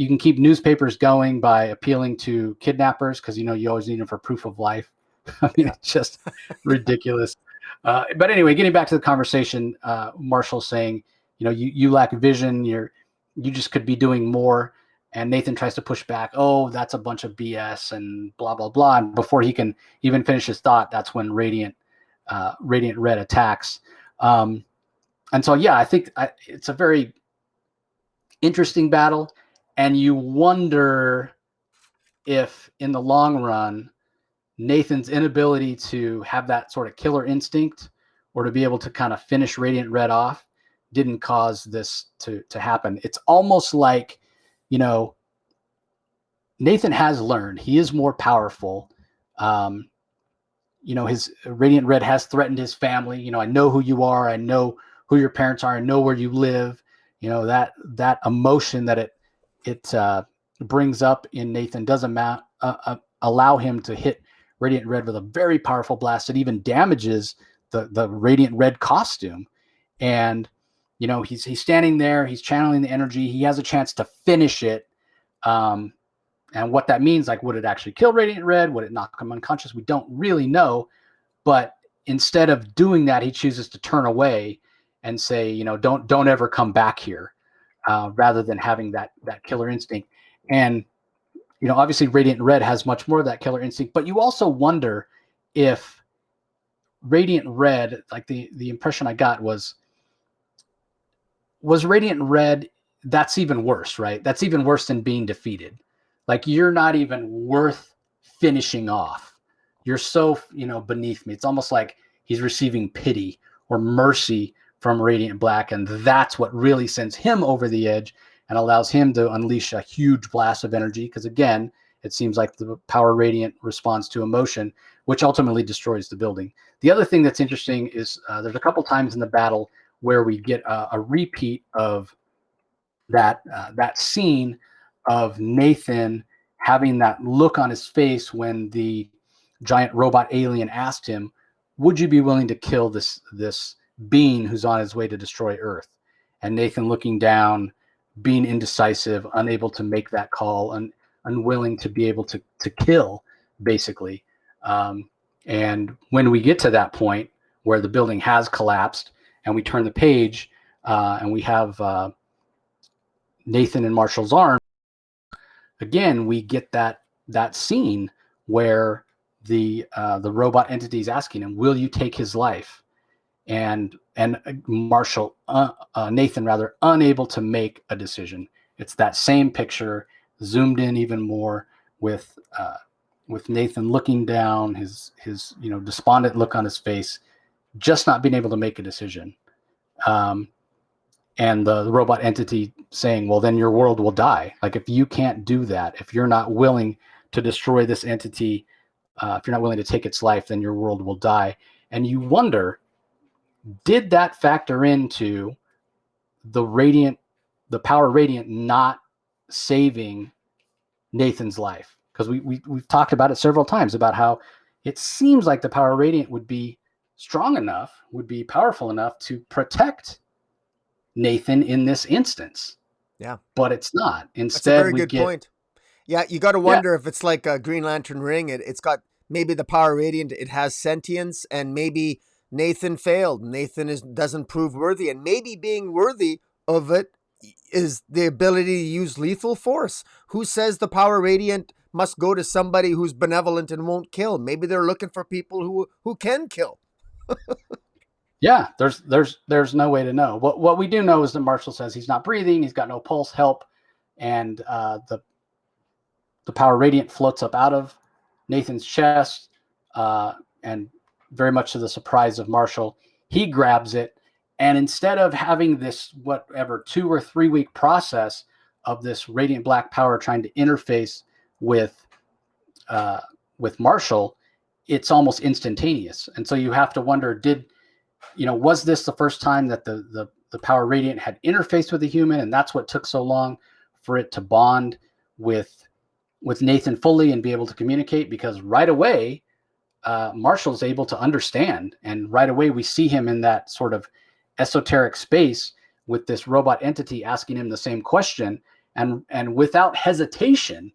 can keep newspapers going by appealing to kidnappers, because you always need them for proof of life. I mean, it's just ridiculous. But anyway, getting back to the conversation, Marshall's saying, you lack vision. You just could be doing more. And Nathan tries to push back. Oh, that's a bunch of BS and blah, blah, blah. And before he can even finish his thought, that's when Radiant Red attacks. And so, yeah, I think it's a very interesting battle. And you wonder if in the long run, Nathan's inability to have that sort of killer instinct, or to be able to kind of finish Radiant Red off, didn't cause this to happen. It's almost like, Nathan has learned. He is more powerful. His Radiant Red has threatened his family. I know who you are. I know who your parents are. I know where you live. That emotion that it brings up in Nathan doesn't allow him to hit Radiant Red with a very powerful blast that even damages the Radiant Red costume. And, he's standing there, he's channeling the energy. He has a chance to finish it. And what that means, like, would it actually kill Radiant Red? Would it knock him unconscious? We don't really know. But instead of doing that, he chooses to turn away and say, don't ever come back here, rather than having that killer instinct. And obviously Radiant Red has much more of that killer instinct, but you also wonder if Radiant Red, like the impression I got was Radiant Red, that's even worse, right? That's even worse than being defeated. Like, you're not even worth finishing off. You're so, beneath me. It's almost like he's receiving pity or mercy from Radiant Black, and that's what really sends him over the edge and allows him to unleash a huge blast of energy, because again, it seems like the Power Radiant responds to emotion, which ultimately destroys the building. The other thing that's interesting is there's a couple times in the battle where we get a repeat of that scene of Nathan having that look on his face when the giant robot alien asked him, "Would you be willing to kill this being who's on his way to destroy Earth?" And Nathan looking down, being indecisive, unable to make that call, unwilling to be able to kill, basically. And when we get to that point where the building has collapsed and we turn the page, and we have Nathan in Marshall's arms, again, we get that scene where the robot entity is asking him, "Will you take his life?" And Marshall, Nathan rather, unable to make a decision. It's that same picture zoomed in even more with Nathan looking down, his despondent look on his face, just not being able to make a decision. And the robot entity saying, "Well, then your world will die. Like, if you can't do that, if you're not willing to destroy this entity, if you're not willing to take its life, then your world will die." And you wonder, did that factor into the Power Radiant not saving Nathan's life? Because we've talked about it several times about how it seems like the Power Radiant would be strong enough, would be powerful enough to protect Nathan in this instance. Yeah. But it's not. That's a Instead, very we good get point. Yeah, you got to wonder if it's like a Green Lantern ring. It's got maybe the Power Radiant. It has sentience, and maybe Nathan failed. Nathan doesn't prove worthy, and maybe being worthy of it is the ability to use lethal force. Who says the Power Radiant must go to somebody who's benevolent and won't kill? Maybe they're looking for people who can kill. Yeah, there's no way to know. What we do know is that Marshall says he's not breathing, he's got no pulse, help, and the Power Radiant floats up out of Nathan's chest, and very much to the surprise of Marshall, he grabs it, and instead of having this whatever 2 or 3 week process of this Radiant Black power trying to interface with Marshall, it's almost instantaneous. And so you have to wonder, was this the first time that the Power Radiant had interfaced with a human, and that's what took so long for it to bond with Nathan fully and be able to communicate? Because right away, Marshall's able to understand, and right away we see him in that sort of esoteric space with this robot entity asking him the same question, and without hesitation,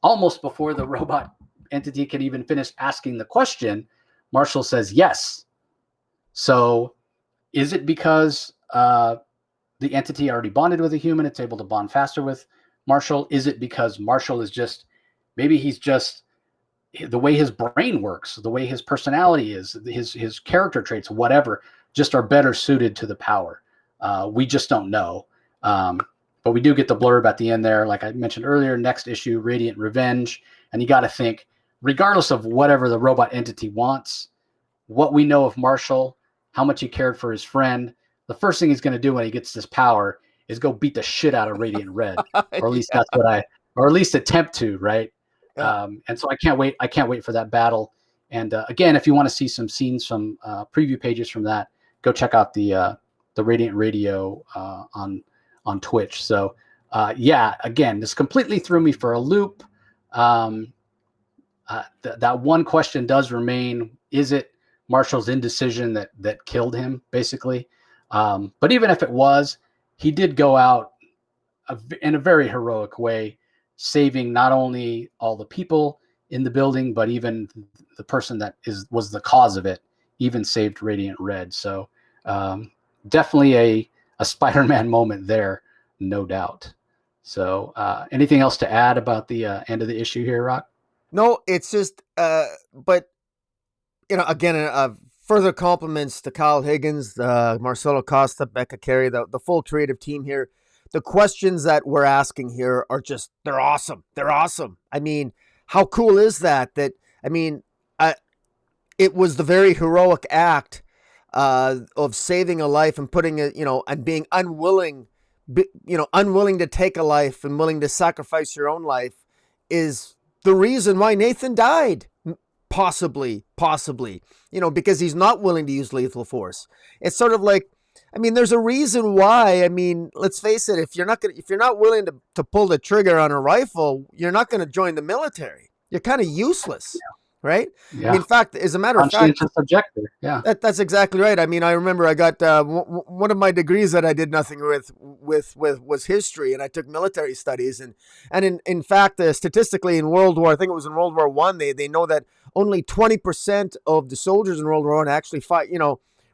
almost before the robot entity can even finish asking the question, Marshall says yes. So is it because the entity already bonded with a human, it's able to bond faster with Marshall? Is it because Marshall is just, maybe he's just, the way his brain works, the way his personality is, his character traits, whatever, just are better suited to the power? We just don't know. But we do get the blurb at the end there, like I mentioned earlier, next issue, Radiant Revenge. And you got to think, regardless of whatever the robot entity wants, what we know of Marshall, how much he cared for his friend, the first thing he's going to do when he gets this power is go beat the shit out of Radiant Red, or at least Yeah. or at least attempt to, right? Yeah. And so I can't wait for that battle. And again, if you want to see some scenes, some preview pages from that, go check out the Radiant Radio on Twitch. So yeah, again, this completely threw me for a loop. That one question does remain: is it Marshall's indecision that killed him, basically? But even if it was, he did go out in a very heroic way, saving not only all the people in the building, but even the person that was the cause of it, even saved Radiant Red. So definitely a Spider-Man moment there, no doubt. So, anything else to add about the end of the issue here, Rock? No, it's just, but again, further compliments to Kyle Higgins, Marcelo Costa, Becca Carey, the full creative team here. The questions that we're asking here are just, they're awesome. They're awesome. I mean, how cool is that? I mean, it was the very heroic act of saving a life and putting it, and being unwilling, unwilling to take a life and willing to sacrifice your own life is the reason why Nathan died. Possibly, because he's not willing to use lethal force. It's sort of like, I mean, there's a reason why. I mean, let's face it. If you're not willing to pull the trigger on a rifle, you're not going to join the military. You're kind of useless, right? Yeah. I mean, in fact, as a matter of fact, conscientious objector. Yeah, that's exactly right. I mean, I remember I got one of my degrees that I did nothing with was history, and I took military studies, and in fact, statistically in World War, I think it was in World War One, they know that only 20% of the soldiers in World War One actually fight.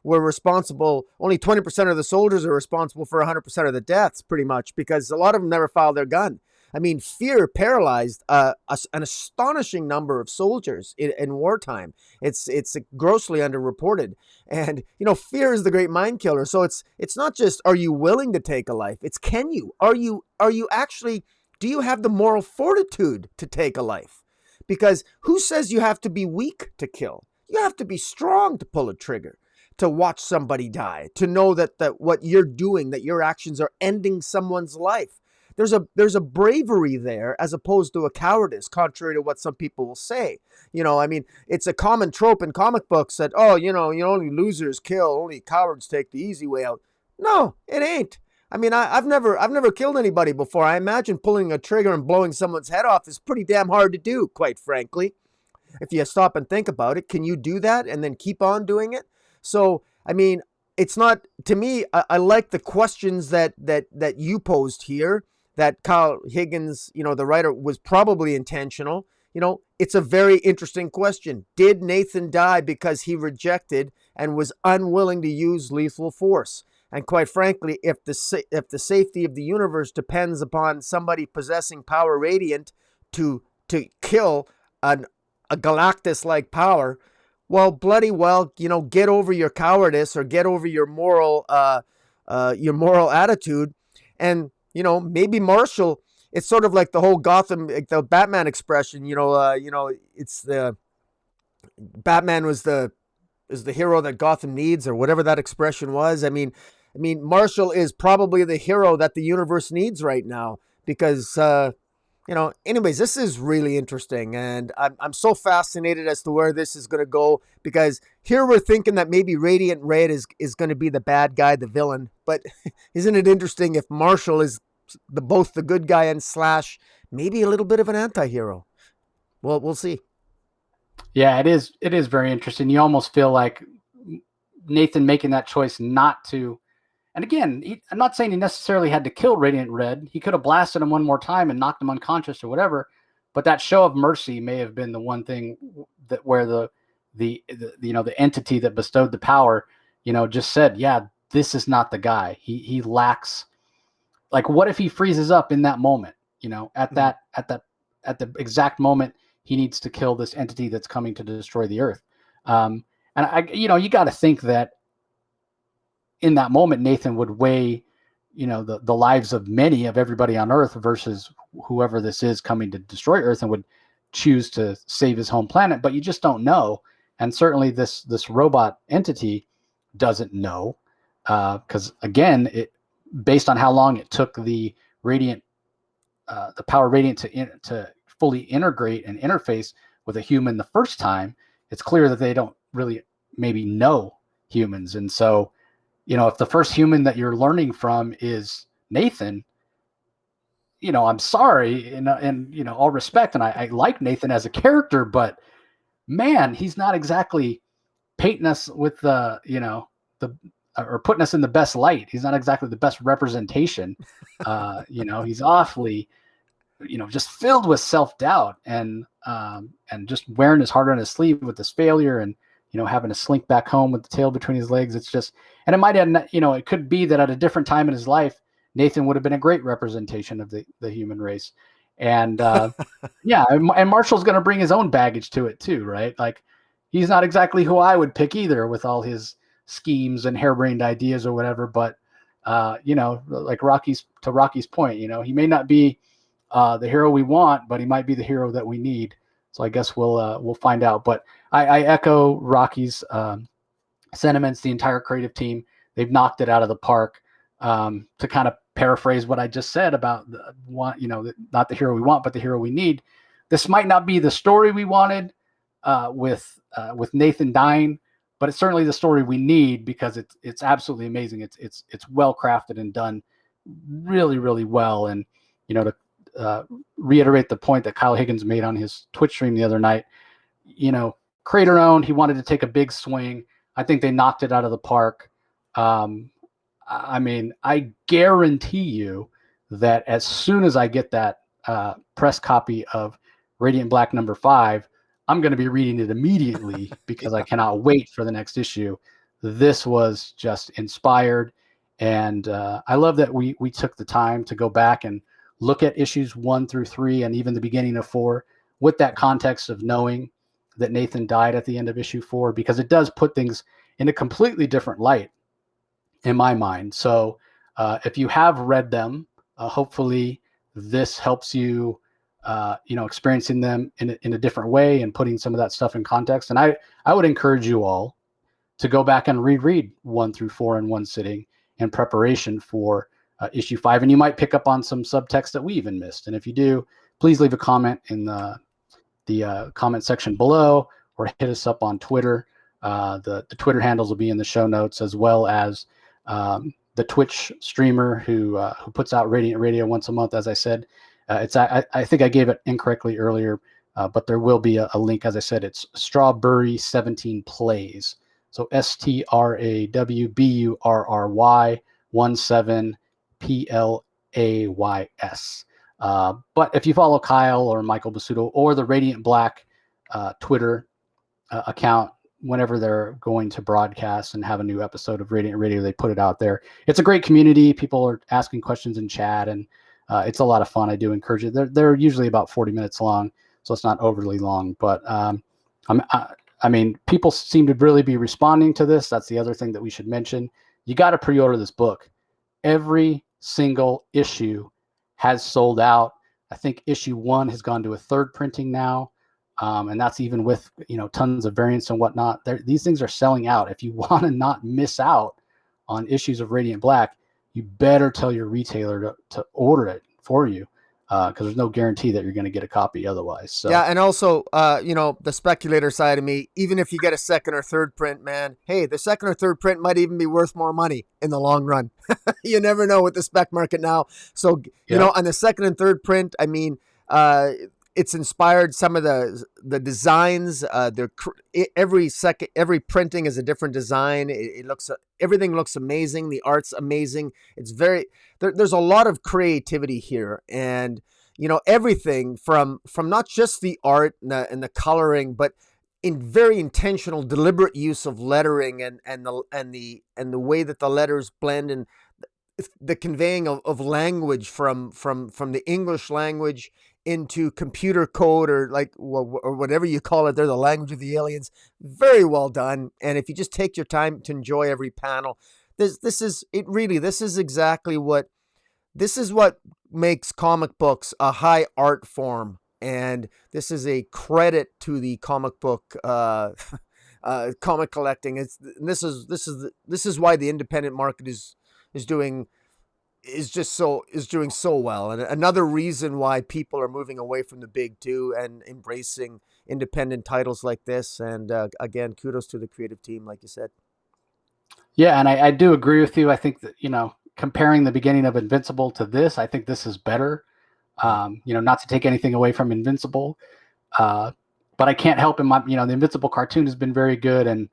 Were responsible. Only 20% of the soldiers are responsible for 100% of the deaths, pretty much, because a lot of them never filed their gun. I mean, fear paralyzed an astonishing number of soldiers in wartime. It's grossly underreported, and fear is the great mind killer. So it's not just, are you willing to take a life? It's, can you? Are you actually? Do you have the moral fortitude to take a life? Because who says you have to be weak to kill? You have to be strong to pull a trigger, to watch somebody die, to know that what you're doing, that your actions are ending someone's life. There's a bravery there as opposed to a cowardice, contrary to what some people will say. I mean, it's a common trope in comic books that, only losers kill, only cowards take the easy way out. No, it ain't. I mean, I've never killed anybody before. I imagine pulling a trigger and blowing someone's head off is pretty damn hard to do, quite frankly. If you stop and think about it, can you do that and then keep on doing it? So, I mean, it's not, to me, I like the questions that you posed here, that Kyle Higgins, the writer, was probably intentional. It's a very interesting question. Did Nathan die because he rejected and was unwilling to use lethal force? And quite frankly, if the safety of the universe depends upon somebody possessing power radiant to kill a Galactus-like power, well, bloody well, get over your cowardice, or get over your moral attitude, and maybe Marshall. It's sort of like the whole Gotham, like the Batman expression. It's the Batman is the hero that Gotham needs, or whatever that expression was. I mean, Marshall is probably the hero that the universe needs right now, because anyways, this is really interesting, and I'm so fascinated as to where this is going to go, because here we're thinking that maybe Radiant Red is going to be the bad guy, the villain, but isn't it interesting if Marshall is both the good guy and slash maybe a little bit of an anti-hero? Well, we'll see. Yeah, it is. It is very interesting. You almost feel like Nathan making that choice not to. And again, I'm not saying he necessarily had to kill Radiant Red. He could have blasted him one more time and knocked him unconscious or whatever. But that show of mercy may have been the one thing that where the entity that bestowed the power, just said, yeah, this is not the guy. He lacks. Like, what if he freezes up in that moment? At the exact moment he needs to kill this entity that's coming to destroy the Earth. And you got to think that in that moment, Nathan would weigh, the lives of everybody on Earth versus whoever this is coming to destroy Earth, and would choose to save his home planet. But you just don't know. And certainly this robot entity doesn't know, because again, based on how long it took the power radiant to fully integrate and interface with a human the first time, it's clear that they don't really maybe know humans. And so, if the first human that you're learning from is Nathan, I'm sorry, and all respect, and I like Nathan as a character, but man, he's not exactly painting us with or putting us in the best light. He's not exactly the best representation. He's awfully, just filled with self-doubt, and just wearing his heart on his sleeve with this failure, and having to slink back home with the tail between his legs. It's just, and it might have, it could be that at a different time in his life, Nathan would have been a great representation of the human race. And yeah, and Marshall's going to bring his own baggage to it too, right? Like, he's not exactly who I would pick either with all his schemes and harebrained ideas or whatever. But, like Rocky's point, he may not be the hero we want, but he might be the hero that we need. So I guess we'll find out. But I echo Rocky's sentiments. The entire creative team, they've knocked it out of the park. To kind of paraphrase what I just said about not the hero we want, but the hero we need. This might not be the story we wanted with Nathan dying, but it's certainly the story we need, because it's absolutely amazing. It's well crafted and done really, really well. And to reiterate the point that Kyle Higgins made on his Twitch stream the other night, creator owned. He wanted to take a big swing. I think they knocked it out of the park. I mean, I guarantee you that as soon as I get that press copy of Radiant Black #5, I'm going to be reading it immediately because I cannot wait for the next issue. This was just inspired. And I love that we took the time to go back and look at issues 1 through 3 and even the beginning of 4 with that context of knowing that Nathan died at the end of issue 4, because it does put things in a completely different light in my mind. So if you have read them, hopefully this helps you, experiencing them in a different way and putting some of that stuff in context. And I would encourage you all to go back and reread 1 through 4 in one sitting in preparation for issue 5. And you might pick up on some subtext that we even missed. And if you do, please leave a comment in the comment section below, or hit us up on Twitter. The Twitter handles will be in the show notes, as well as the Twitch streamer who puts out Radiant Radio once a month. As I said, I think I gave it incorrectly earlier, but there will be a link. As I said, it's Strawburry 17 Plays. So STRAWBURRY 17 PLAYS. But if you follow Kyle or Michael Basuto or the Radiant Black Twitter account, whenever they're going to broadcast and have a new episode of Radiant Radio, they put it out there. It's a great community. People are asking questions in chat, and it's a lot of fun. I do encourage it. They're usually about 40 minutes long, so it's not overly long. But I mean, people seem to really be responding to this. That's the other thing that we should mention. You got to pre-order this book. Every single issue has sold out. I think issue 1 has gone to a 3rd printing now. And that's even with, tons of variants and whatnot. These things are selling out. If you want to not miss out on issues of Radiant Black, you better tell your retailer to order it for you, because there's no guarantee that you're going to get a copy otherwise. So. Yeah, and also, the speculator side of me, even if you get a 2nd or 3rd print, man, hey, the 2nd or 3rd print might even be worth more money in the long run. You never know with the spec market now. So, on the 2nd and 3rd print, I mean, it's inspired some of the designs. Every printing is a different design. Everything looks amazing. The art's amazing. It's there's a lot of creativity here, and everything from not just the art and the coloring, but in very intentional, deliberate use of lettering and the way that the letters blend, and the conveying of language from the English language into computer code, or whatever you call it. They're the language of the aliens. Very well done. And if you just take your time to enjoy every panel, this is exactly what makes comic books a high art form. And this is a credit to the comic book comic collecting. This is why the independent market is doing so well, and another reason why people are moving away from the big two and embracing independent titles like this. And again, kudos to the creative team, like you said. Yeah, and I do agree with you. I think that comparing the beginning of Invincible to this, I think this is better. Not to take anything away from Invincible, but I can't help the Invincible cartoon has been very good, and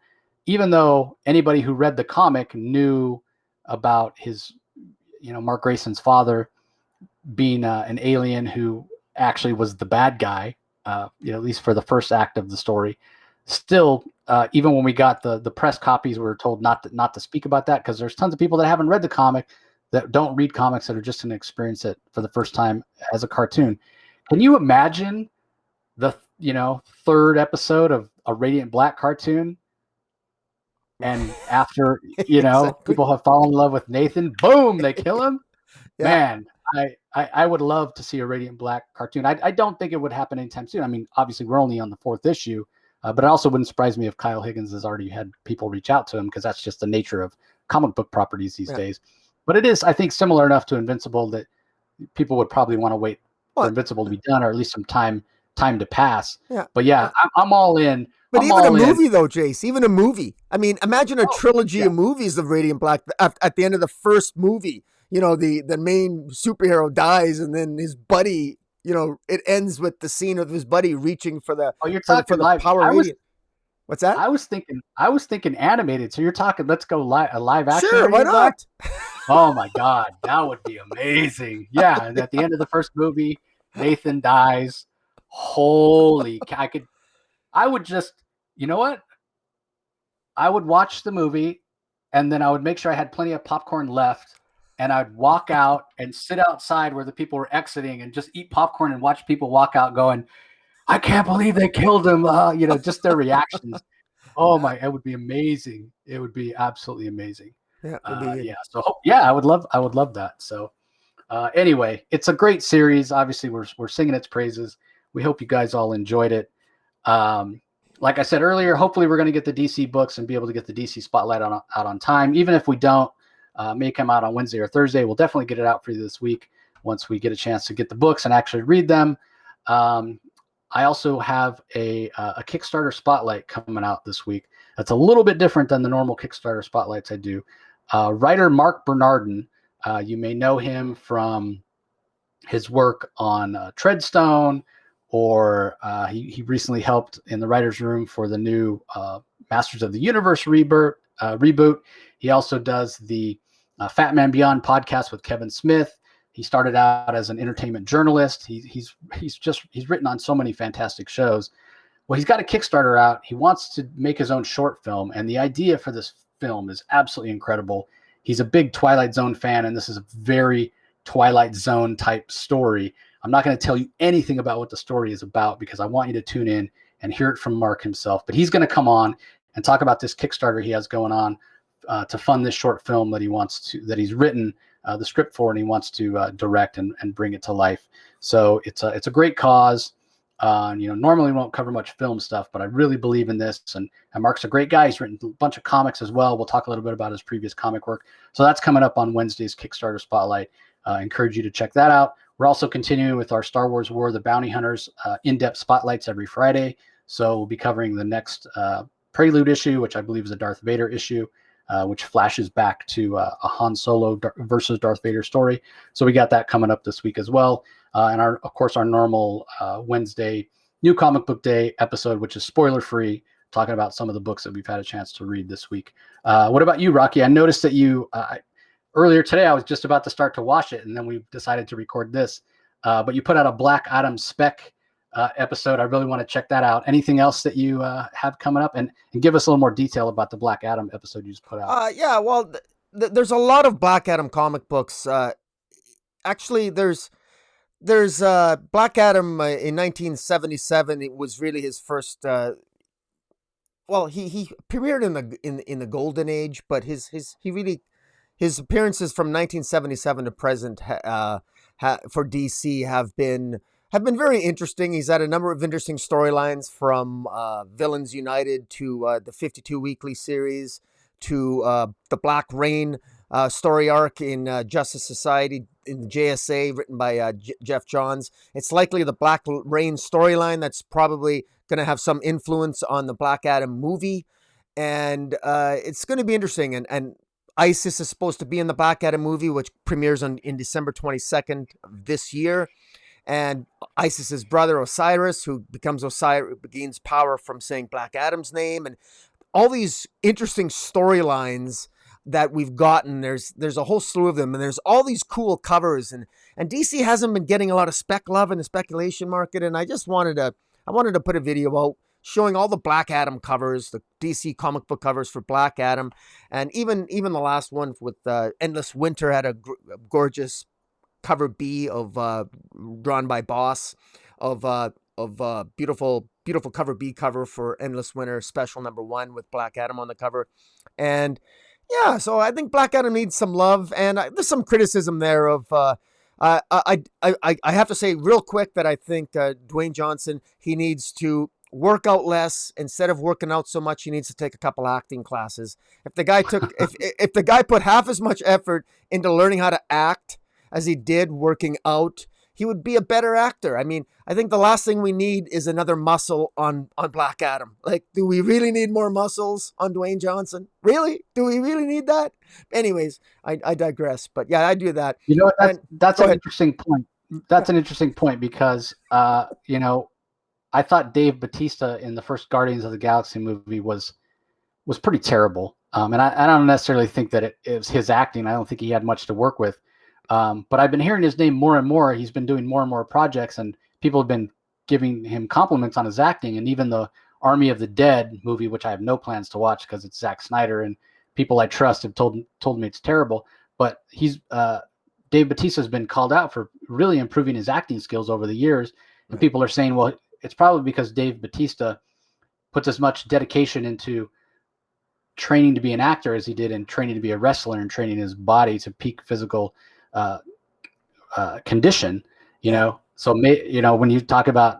even though anybody who read the comic knew about his Mark Grayson's father being an alien who actually was the bad guy, at least for the first act of the story. Still, even when we got the press copies, we were told not to speak about that because there's tons of people that haven't read the comic, that don't read comics, that are just going to experience it for the first time as a cartoon. Can you imagine the third episode of a Radiant Black cartoon, and after Exactly. people have fallen in love with Nathan, boom, they kill him? Yeah. Man, I would love to see a Radiant Black cartoon. I don't think it would happen anytime soon. I mean, obviously we're only on the 4th issue, but it also wouldn't surprise me if Kyle Higgins has already had people reach out to him, because that's just the nature of comic book properties these Yeah. days. But it is, I think, similar enough to Invincible that people would probably want to wait for Well, Invincible to be done, or at least some time to pass. yeah. But yeah, I'm all in. But I'm even a all in. movie, though, Jace, even a movie. I mean, imagine a Oh, trilogy yeah. of movies of Radiant Black. At the end of the first movie, the main superhero dies, and then his buddy, it ends with the scene of his buddy reaching for the Oh, you're for talking the live. power radiant. What's that? I was thinking animated. So you're talking, let's go a live action Sure, why Radiant Black? not? Oh my God, that would be amazing. Yeah, and at the end of the first movie, Nathan dies. Holy, I would just, you know what? I would watch the movie, and then I would make sure I had plenty of popcorn left, and I'd walk out and sit outside where the people were exiting and just eat popcorn and watch people walk out going, I can't believe they killed him. Just their reactions. Oh my, it would be amazing. It would be absolutely amazing. Yeah, it'd be good. Yeah. So yeah, I would love that. So anyway, it's a great series. Obviously, we're singing its praises. We hope you guys all enjoyed it. Like I said earlier, hopefully we're going to get the DC books and be able to get the DC Spotlight out on time. Even if we don't, may come out on Wednesday or Thursday. We'll definitely get it out for you this week once we get a chance to get the books and actually read them. I also have a Kickstarter Spotlight coming out this week. That's a little bit different than the normal Kickstarter Spotlights I do. Writer Mark Bernardin, you may know him from his work on Treadstone, or he recently helped in the writer's room for the new Masters of the Universe reboot. He also does the Fat Man Beyond podcast with Kevin Smith. He started out as an entertainment journalist. He's written on so many fantastic shows. Well, he's got a Kickstarter out. He wants to make his own short film, and the idea for this film is absolutely incredible. He's a big Twilight Zone fan, and this is a very Twilight Zone type story. I'm not going to tell you anything about what the story is about because I want you to tune in and hear it from Mark himself. But he's going to come on and talk about this Kickstarter he has going on to fund this short film that he's written the script for, and he wants to direct and bring it to life. So it's a great cause. Normally we won't cover much film stuff, but I really believe in this. And Mark's a great guy. He's written a bunch of comics as well. We'll talk a little bit about his previous comic work. So that's coming up on Wednesday's Kickstarter Spotlight. I encourage you to check that out. We're also continuing with our Star Wars War of the Bounty Hunters in-depth spotlights every Friday. So we'll be covering the next Prelude issue, which I believe is a Darth Vader issue, which flashes back to a Han Solo versus Darth Vader story. So we got that coming up this week as well. And of course, our normal Wednesday New Comic Book Day episode, which is spoiler-free, talking about some of the books that we've had a chance to read this week. What about you, Rocky? I noticed that you, earlier today, I was just about to start to watch it, and then we decided to record this. But you put out a Black Adam spec episode. I really want to check that out. Anything else that you have coming up? And give us a little more detail about the Black Adam episode you just put out. Yeah, well, there's a lot of Black Adam comic books. Actually, there's Black Adam in 1977. It was really his first. He premiered in the Golden Age, but his appearances from 1977 to present for DC have been very interesting. He's had a number of interesting storylines, from Villains United to the 52 Weekly series to the Black Rain story arc in Justice Society in the JSA, written by Jeff Johns. It's likely the Black Rain storyline that's probably going to have some influence on the Black Adam movie, and it's going to be interesting. And Isis is supposed to be in the Black Adam movie, which premieres in December 22nd of this year. And Isis's brother Osiris, who gains power from saying Black Adam's name, and all these interesting storylines that we've gotten. There's a whole slew of them, and there's all these cool covers, and DC hasn't been getting a lot of spec love in the speculation market. And I wanted to put a video out showing all the Black Adam covers, the DC comic book covers for Black Adam, and even the last one with Endless Winter had a gorgeous cover B of drawn by Boss of beautiful cover B cover for Endless Winter special #1 with Black Adam on the cover. And yeah, so I think Black Adam needs some love, and there's some criticism there of I have to say real quick that I think Dwayne Johnson, he needs to work out less. Instead of working out so much, he needs to take a couple acting classes. If the guy took if the guy put half as much effort into learning how to act as he did working out, he would be a better actor. I mean, I think the last thing we need is another muscle on Black Adam. Like, do we really need more muscles on Dwayne Johnson? Really? Do we really need that? Anyways, I digress. But yeah, I do that. You know what? That's an ahead. interesting point. That's an interesting point because, you know, I thought Dave Bautista in the first Guardians of the Galaxy movie was pretty terrible. And I don't necessarily think that it was his acting. I don't think he had much to work with. But I've been hearing his name more and more. He's been doing more and more projects, and people have been giving him compliments on his acting. And even the Army of the Dead movie, which I have no plans to watch because it's Zack Snyder and people I trust have told me it's terrible. But Dave Bautista has been called out for really improving his acting skills over the years. And people are saying, well, it's probably because Dave Bautista puts as much dedication into training to be an actor as he did in training to be a wrestler and training his body to peak physical condition, you know. So when you talk about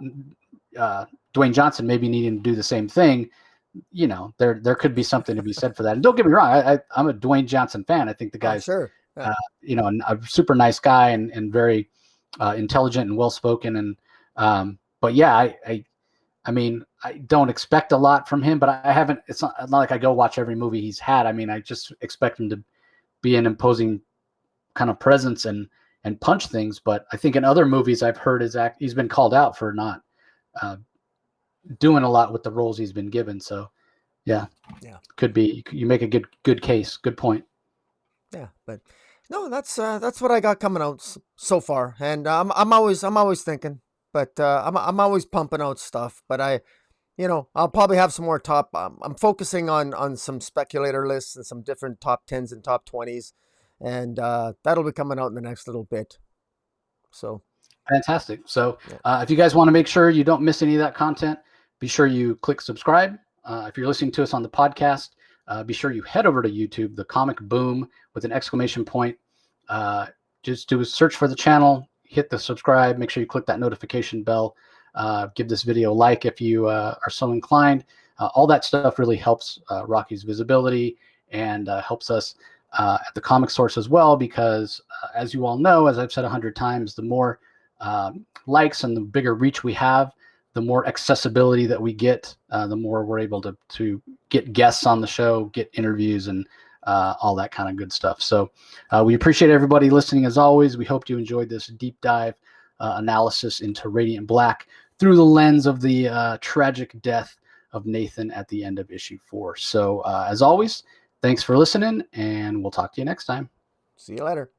Dwayne Johnson maybe needing to do the same thing, you know, there could be something to be said for that. And don't get me wrong, I'm a Dwayne Johnson fan. I think the guy's Sure. Yeah. you know, a super nice guy and very intelligent and well spoken. And but yeah, I mean, I don't expect a lot from him, but I haven't. It's not like I go watch every movie he's had. I mean, I just expect him to be an imposing kind of presence and punch things. But I think in other movies I've heard he's been called out for not doing a lot with the roles he's been given. So yeah, could be. You make a good case. Good point. Yeah, but no, that's what I got coming out so far, and I'm always thinking, but I'm always pumping out stuff. But I'll probably have some more top. I'm focusing on some speculator lists and some different top 10s and top 20s. And that'll be coming out in the next little bit. So fantastic. So if you guys want to make sure you don't miss any of that content, be sure you click subscribe. If you're listening to us on the podcast, be sure you head over to YouTube, the Comic Boom with an exclamation point. Just do a search for the channel, hit the subscribe, make sure you click that notification bell, give this video a like if you are so inclined. All that stuff really helps Rocky's visibility and helps us at the Comic Source as well, because as you all know, as I've said 100 times, the more likes and the bigger reach we have, the more accessibility that we get, the more we're able to get guests on the show, get interviews, and all that kind of good stuff. So we appreciate everybody listening as always. We hope you enjoyed this deep dive analysis into Radiant Black through the lens of the tragic death of Nathan at the end of issue 4. So as always, thanks for listening, and we'll talk to you next time. See you later.